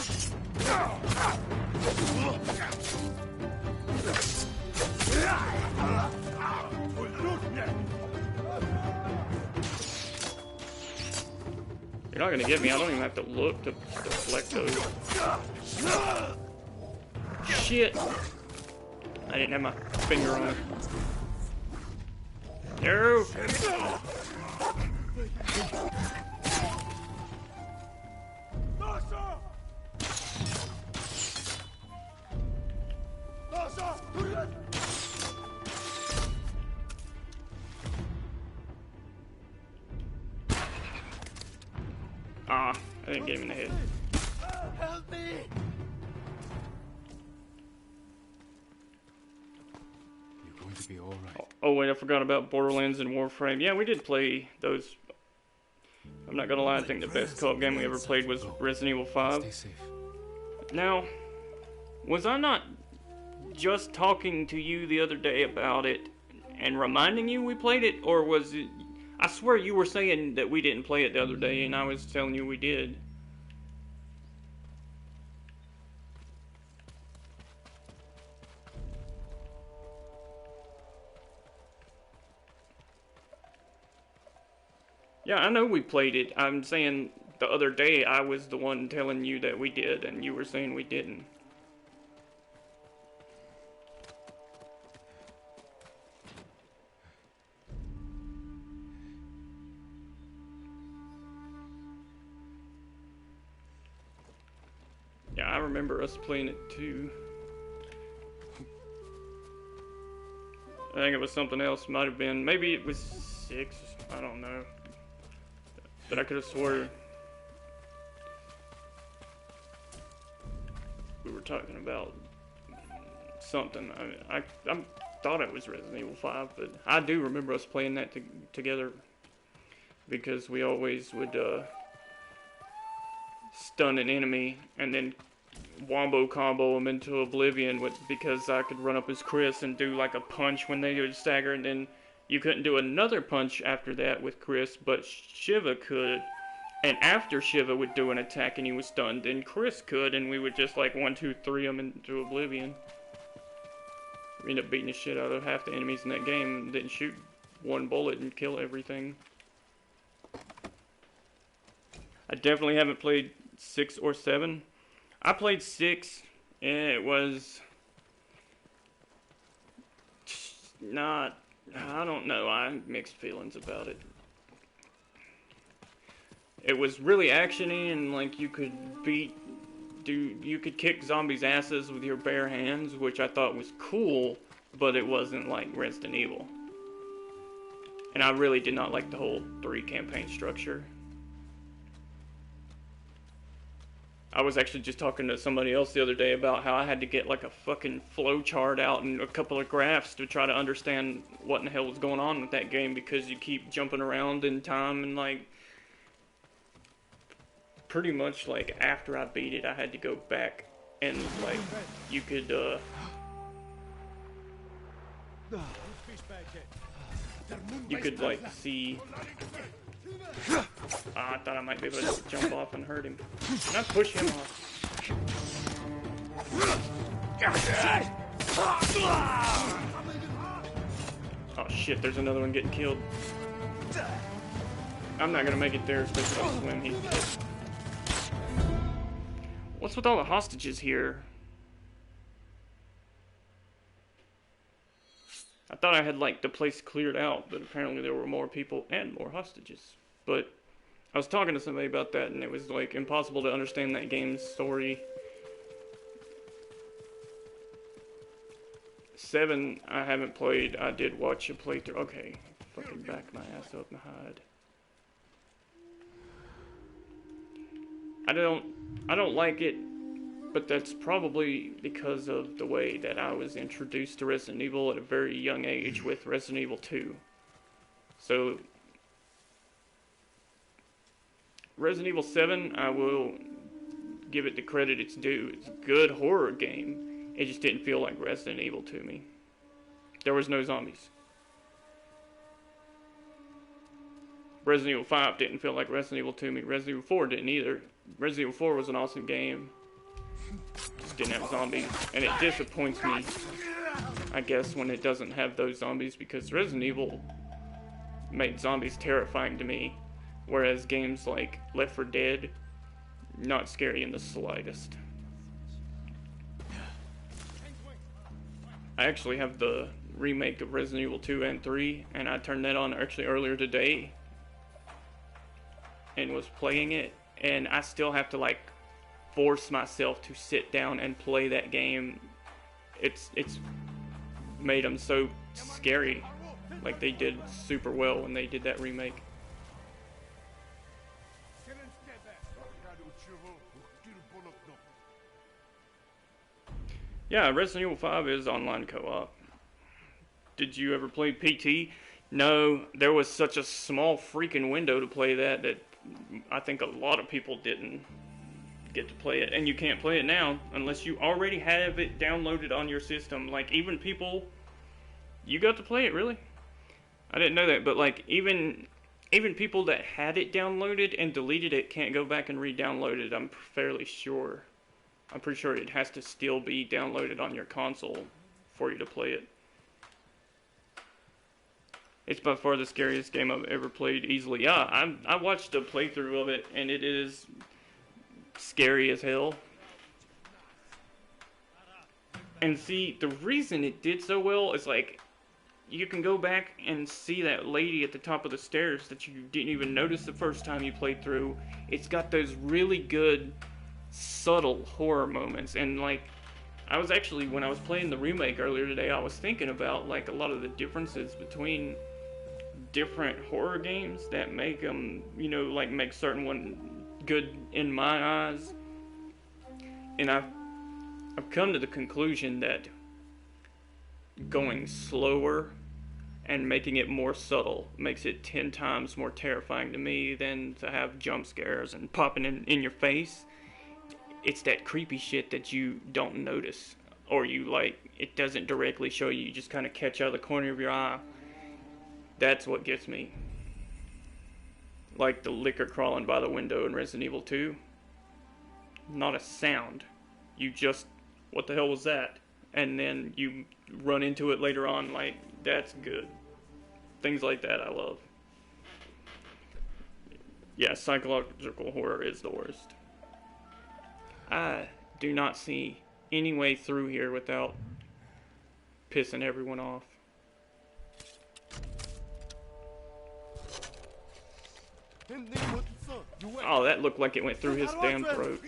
You're not gonna get me, I don't even have to look to deflect those. Shit! I didn't have my finger on it. No! Ah, I didn't get him in the head. Help me! You're going to be all right. Oh wait, I forgot about Borderlands and Warframe. Yeah, we did play those. I'm not gonna lie, I think the best co-op game we ever played was Resident Evil 5. Stay safe. Now, was I not just talking to you the other day about it and reminding you we played it, or was it... I swear you were saying that we didn't play it the other day and I was telling you we did. Yeah, I know we played it. I'm saying the other day I was the one telling you that we did and you were saying we didn't. Yeah, I remember us playing it too. I think it was something else. Might have been, maybe it was 6. I don't know. But I could have swore we were talking about something. I thought it was Resident Evil 5, but I do remember us playing that together because we always would stun an enemy and then wombo combo them into oblivion because I could run up as Chris and do like a punch when they would stagger, and then you couldn't do another punch after that with Chris, but Shiva could. And after Shiva would do an attack and he was stunned, then Chris could, and we would just like 1, 2, 3 them into oblivion. We ended up beating the shit out of half the enemies in that game and didn't shoot one bullet and kill everything. I definitely haven't played 6 or 7. I played 6, and it was not, I don't know, I have mixed feelings about it. It was really actiony, and like you could you could kick zombies' asses with your bare hands, which I thought was cool, but it wasn't like Resident Evil. And I really did not like the whole 3 campaign structure. I was actually just talking to somebody else the other day about how I had to get like a fucking flow chart out and a couple of graphs to try to understand what in the hell was going on with that game, because you keep jumping around in time, and like pretty much like after I beat it I had to go back and like you could like see. I thought I might be able to jump off and hurt him. Can I push him off? Oh shit, there's another one getting killed. I'm not gonna make it there, especially on swim. He's dead. What's with all the hostages here? I thought I had like the place cleared out, but apparently there were more people and more hostages. But I was talking to somebody about that, and it was like impossible to understand that game's story. 7, I haven't played. I did watch a playthrough. Okay, fucking back my ass up and hide. I don't like it, but that's probably because of the way that I was introduced to Resident Evil at a very young age with Resident Evil 2. So Resident Evil 7, I will give it the credit it's due. It's a good horror game. It just didn't feel like Resident Evil to me. There was no zombies. Resident Evil 5 didn't feel like Resident Evil to me. Resident Evil 4 didn't either. Resident Evil 4 was an awesome game. Just didn't have zombies. And it disappoints me, I guess, when it doesn't have those zombies, because Resident Evil made zombies terrifying to me. Whereas games like Left 4 Dead, not scary in the slightest. I actually have the remake of Resident Evil 2 and 3, and I turned that on actually earlier today and was playing it, and I still have to like force myself to sit down and play that game. It's made them so scary. Like, they did super well when they did that remake. Yeah, Resident Evil 5 is online co-op. Did you ever play PT? No, there was such a small freaking window to play that I think a lot of people didn't get to play it. And you can't play it now unless you already have it downloaded on your system. Like, even people... You got to play it, really? I didn't know that, but like, even people that had it downloaded and deleted it can't go back and re-download it, I'm fairly sure. I'm pretty sure it has to still be downloaded on your console for you to play it. It's by far the scariest game I've ever played, easily. Yeah, I watched a playthrough of it, and it is scary as hell. And see, the reason it did so well is like, you can go back and see that lady at the top of the stairs that you didn't even notice the first time you played through. It's got those really good, subtle horror moments. And like, I was actually, when I was playing the remake earlier today, I was thinking about like a lot of the differences between different horror games that make them, you know, like make certain one good in my eyes. And I've come to the conclusion that going slower and making it more subtle makes it 10 times more terrifying to me than to have jump scares and popping in your face. It's that creepy shit that you don't notice, or you like, it doesn't directly show you, you just kind of catch out of the corner of your eye. That's what gets me. Like the licker crawling by the window in Resident Evil 2. Not a sound. You just, what the hell was that? And then you run into it later on, like, that's good. Things like that I love. Yeah, psychological horror is the worst. I do not see any way through here without pissing everyone off. Oh, that looked like it went through his damn throat.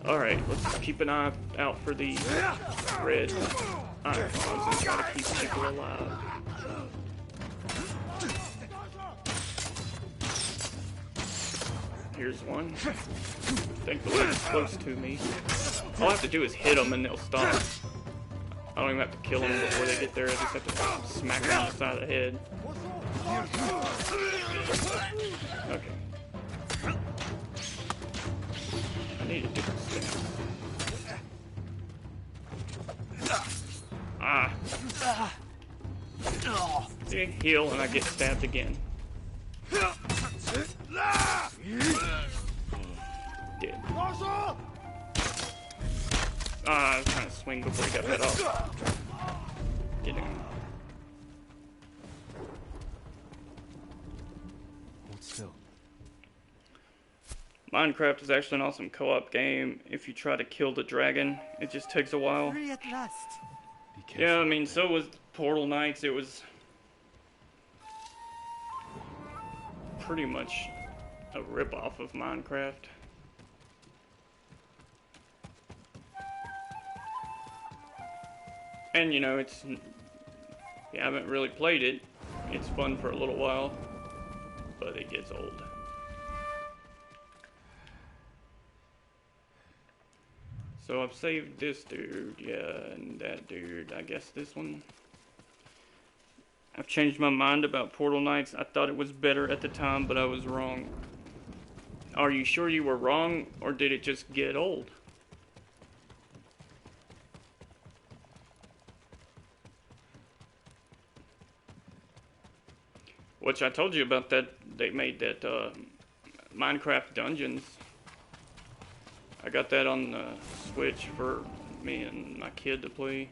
Alright, let's keep an eye out for the red icons and try to keep people alive. Here's one. Thankfully it's close to me. All I have to do is hit them and they'll stop. I don't even have to kill them before they get there, I just have to smack them on the side of the head. Okay. I need a different stance. Ah. See, heal and I get stabbed again. Dead. I was trying to swing before he got cut off. Get him. Hold still. Minecraft is actually an awesome co-op game. If you try to kill the dragon, it just takes a while. Free at last. Yeah, I mean, so was Portal Knights. It was pretty much a rip-off of Minecraft. And, you know, it's... You haven't really played it. It's fun for a little while, but it gets old. So I've saved this dude, yeah, and that dude. I guess this one. I've changed my mind about Portal Knights. I thought it was better at the time, but I was wrong. Are you sure you were wrong, or did it just get old? Which I told you about that. They made that Minecraft Dungeons. I got that on the Switch for me and my kid to play.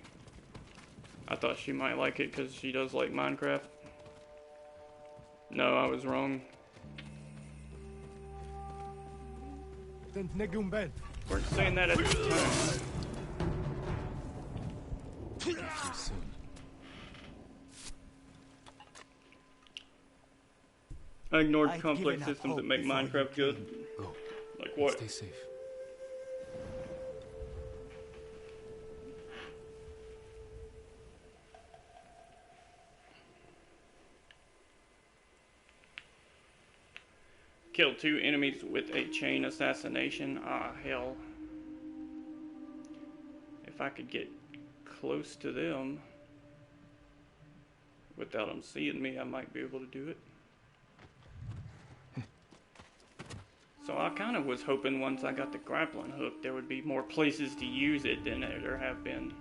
I thought she might like it because she does like Minecraft. No, I was wrong. Weren't saying that at the time. I ignored complex systems that make Minecraft good. Go. Like what? Stay safe. Killed 2 enemies with a chain assassination. Ah, hell. If I could get close to them without them seeing me, I might be able to do it. So I kind of was hoping once I got the grappling hook, there would be more places to use it than there have been.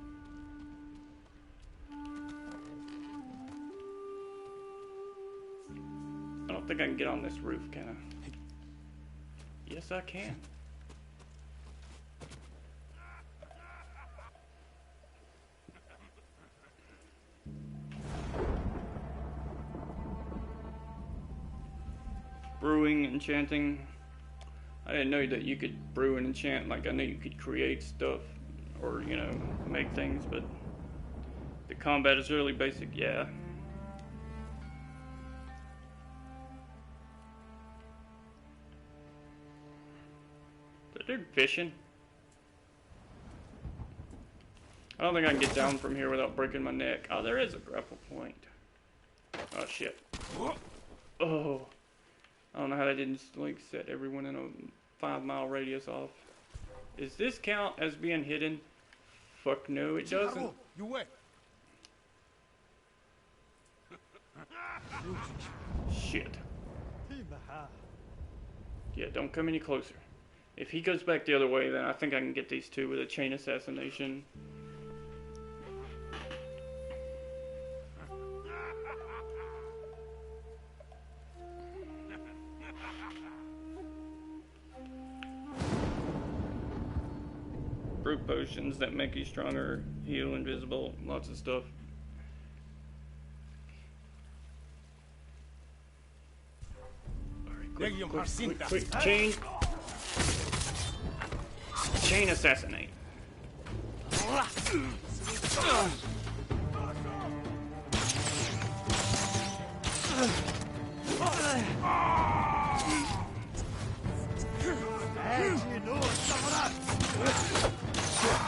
I don't think I can get on this roof, can I? Yes, I can. Brewing, enchanting. I didn't know that you could brew and enchant. Like, I knew you could create stuff or, you know, make things, but the combat is really basic, yeah. They're fishing. I don't think I can get down from here without breaking my neck. Oh, there is a grapple point. Oh, shit. Oh. I don't know how I didn't, like, set everyone in a 5-mile radius off. Does this count as being hidden? Fuck no, it doesn't. You wet? Shit. Yeah, don't come any closer. If he goes back the other way, then I think I can get these 2 with a chain assassination. Brute potions that make you stronger, heal, invisible, lots of stuff. Alright, quick, chain. Chain assassinate.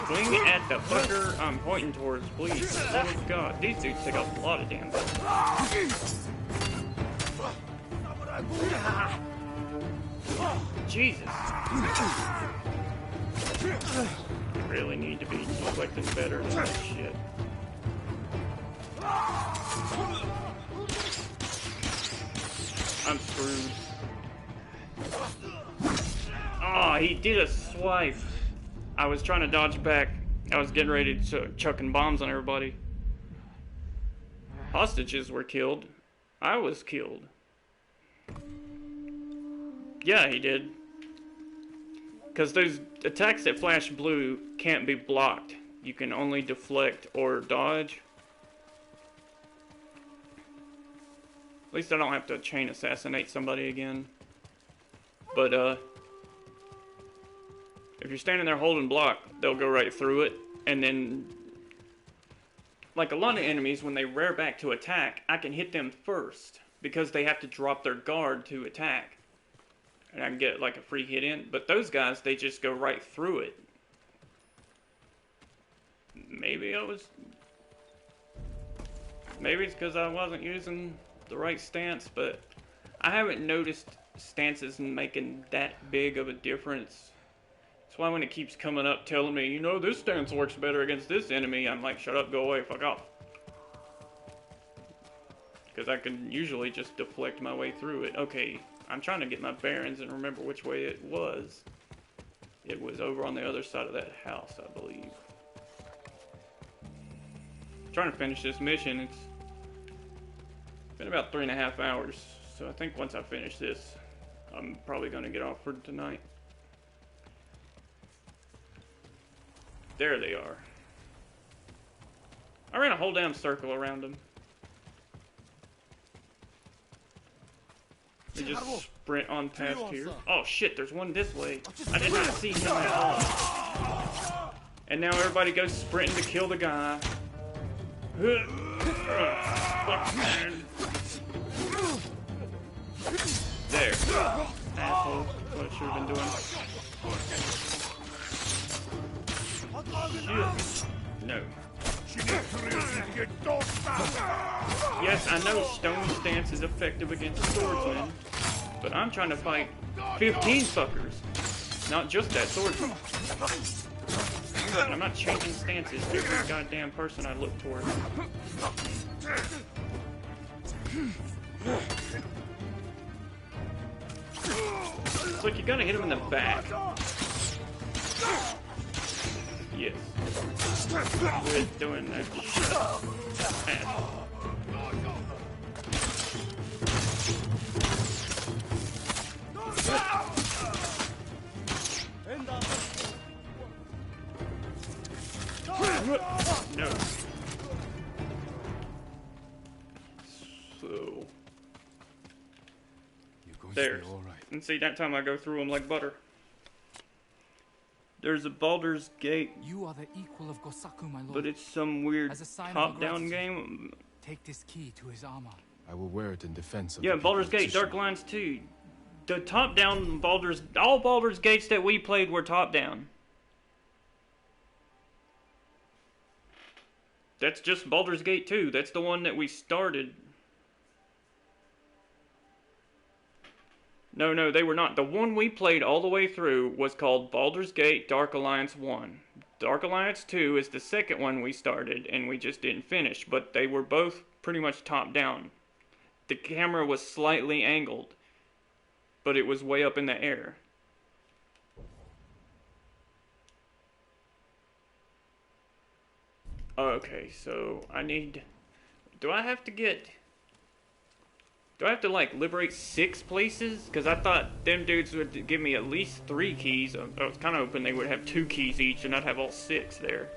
Swing at the fucker I'm pointing towards, please. Oh god, these dudes take a lot of damage. Jesus. Really need to be deflecting better than that shit. I'm screwed. Oh, he did a swipe. I was trying to dodge back. I was getting ready to chucking bombs on everybody. Hostages were killed. I was killed. Yeah, he did. Because those attacks that flash blue can't be blocked. You can only deflect or dodge. At least I don't have to chain assassinate somebody again. But, if you're standing there holding block, they'll go right through it. And then, like a lot of enemies, when they rear back to attack, I can hit them first. Because they have to drop their guard to attack. And I can get like a free hit in. But those guys, they just go right through it. Maybe it's because I wasn't using the right stance, but I haven't noticed stances making that big of a difference. That's why when it keeps coming up telling me, you know, this stance works better against this enemy, I'm like, shut up, go away, fuck off. Because I can usually just deflect my way through it. Okay, I'm trying to get my bearings and remember which way it was. It was over on the other side of that house, I believe. I'm trying to finish this mission. It's been about 3.5 hours. So I think once I finish this, I'm probably going to get off for tonight. There they are. I ran a whole damn circle around them. They just sprint on past here. Oh shit, there's one this way. I did not see him at all. And now everybody goes sprinting to kill the guy. Fuck, man. There. Asshole. What I should have been doing. Shit. No. Yes, I know stone stance is effective against swordsmen, but I'm trying to fight 15 fuckers, not just that swordsman. I'm not changing stances every goddamn person I look towards. It's like you gotta hit him in the back. Yes. We're doing that shit. No. So. There. And see, that time I go through them like butter. There's a Baldur's Gate. You are the equal of Gosaku, my lord. But it's some weird top-down game. Take this key to his armor. I will wear it in defense of yeah, Baldur's Gate, Dark Alliance 2. The top-down all Baldur's Gates that we played were top-down. That's just Baldur's Gate 2. That's the one that we started. No, they were not. The one we played all the way through was called Baldur's Gate Dark Alliance 1. Dark Alliance 2 is the second one we started, and we just didn't finish. But they were both pretty much top-down. The camera was slightly angled, but it was way up in the air. Okay, so I need... Do I have to, like, liberate 6 places? Because I thought them dudes would give me at least 3 keys. I was kind of hoping they would have 2 keys each, and I'd have all 6 there.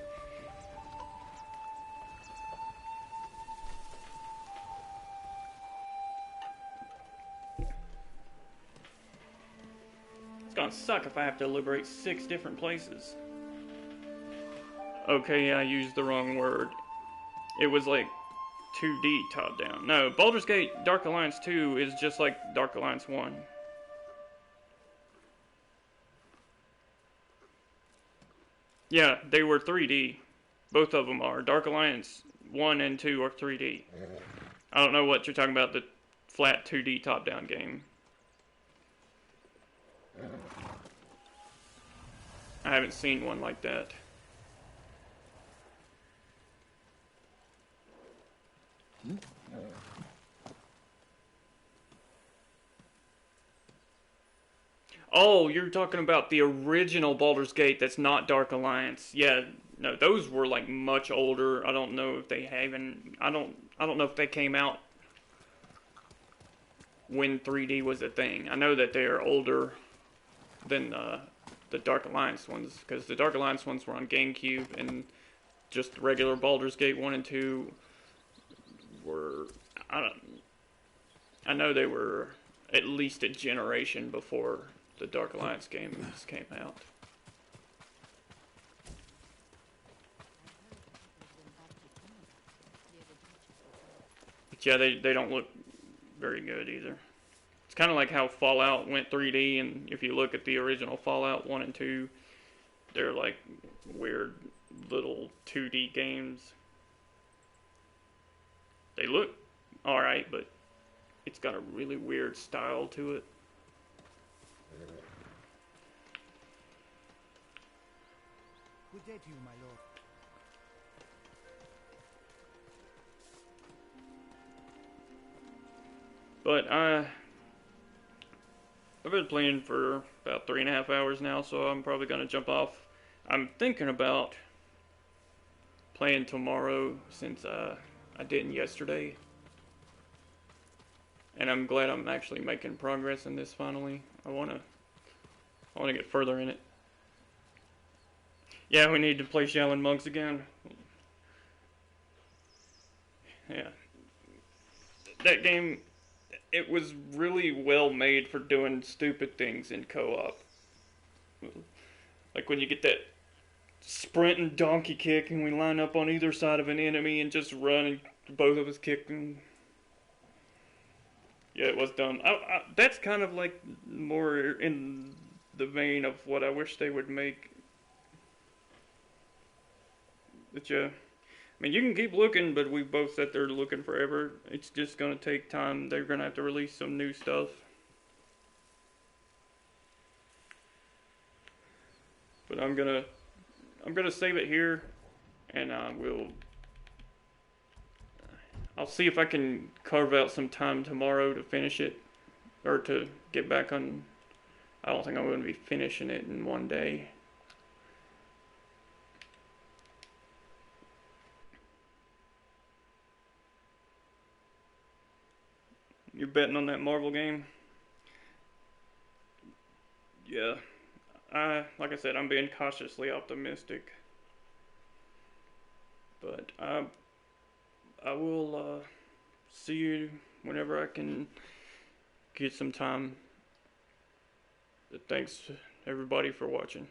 It's gonna suck if I have to liberate 6 different places. Okay, I used the wrong word. It was like 2D top-down. No, Baldur's Gate Dark Alliance 2 is just like Dark Alliance 1. Yeah, they were 3D. Both of them are. Dark Alliance 1 and 2 are 3D. I don't know what you're talking about, the flat 2D top-down game. I haven't seen one like that. Oh, you're talking about the original Baldur's Gate that's not Dark Alliance. Yeah, no, those were like much older. I don't know if they haven't. I don't know if they came out when 3D was a thing. I know that they are older than the Dark Alliance ones, because the Dark Alliance ones were on GameCube, and just regular Baldur's Gate 1 and 2 were... I know they were at least a generation before the Dark Alliance games came out. But yeah, they don't look very good either. It's kind of like how Fallout went 3D, and if you look at the original Fallout 1 and 2, they're like weird little 2D games. They look alright, but it's got a really weird style to it. Good day to you, my lord. But I've been playing for about 3.5 hours now, so I'm probably going to jump off. I'm thinking about playing tomorrow since I didn't yesterday. and I'm glad I'm actually making progress in this finally. I wanna get further in it. Yeah, we need to play Shaolin Monks again. Yeah. That game, it was really well made for doing stupid things in co-op. Like when you get that sprint and donkey kick and we line up on either side of an enemy and just run and both of us kick them. Yeah, it was dumb. That's kind of like more in the vein of what I wish they would make. But yeah, I mean, you can keep looking, but we both sat there looking forever. It's just gonna take time. They're gonna have to release some new stuff. But I'm gonna save it here, and I'll see if I can carve out some time tomorrow to finish it, or to get back on. I don't think I'm going to be finishing it in one day. You're betting on that Marvel game? Yeah. Like I said, I'm being cautiously optimistic. But I will see you whenever I can get some time. Thanks everybody for watching.